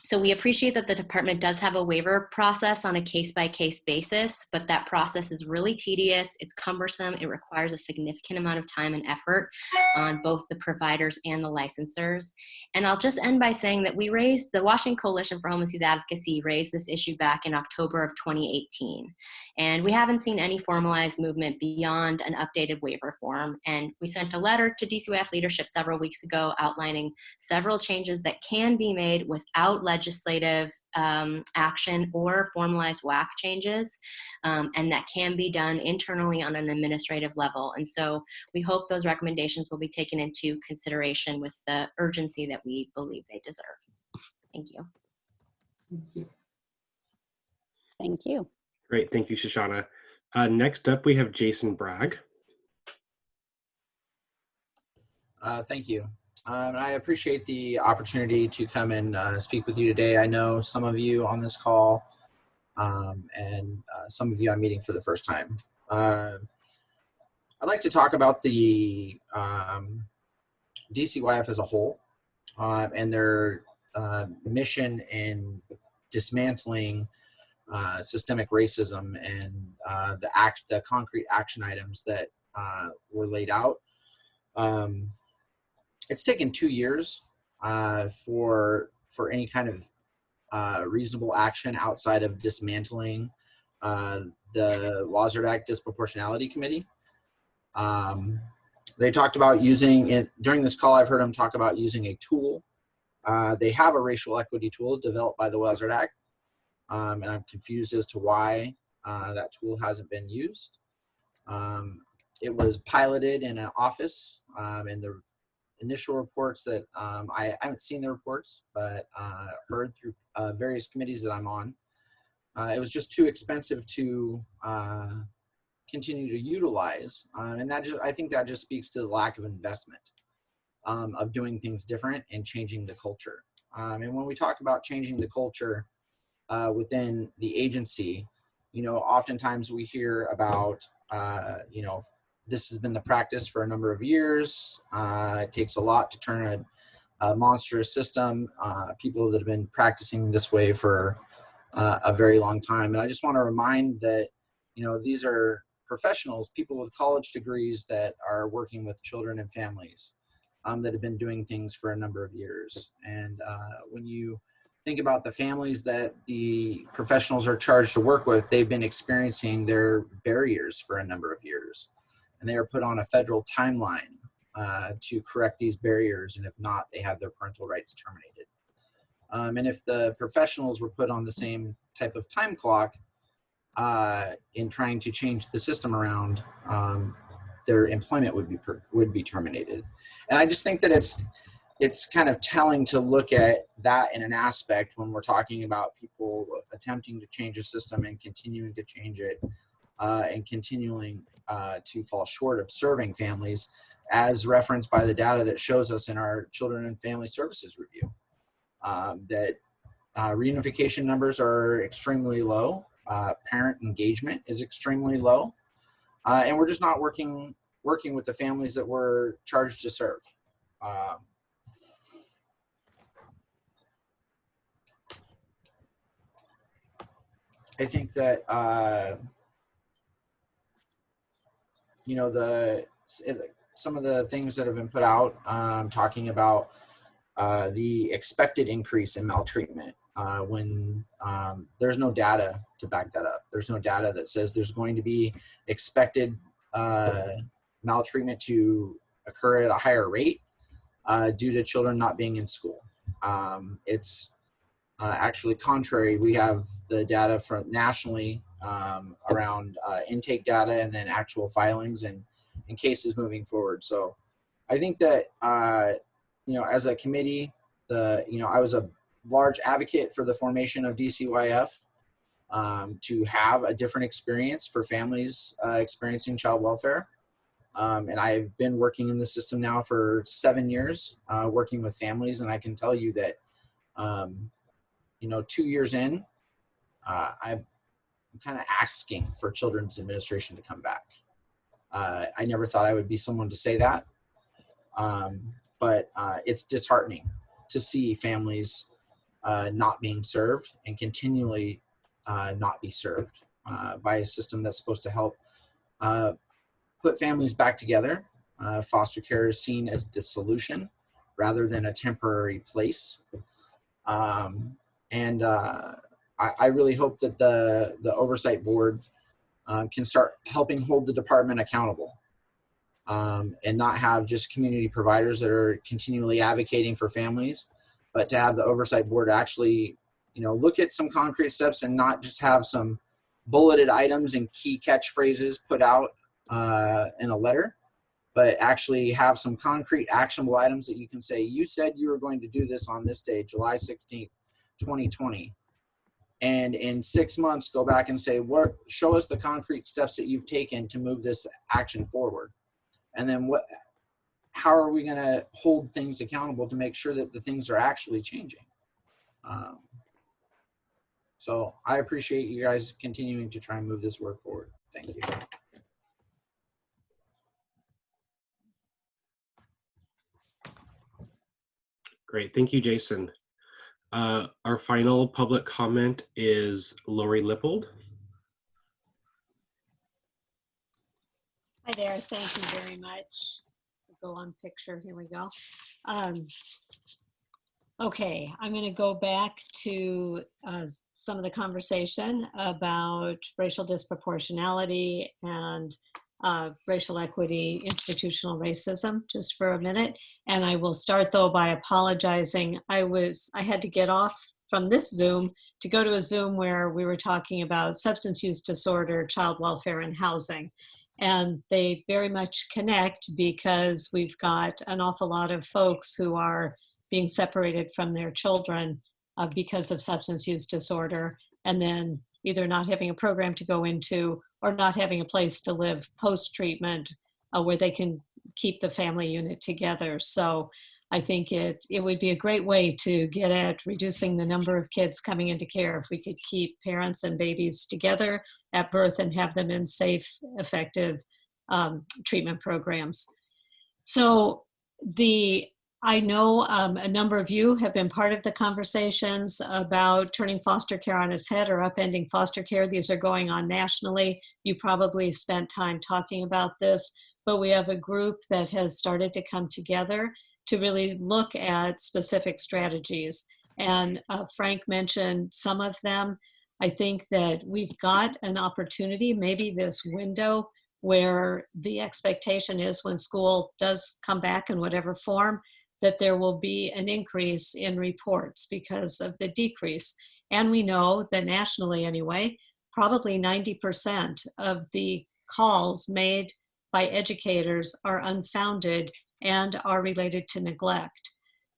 So we appreciate that the department does have a waiver process on a case-by-case basis, but that process is really tedious, it's cumbersome, it requires a significant amount of time and effort on both the providers and the licensors. And I'll just end by saying that the Washington Coalition for Homeless Youth Advocacy raised this issue back in October of 2018. And we haven't seen any formalized movement beyond an updated waiver form. And we sent a letter to DCYF leadership several weeks ago outlining several changes that can be made without legislative action or formalized WAC changes, and that can be done internally on an administrative level. And so we hope those recommendations will be taken into consideration with the urgency that we believe they deserve. Thank you. Thank you. Thank you. Great, thank you, Shoshana. Next up, we have Jason Bragg. Thank you. I appreciate the opportunity to come and speak with you today. I know some of you on this call and some of you I'm meeting for the first time. I'd like to talk about the DCYF as a whole and their mission in dismantling systemic racism and the concrete action items that were laid out. It's taken 2 years for any kind of reasonable action outside of dismantling the Lawsuit Act Disproportionality Committee. They talked about using it during this call. I've heard them talk about using a tool. They have a racial equity tool developed by the Lawsuit Act, and I'm confused as to why that tool hasn't been used. It was piloted in an office, and the initial reports that I haven't seen the reports, but heard through various committees that I'm on. It was just too expensive to continue to utilize, and I think that just speaks to the lack of investment of doing things different and changing the culture. And when we talk about changing the culture within the agency, oftentimes we hear about this has been the practice for a number of years. It takes a lot to turn a monstrous system, people that have been practicing this way for a very long time. And I just want to remind that, these are professionals, people with college degrees that are working with children and families that have been doing things for a number of years. And when you think about the families that the professionals are charged to work with, they've been experiencing their barriers for a number of years. And they are put on a federal timeline to correct these barriers. And if not, they have their parental rights terminated. And if the professionals were put on the same type of time clock in trying to change the system around, their employment would be terminated. And I just think that it's kind of telling to look at that in an aspect when we're talking about people attempting to change a system and continuing to change it and continuing to fall short of serving families, as referenced by the data that shows us in our Children and Family Services review. That reunification numbers are extremely low, parent engagement is extremely low, and we're just not working with the families that we're charged to serve. I think that you know, some of the things that have been put out talking about the expected increase in maltreatment when there's no data to back that up. There's no data that says there's going to be expected maltreatment to occur at a higher rate due to children not being in school. It's actually contrary. We have the data from nationally around intake data and then actual filings and cases moving forward. So I think that, you know, as a committee, I was a large advocate for the formation of DCYF to have a different experience for families experiencing child welfare. And I've been working in the system now for 7 years, working with families. And I can tell you that, you know, 2 years in, I'm kind of asking for Children's Administration to come back. I never thought I would be someone to say that, but it's disheartening to see families not being served and continually not be served by a system that's supposed to help put families back together. Foster care is seen as the solution rather than a temporary place. I really hope that the Oversight Board can start helping hold the department accountable and not have just community providers that are continually advocating for families, but to have the Oversight Board actually, you know, look at some concrete steps and not just have some bulleted items and key catchphrases put out in a letter, but actually have some concrete actionable items that you can say, you said you were going to do this on this day, July 16th, 2020. And in 6 months, go back and say, show us the concrete steps that you've taken to move this action forward. And then how are we going to hold things accountable to make sure that the things are actually changing? So I appreciate you guys continuing to try and move this work forward. Thank you. Great, thank you, Jason. Our final public comment is Lori Lippold. Hi there, thank you very much. Go on picture, here we go. Okay, I'm going to go back to some of the conversation about racial disproportionality and racial equity, institutional racism, just for a minute. And I will start though by apologizing. I had to get off from this Zoom to go to a Zoom where we were talking about substance use disorder, child welfare, and housing. And they very much connect because we've got an awful lot of folks who are being separated from their children because of substance use disorder, and then either not having a program to go into or not having a place to live post-treatment where they can keep the family unit together. So I think it would be a great way to get at reducing the number of kids coming into care if we could keep parents and babies together at birth and have them in safe, effective treatment programs. So I know a number of you have been part of the conversations about turning foster care on its head or upending foster care. These are going on nationally. You probably spent time talking about this, but we have a group that has started to come together to really look at specific strategies. And Frank mentioned some of them. I think that we've got an opportunity, maybe this window where the expectation is when school does come back in whatever form, that there will be an increase in reports because of the decrease. And we know that nationally anyway, probably 90% of the calls made by educators are unfounded and are related to neglect.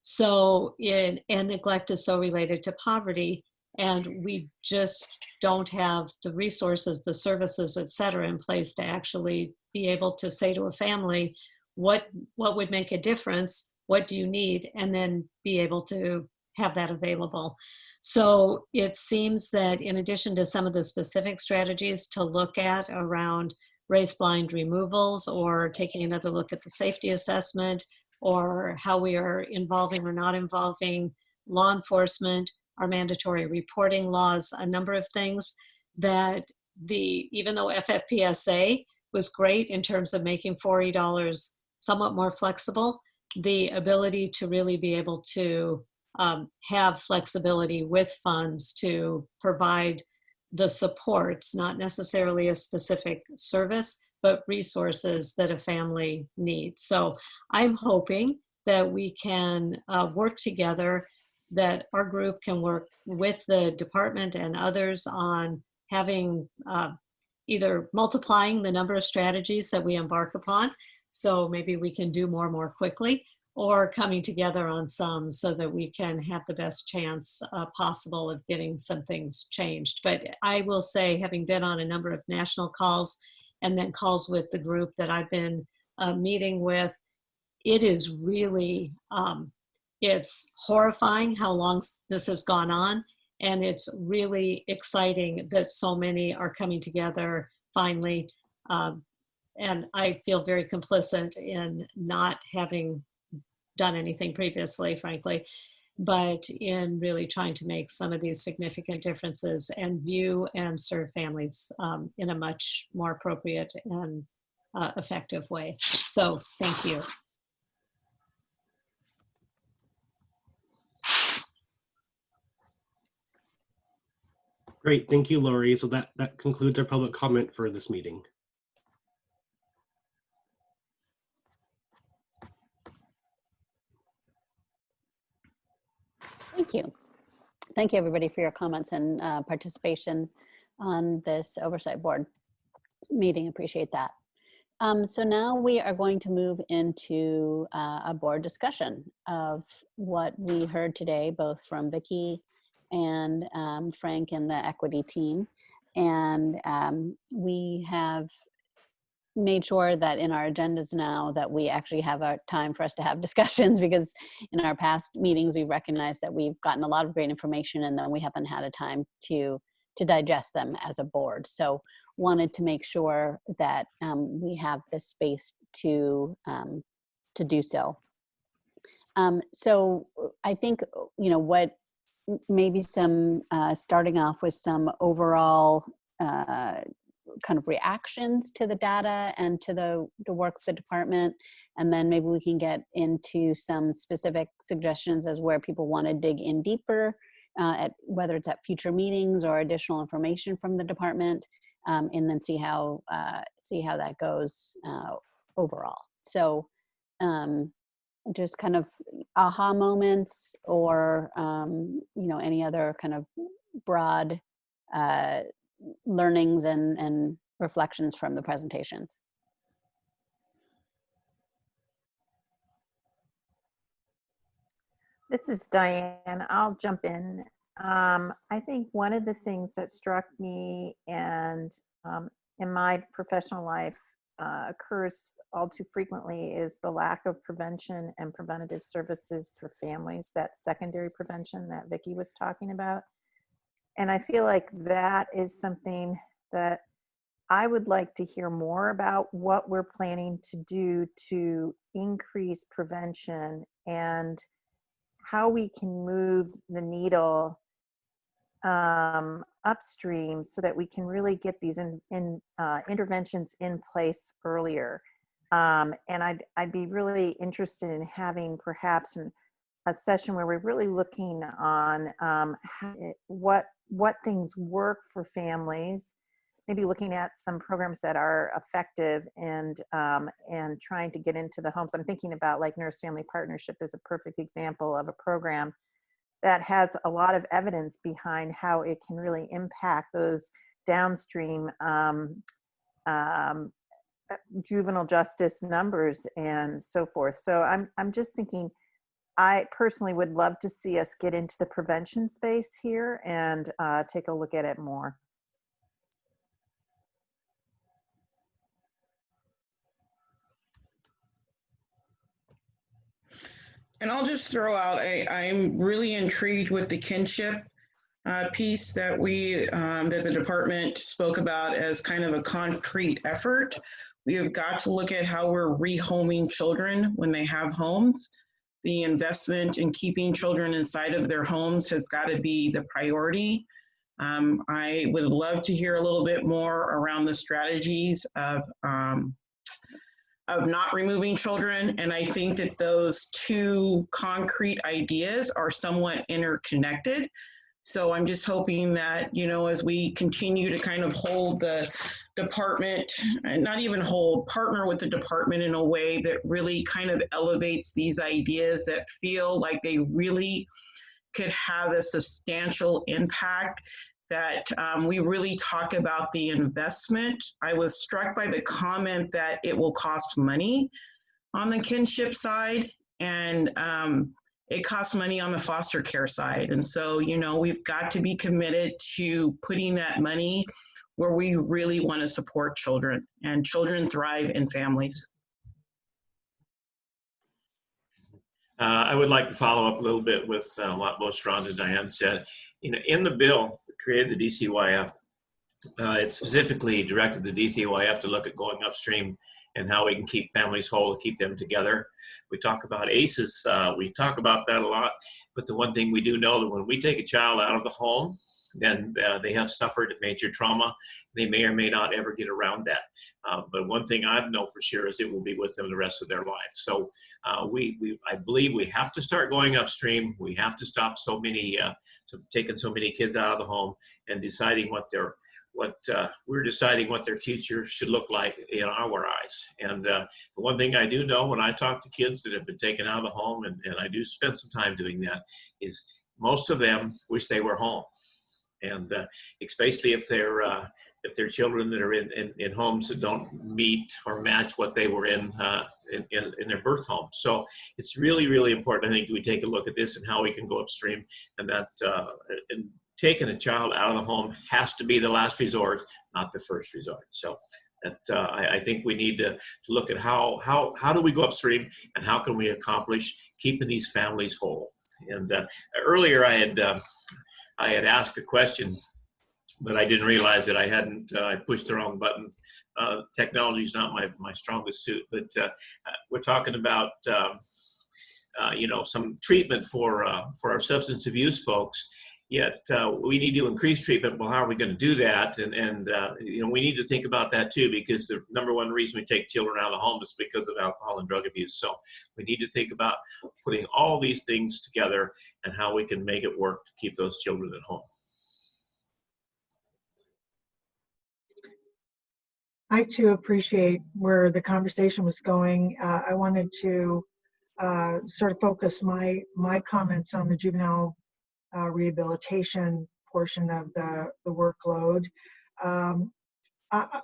So, and neglect is so related to poverty, and we just don't have the resources, the services, et cetera, in place to actually be able to say to a family, what would make a difference? What do you need? And then be able to have that available. So it seems that in addition to some of the specific strategies to look at around race-blind removals or taking another look at the safety assessment or how we are involving or not involving law enforcement, our mandatory reporting laws, a number of things that even though FFPSA was great in terms of making $40 somewhat more flexible, the ability to really be able to have flexibility with funds to provide the supports, not necessarily a specific service, but resources that a family needs. So I'm hoping that we can work together, that our group can work with the department and others on having either multiplying the number of strategies that we embark upon, so maybe we can do more quickly, or coming together on some so that we can have the best chance possible of getting some things changed. But I will say, having been on a number of national calls and then calls with the group that I've been meeting with, it is really, it's horrifying how long this has gone on. And it's really exciting that so many are coming together finally. And I feel very complicit in not having done anything previously, frankly, but in really trying to make some of these significant differences and view and serve families in a much more appropriate and effective way. So thank you. Great, thank you, Lori. So that concludes our public comment for this meeting. Thank you. Thank you, everybody, for your comments and participation on this Oversight Board meeting. Appreciate that. So now we are going to move into a board discussion of what we heard today, both from Vicki and Frank and the equity team. And we have made sure that in our agendas now that we actually have a time for us to have discussions, because in our past meetings we recognize that we've gotten a lot of great information and then we haven't had a time to digest them as a board. So wanted to make sure that we have the space to do so. So I think, you know, what maybe some starting off with some overall kind of reactions to the data and to the work of the department, and then maybe we can get into some specific suggestions as where people want to dig in deeper, at whether it's at future meetings or additional information from the department, and then see how that goes overall. So just kind of aha moments or you know, any other kind of broad learnings and reflections from the presentations. This is Diane. I'll jump in. I think one of the things that struck me and in my professional life occurs all too frequently is the lack of prevention and preventative services for families, that secondary prevention that Vicki was talking about. And I feel like that is something that I would like to hear more about, what we're planning to do to increase prevention and how we can move the needle upstream so that we can really get these interventions in place earlier. And I'd be really interested in having perhaps a session where we're really looking on what things work for families, maybe looking at some programs that are effective and trying to get into the homes. I'm thinking about like Nurse Family Partnership is a perfect example of a program that has a lot of evidence behind how it can really impact those downstream juvenile justice numbers and so forth. So I'm just thinking, I personally would love to see us get into the prevention space here and take a look at it more. And I'll just throw out, I'm really intrigued with the kinship piece that that the department spoke about as kind of a concrete effort. We have got to look at how we're rehoming children when they have homes. The investment in keeping children inside of their homes has got to be the priority. I would love to hear a little bit more around the strategies of not removing children. And I think that those two concrete ideas are somewhat interconnected. So I'm just hoping that, you know, as we continue to kind of hold the department, and not even hold, partner with the department in a way that really kind of elevates these ideas that feel like they really could have a substantial impact, that we really talk about the investment. I was struck by the comment that it will cost money on the kinship side, and it costs money on the foster care side. And so, you know, we've got to be committed to putting that money where we really want to support children, and children thrive in families. I would like to follow up a little bit with what both Rhonda and Diane said. You know, in the bill that created the DCYF, it specifically directed the DCYF to look at going upstream and how we can keep families whole, keep them together. We talk about ACEs, we talk about that a lot, but the one thing we do know that when we take a child out of the home, then they have suffered major trauma. They may or may not ever get around that. But one thing I know for sure is it will be with them the rest of their life. So I believe we have to start going upstream. We have to stop taking so many kids out of the home and deciding we're deciding what their future should look like in our eyes. And the one thing I do know when I talk to kids that have been taken out of the home, and I do spend some time doing that, is most of them wish they were home. And especially if they're children that are in homes that don't meet or match what they were in their birth home. So it's really, really important, I think, that we take a look at this and how we can go upstream, and that and taking a child out of the home has to be the last resort, not the first resort. So that I think we need to look at how do we go upstream, and how can we accomplish keeping these families whole. And earlier I had asked a question, but I didn't realize that I pushed the wrong button. Technology is not my strongest suit, but we're talking about you know, some treatment for our substance abuse folks. Yet we need to increase treatment. Well, how are we going to do that? And you know, we need to think about that too, because the number one reason we take children out of the home is because of alcohol and drug abuse. So we need to think about putting all these things together and how we can make it work to keep those children at home. I too appreciate where the conversation was going. I wanted to sort of focus my comments on the juvenile rehabilitation portion of the workload.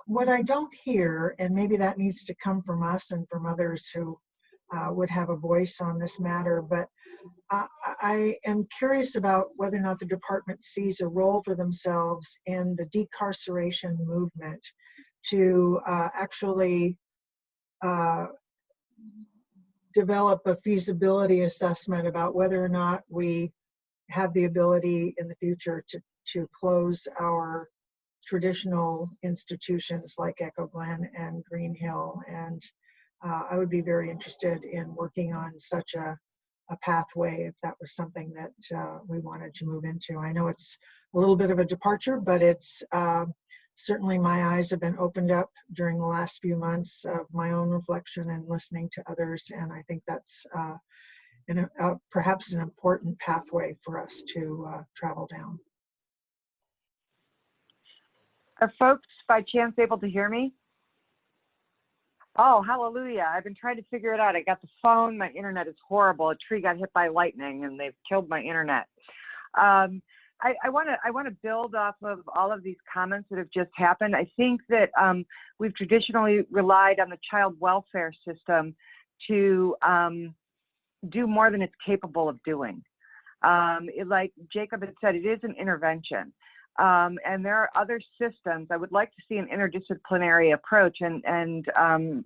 What I don't hear, and maybe that needs to come from us and from others who would have a voice on this matter, but I am curious about whether or not the department sees a role for themselves in the decarceration movement to actually develop a feasibility assessment about whether or not we have the ability in the future to close our traditional institutions like Echo Glen and Green Hill. And I would be very interested in working on such a pathway if that was something that we wanted to move into. I know it's a little bit of a departure, but it's certainly my eyes have been opened up during the last few months of my own reflection and listening to others. And I think that's perhaps an important pathway for us to travel down. Are folks by chance able to hear me? Oh, hallelujah. I've been trying to figure it out. I got the phone. My internet is horrible. A tree got hit by lightning and they've killed my internet. I want to build off of all of these comments that have just happened. I think that we've traditionally relied on the child welfare system to do more than it's capable of doing. Like Jacob had said, it is an intervention. And there are other systems. I would like to see an interdisciplinary approach, and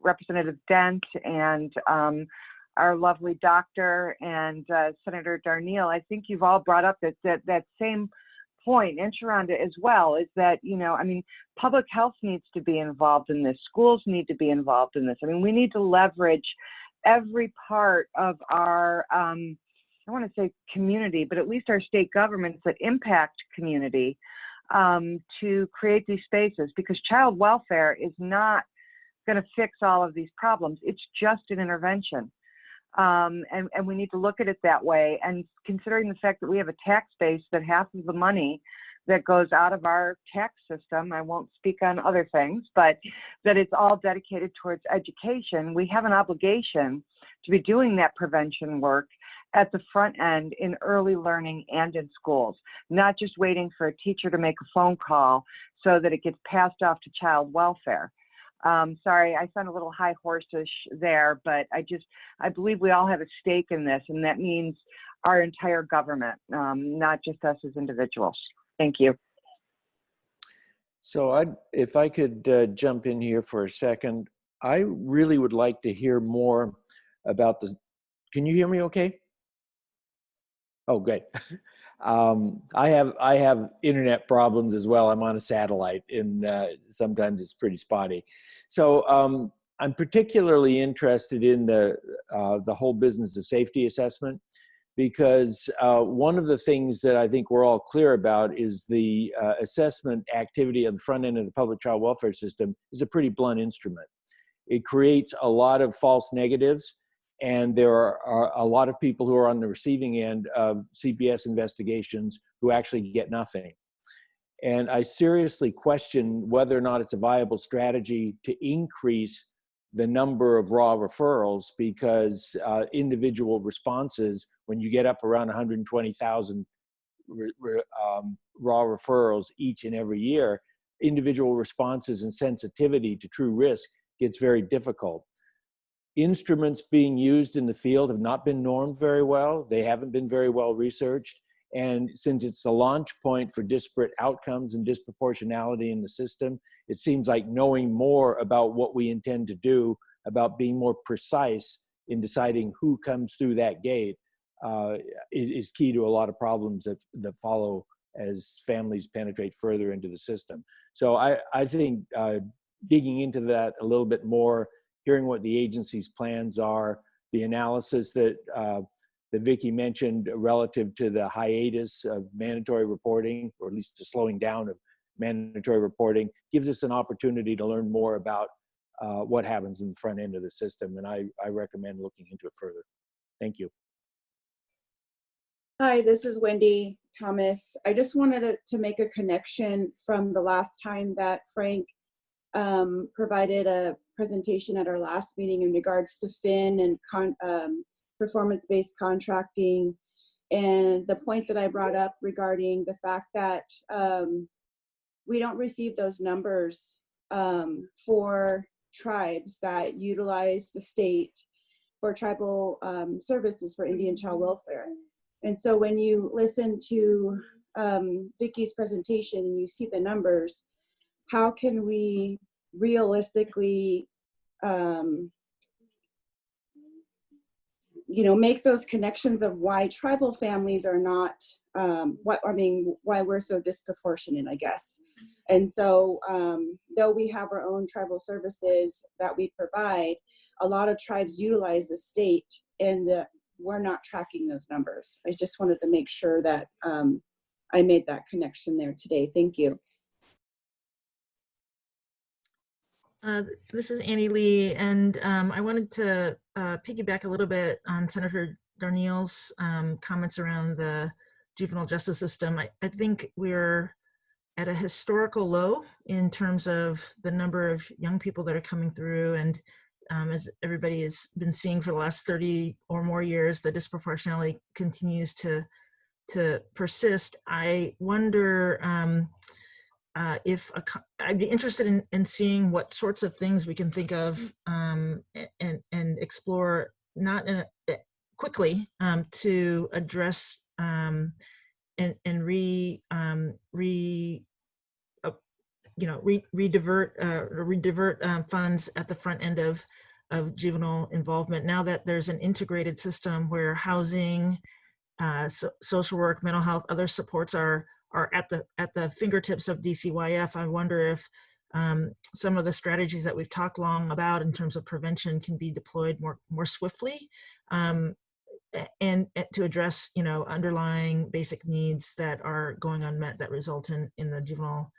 Representative Dent and our lovely doctor and Senator Darneal, I think you've all brought up that same point, and Sharonda as well, is that, you know, I mean, public health needs to be involved in this. Schools need to be involved in this. I mean, we need to leverage every part of our, I want to say community, but at least our state governments that impact community to create these spaces, because child welfare is not going to fix all of these problems. It's just an intervention. And we need to look at it that way. And considering the fact that we have a tax base that half of the money that goes out of our tax system, I won't speak on other things, but that it's all dedicated towards education, we have an obligation to be doing that prevention work at the front end in early learning and in schools, not just waiting for a teacher to make a phone call so that it gets passed off to child welfare. Sorry, I sound a little high horse-ish there, but I believe we all have a stake in this, and that means our entire government, not just us as individuals. Thank you. So if I could jump in here for a second, I really would like to hear more about the, can you hear me okay? Oh, great. I have internet problems as well. I'm on a satellite, and sometimes it's pretty spotty. So I'm particularly interested in the whole business of safety assessment, because one of the things that I think we're all clear about is the assessment activity on the front end of the public child welfare system is a pretty blunt instrument. It creates a lot of false negatives, and there are a lot of people who are on the receiving end of CPS investigations who actually get nothing. And I seriously question whether or not it's a viable strategy to increase the number of raw referrals, because individual responses, when you get up around 120,000 raw referrals each and every year, individual responses and sensitivity to true risk gets very difficult. Instruments being used in the field have not been normed very well. They haven't been very well researched. And since it's the launch point for disparate outcomes and disproportionality in the system, it seems like knowing more about what we intend to do, about being more precise in deciding who comes through that gate is key to a lot of problems that follow as families penetrate further into the system. So I think digging into that a little bit more, hearing what the agency's plans are, the analysis that Vicki mentioned relative to the hiatus of mandatory reporting, or at least the slowing down of mandatory reporting, gives us an opportunity to learn more about what happens in the front end of the system. And I recommend looking into it further. Thank you. Hi, this is Wendy Thomas. I just wanted to make a connection from the last time that Frank provided a presentation at our last meeting in regards to FIN and performance-based contracting, and the point that I brought up regarding the fact that we don't receive those numbers for tribes that utilize the state for tribal services for Indian child welfare. And so when you listen to Vicki's presentation and you see the numbers, how can we realistically make those connections of why tribal families are not, why we're so disproportionate, I guess. And so though we have our own tribal services that we provide, a lot of tribes utilize the state, and we're not tracking those numbers. I just wanted to make sure that I made that connection there today. Thank you. This is Annie Lee, and I wanted to piggyback a little bit on Senator Darnielle's comments around the juvenile justice system. I think we're at a historical low in terms of the number of young people that are coming through, and as everybody has been seeing for the last 30 or more years, the disproportionality continues to persist. I wonder if I'd be interested in seeing what sorts of things we can think of and explore, not in quickly, to address and redivert funds at the front end of juvenile involvement. Now that there's an integrated system where housing, social work, mental health, other supports are at the fingertips of DCYF, I wonder if some of the strategies that we've talked long about in terms of prevention can be deployed more swiftly, and to address underlying basic needs that are going unmet that result in the juvenile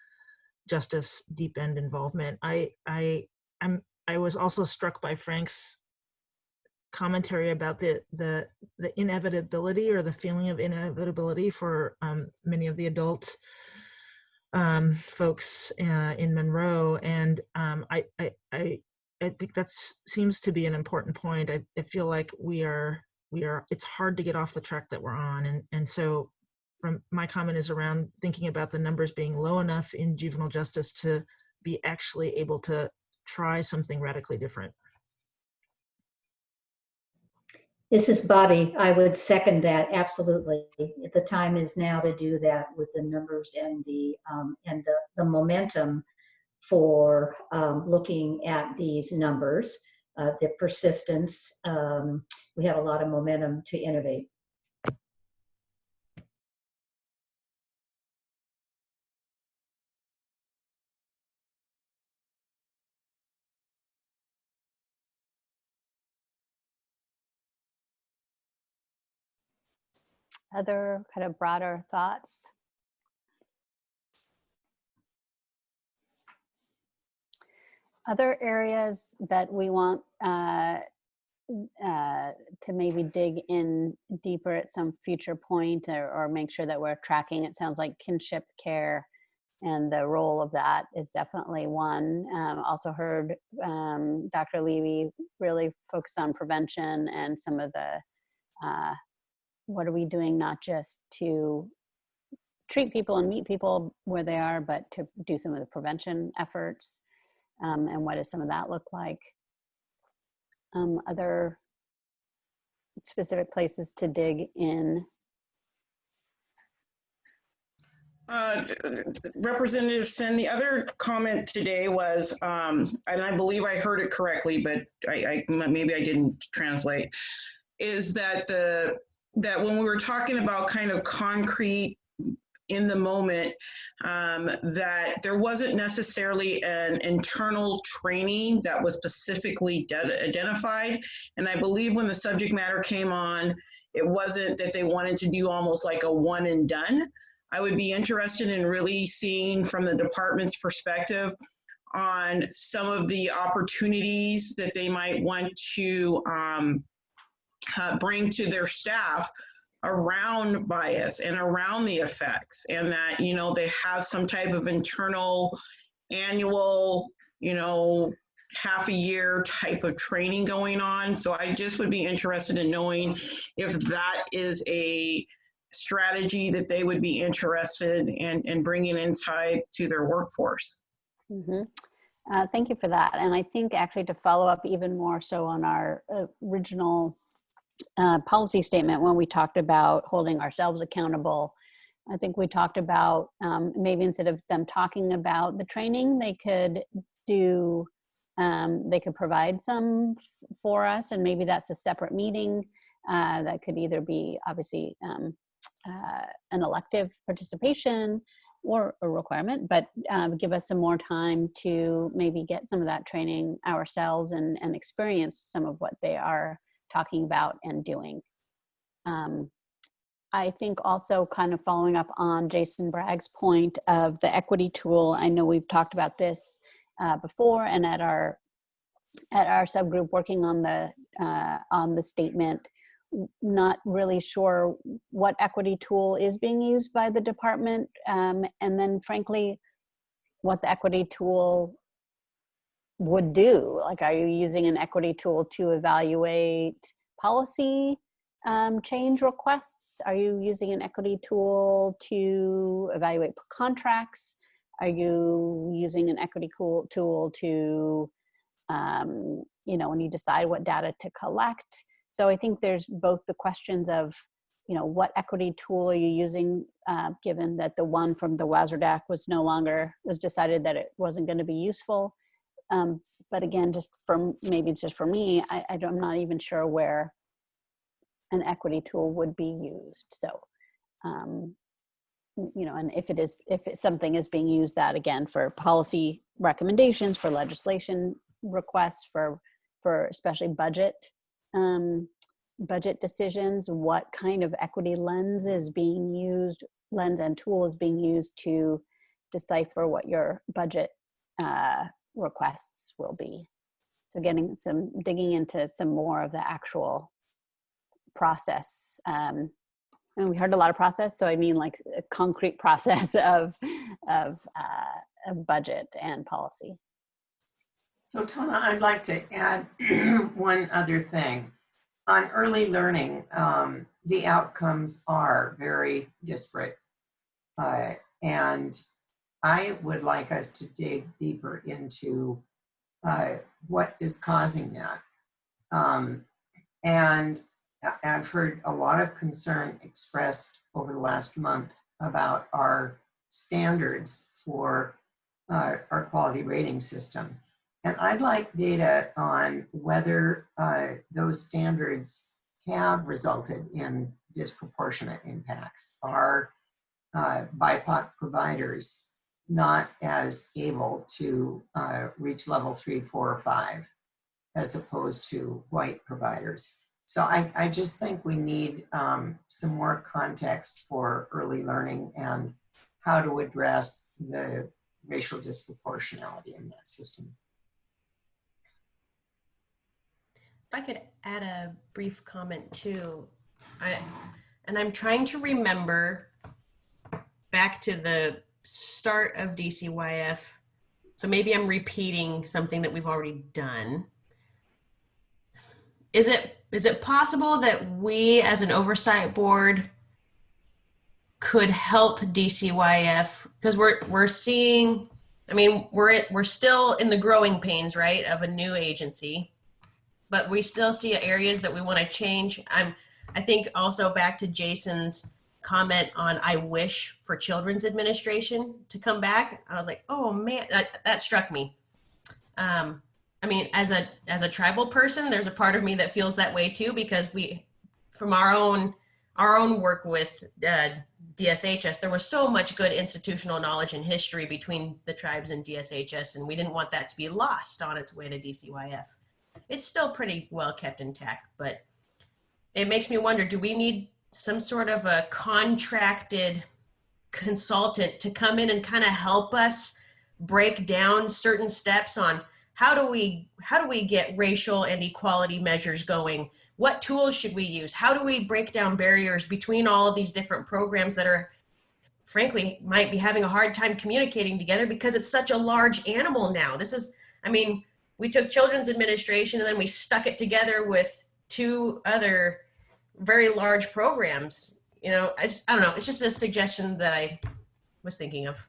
justice deep end involvement. I was also struck by Frank's commentary about the inevitability, or the feeling of inevitability for many of the adult folks in Monroe, and I think that seems to be an important point. I feel like it's hard to get off the track that we're on, and so my comment is around thinking about the numbers being low enough in juvenile justice to be actually able to try something radically different. This is Bobby. I would second that absolutely. The time is now to do that with the numbers and the momentum for looking at these numbers, the persistence. We have a lot of momentum to innovate. Other kind of broader thoughts? Other areas that we want to maybe dig in deeper at some future point, or make sure that we're tracking. It sounds like kinship care and the role of that is definitely one. Also heard Dr. Levy really focus on prevention and some of the what are we doing, not just to treat people and meet people where they are, but to do some of the prevention efforts, and what does some of that look like? Other specific places to dig in? Representative Sen, the other comment today was, and I believe I heard it correctly, but maybe I didn't translate, is that that when we were talking about kind of concrete in the moment, that there wasn't necessarily an internal training that was specifically identified. And I believe when the subject matter came on, it wasn't that they wanted to do almost like a one and done. I would be interested in really seeing from the department's perspective on some of the opportunities that they might want to bring to their staff around bias and around the effects, and that, they have some type of internal annual, half a year type of training going on. So I just would be interested in knowing if that is a strategy that they would be interested in bringing inside to their workforce. Mm-hmm. Thank you for that. And I think actually to follow up even more so on our original policy statement, when we talked about holding ourselves accountable, I think we talked about maybe instead of them talking about the training, they could do, they could provide some for us, and maybe that's a separate meeting that could either be obviously an elective participation or a requirement, but give us some more time to maybe get some of that training ourselves and experience some of what they are talking about and doing. I think also kind of following up on Jason Bragg's point of the equity tool. I know we've talked about this before, and at our subgroup working on the statement, not really sure what equity tool is being used by the department, and then frankly, what the equity tool would do. Like, are you using an equity tool to evaluate policy change requests? Are you using an equity tool to evaluate contracts? Are you using an equity tool to, you know, when you decide what data to collect? So I think there's both the questions of, you know, what equity tool are you using, given that the one from the WASRDAC was decided that it wasn't going to be useful. But again, maybe it's just for me, I'm not even sure where an equity tool would be used. So, you know, and if something is being used, that again for policy recommendations, for legislation requests, for especially budget decisions, what kind of equity lens is being used, lens and tool is being used to decipher what your budget requests will be. So digging into some more of the actual process. And we heard a lot of process, so I mean like a concrete process of budget and policy. So Tana, I'd like to add one other thing. On early learning, the outcomes are very disparate. And I would like us to dig deeper into what is causing that. And I've heard a lot of concern expressed over the last month about our standards for our quality rating system. And I'd like data on whether those standards have resulted in disproportionate impacts. Are BIPOC providers not as able to reach level 3, 4, or 5 as opposed to white providers? So I just think we need some more context for early learning and how to address the racial disproportionality in that system. If I could add a brief comment too, I'm trying to remember back to the start of DCYF, so maybe I'm repeating something that we've already done. Is it possible that we as an oversight board could help DCYF? Because we're seeing, I mean, we're still in the growing pains, right, of a new agency, but we still see areas that we want to change. I think also back to Jason's comment on I wish for Children's Administration to come back. I was like, oh man, that struck me. I mean, as a tribal person, there's a part of me that feels that way too, because from our own work with DSHS, there was so much good institutional knowledge and history between the tribes and DSHS, and we didn't want that to be lost on its way to DCYF. It's still pretty well kept intact, but it makes me wonder, do we need some sort of a contracted consultant to come in and kind of help us break down certain steps on how do we get racial and equality measures going? What tools should we use? How do we break down barriers between all of these different programs that are, frankly, might be having a hard time communicating together because it's such a large animal now? I mean, we took Children's Administration and then we stuck it together with 2 other very large programs. You know, I don't know. It's just a suggestion that I was thinking of.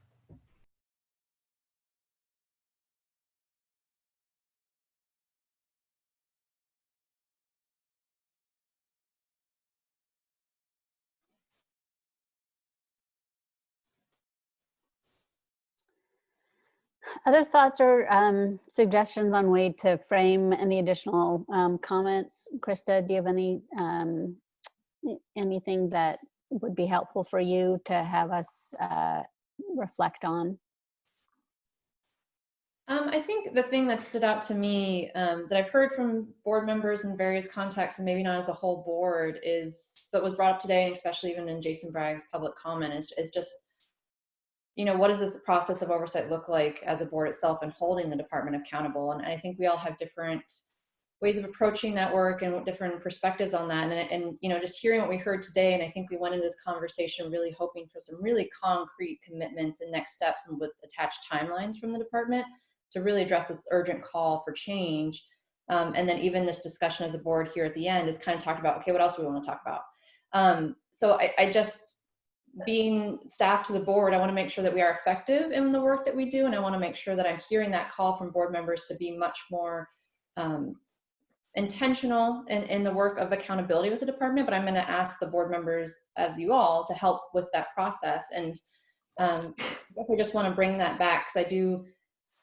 Other thoughts or suggestions on way to frame any additional comments? Krista, do you have anything that would be helpful for you to have us reflect on? I think the thing that stood out to me that I've heard from board members in various contexts, and maybe not as a whole board, that was brought up today, and especially even in Jason Bragg's public comment, is just, you know, what does this process of oversight look like as a board itself and holding the department accountable? And I think we all have different ways of approaching that work and different perspectives on that. And you know, just hearing what we heard today, and I think we went into this conversation really hoping for some really concrete commitments and next steps and with attached timelines from the department to really address this urgent call for change. And then even this discussion as a board here at the end is kind of talked about, okay, what else do we want to talk about? So I just, being staff to the board, I want to make sure that we are effective in the work that we do. And I want to make sure that I'm hearing that call from board members to be much more intentional in the work of accountability with the department. But I'm going to ask the board members, as you all, to help with that process. And I guess I just want to bring that back, because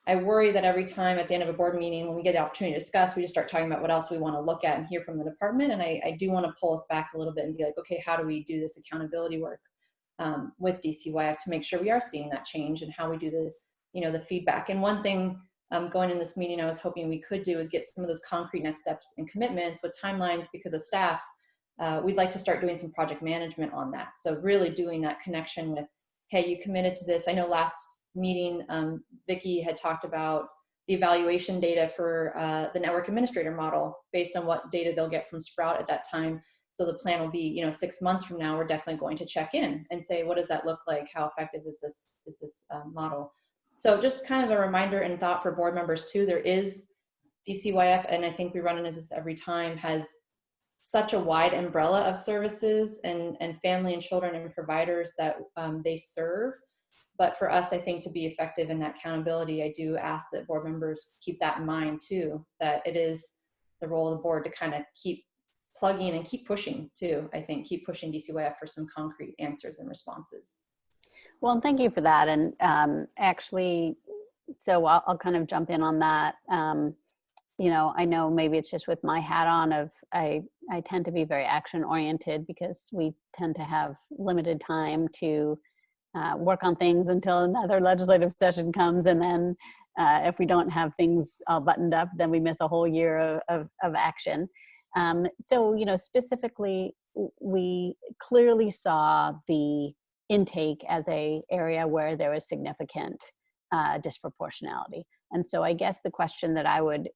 I worry that every time at the end of a board meeting, when we get the opportunity to discuss, we just start talking about what else we want to look at and hear from the department. And I do want to pull us back a little bit and be like, okay, how do we do this accountability work with DCYF to make sure we are seeing that change, and how we do the, you know, the feedback. And one thing going in this meeting I was hoping we could do is get some of those concrete next steps and commitments with timelines, because as staff, we'd like to start doing some project management on that. So really doing that connection with, hey, you committed to this. I know last meeting, Vicki had talked about the evaluation data for the network administrator model based on what data they'll get from Sprout at that time. So the plan will be, you know, 6 months from now, we're definitely going to check in and say, what does that look like? How effective is this model? So just kind of a reminder and thought for board members too, there is DCYF, and I think we run into this every time, has such a wide umbrella of services and family and children and providers that they serve. But for us, I think to be effective in that accountability, I do ask that board members keep that in mind too, that it is the role of the board to kind of keep plugging and keep pushing too. I think keep pushing DCYF for some concrete answers and responses. Well, thank you for that. And actually, so I'll kind of jump in on that. You know, I know maybe it's just with my hat on of, I tend to be very action oriented because we tend to have limited time to work on things until another legislative session comes. And then if we don't have things all buttoned up, then we miss a whole year of action. So, you know, specifically, we clearly saw the intake as a area where there was significant disproportionality. And so I guess the question that I would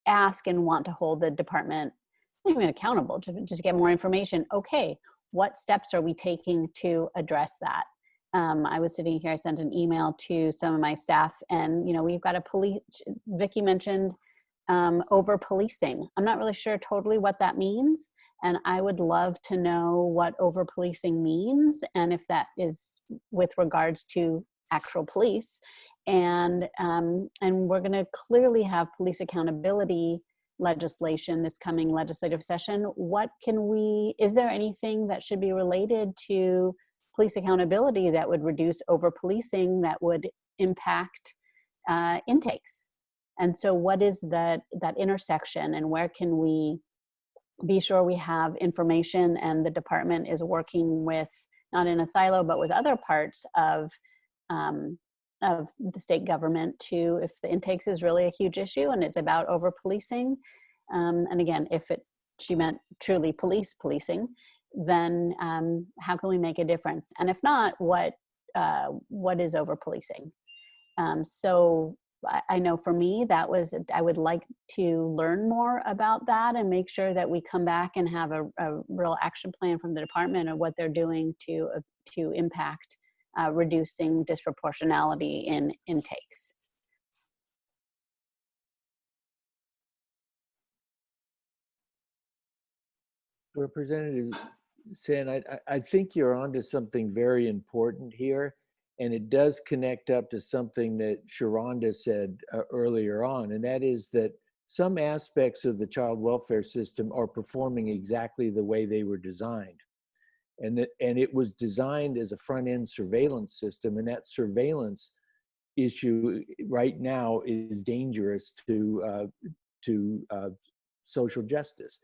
ask and want to hold the department even accountable to just get more information. Okay, what steps are we taking to address that? I was sitting here, I sent an email to some of my staff, and, you know, we've got Vicki mentioned over policing. I'm not really sure totally what that means. And I would love to know what over policing means, and if that is with regards to actual police. And we're going to clearly have police accountability legislation this coming legislative session. What can is there anything that should be related to police accountability that would reduce over policing, that would impact intakes? And so what is that intersection, and where can we be sure we have information and the department is working with, not in a silo, but with other parts of the state government to, if the intakes is really a huge issue and it's about over policing, and again, if she meant truly policing, then how can we make a difference? And if not, what is over policing? So I know for me, I would like to learn more about that and make sure that we come back and have a real action plan from the department of what they're doing to impact reducing disproportionality in intakes. Representative Sen, I think you're onto something very important here. And it does connect up to something that Sharonda said earlier on, and that is that some aspects of the child welfare system are performing exactly the way they were designed. And it was designed as a front-end surveillance system, and that surveillance issue right now is dangerous to social justice.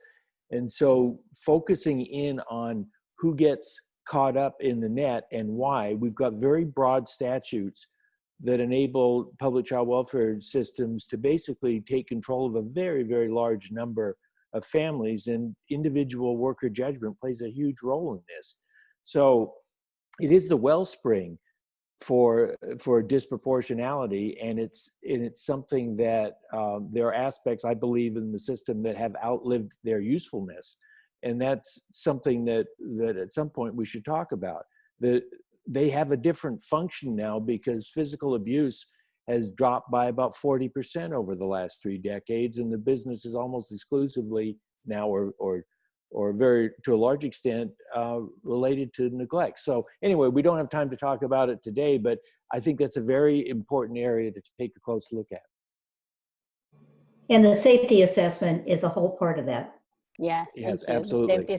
And so focusing in on who gets caught up in the net and why, we've got very broad statutes that enable public child welfare systems to basically take control of a very, very large number of families, and individual worker judgment plays a huge role in this. So it is the wellspring for disproportionality, and it's something that there are aspects, I believe, in the system that have outlived their usefulness, and that's something that at some point we should talk about. They have a different function now because physical abuse has dropped by about 40% over the last 3 decades, and the business is almost exclusively now, or very, to a large extent, related to neglect. So anyway, we don't have time to talk about it today, but I think that's a very important area to take a close look at. And the safety assessment is a whole part of that. Yes, Yes, thank you. absolutely.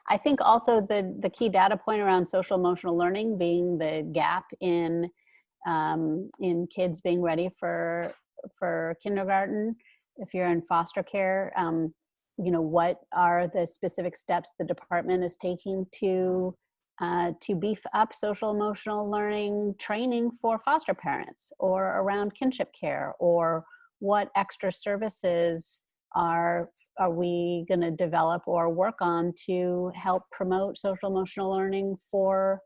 I think also the key data point around social emotional learning being the gap in kids being ready for kindergarten. If you're in foster care, you know, what are the specific steps the department is taking to beef up social emotional learning training for foster parents, or around kinship care, or what extra services are we going to develop or work on to help promote social emotional learning for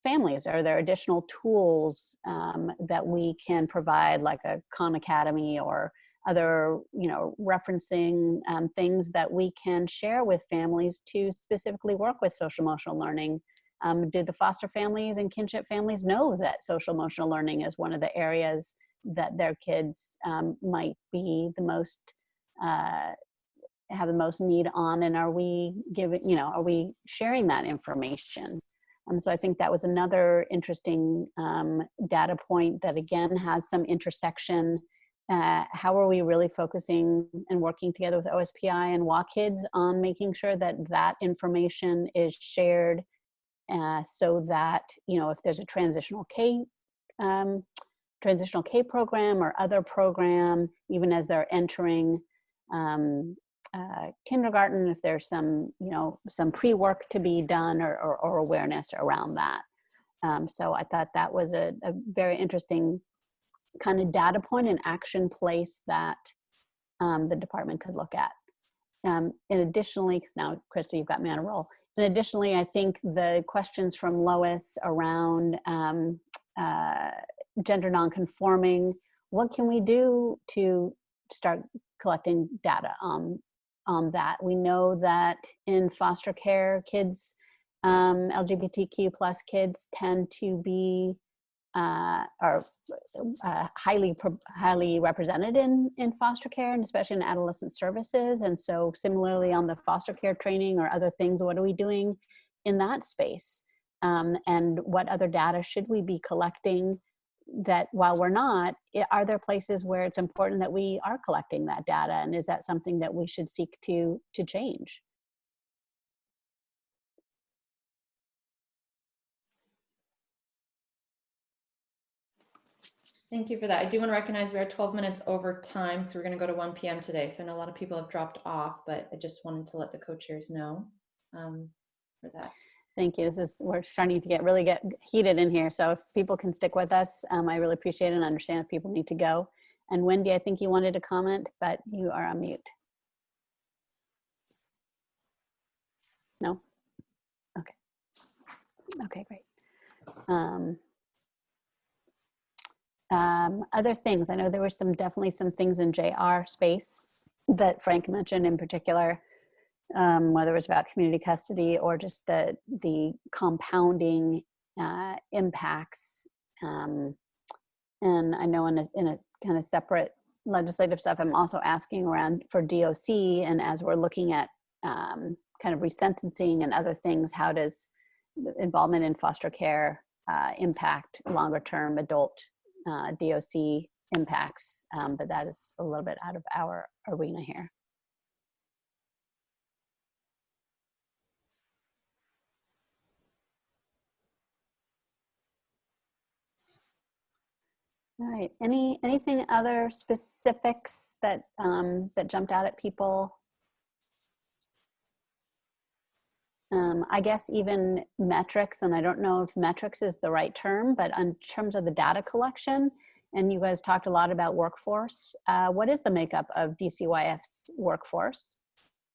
families? Are there additional tools that we can provide, like a Khan Academy or other, you know, referencing things that we can share with families to specifically work with social emotional learning? Do the foster families and kinship families know that social emotional learning is one of the areas that their kids might be the most have the most need on, and are we giving, you know, are we sharing that information? So I think that was another interesting data point that again has some intersection. How are we really focusing and working together with OSPI and WAKIDS on making sure that that information is shared, so that, you know, if there's a transitional K program or other program, even as they're entering kindergarten, if there's some, you know, some pre-work to be done, or awareness around that. So I thought that was a very interesting kind of data point and action place that the department could look at. And additionally, because now, Krista, you've got me on a roll. And additionally, I think the questions from Lois around gender nonconforming, what can we do to start collecting data on that? We know that in foster care, kids, LGBTQ plus kids tend to be are highly represented in foster care, and especially in adolescent services. And so similarly on the foster care training or other things, what are we doing in that space? And what other data should we be collecting, that while we're not, are there places where it's important that we are collecting that data? And is that something that we should seek to change? Thank you for that. I do want to recognize we are 12 minutes over time, so we're going to go to 1 p.m. today. So I know a lot of people have dropped off, but I just wanted to let the co-chairs know for that. Thank you. We're starting to get heated in here. So if people can stick with us, I really appreciate it and understand if people need to go. And Wendy, I think you wanted to comment, but you are on mute. No? Okay. Okay, great. Other things, I know there were definitely some things in JR space that Frank mentioned in particular, whether it was about community custody or just the compounding impacts. And I know in a kind of separate legislative stuff, I'm also asking around for DOC, and as we're looking at kind of resentencing and other things, how does involvement in foster care impact longer term adult DOC impacts? But that is a little bit out of our arena here. All right. Anything other specifics that that jumped out at people? I guess even metrics, and I don't know if metrics is the right term, but in terms of the data collection, and you guys talked a lot about workforce. What is the makeup of DCYF's workforce,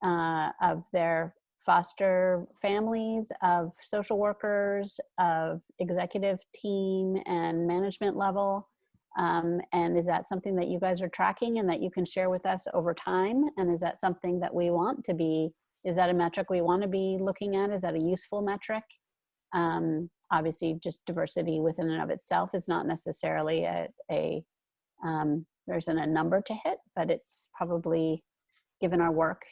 of their foster families, of social workers, of executive team and management level? And is that something that you guys are tracking and that you can share with us over time? And is that something that we want to be, is that a metric we want to be looking at? Is that a useful metric? Obviously, just diversity within and of itself is not necessarily there isn't a number to hit, but it's probably, given our work,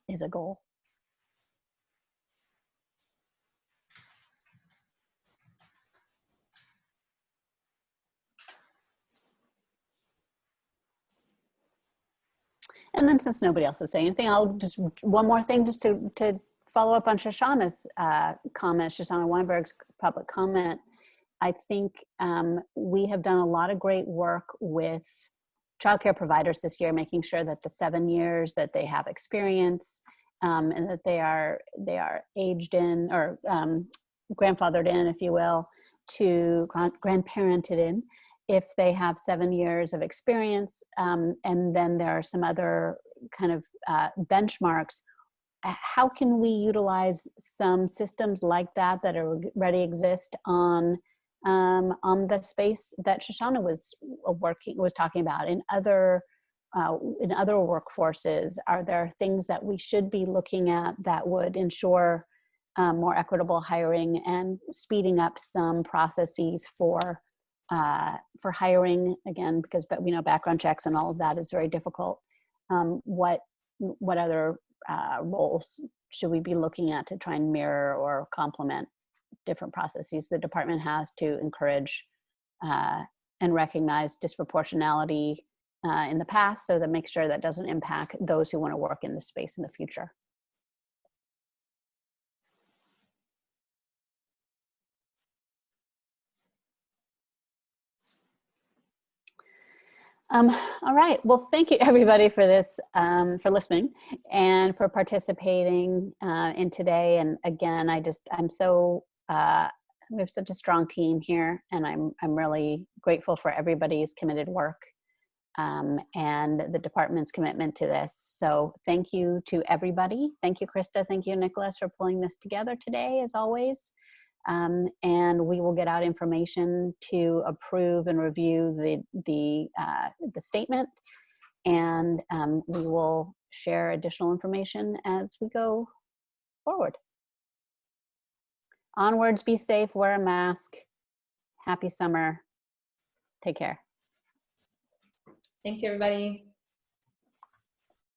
is a goal. And then, since nobody else is saying anything, I'll just, one more thing just to follow up on Shoshana's comment, Shoshana Weinberg's public comment. I think we have done a lot of great work with childcare providers this year, making sure that the 7 years that they have experience and that they are aged in, or grandfathered in, if you will, to grandparented in, if they have 7 years of experience. And then there are some other kind of benchmarks. How can we utilize some systems like that that already exist on the space that Shoshana was talking about in other workforces? Are there things that we should be looking at that would ensure more equitable hiring and speeding up some processes for hiring, again, because we know background checks and all of that is very difficult. What other roles should we be looking at to try and mirror or complement different processes the department has to encourage and recognize disproportionality in the past, so that make sure that doesn't impact those who want to work in this space in the future? All right. Well, thank you everybody for this, for listening and for participating in today. And again, I'm so, we have such a strong team here, and I'm really grateful for everybody's committed work and the department's commitment to this. So thank you to everybody. Thank you, Krista. Thank you, Nicholas, for pulling this together today, as always. And we will get out information to approve and review the statement, and we will share additional information as we go forward. Onwards, be safe, wear a mask. Happy summer. Take care. Thank you, everybody.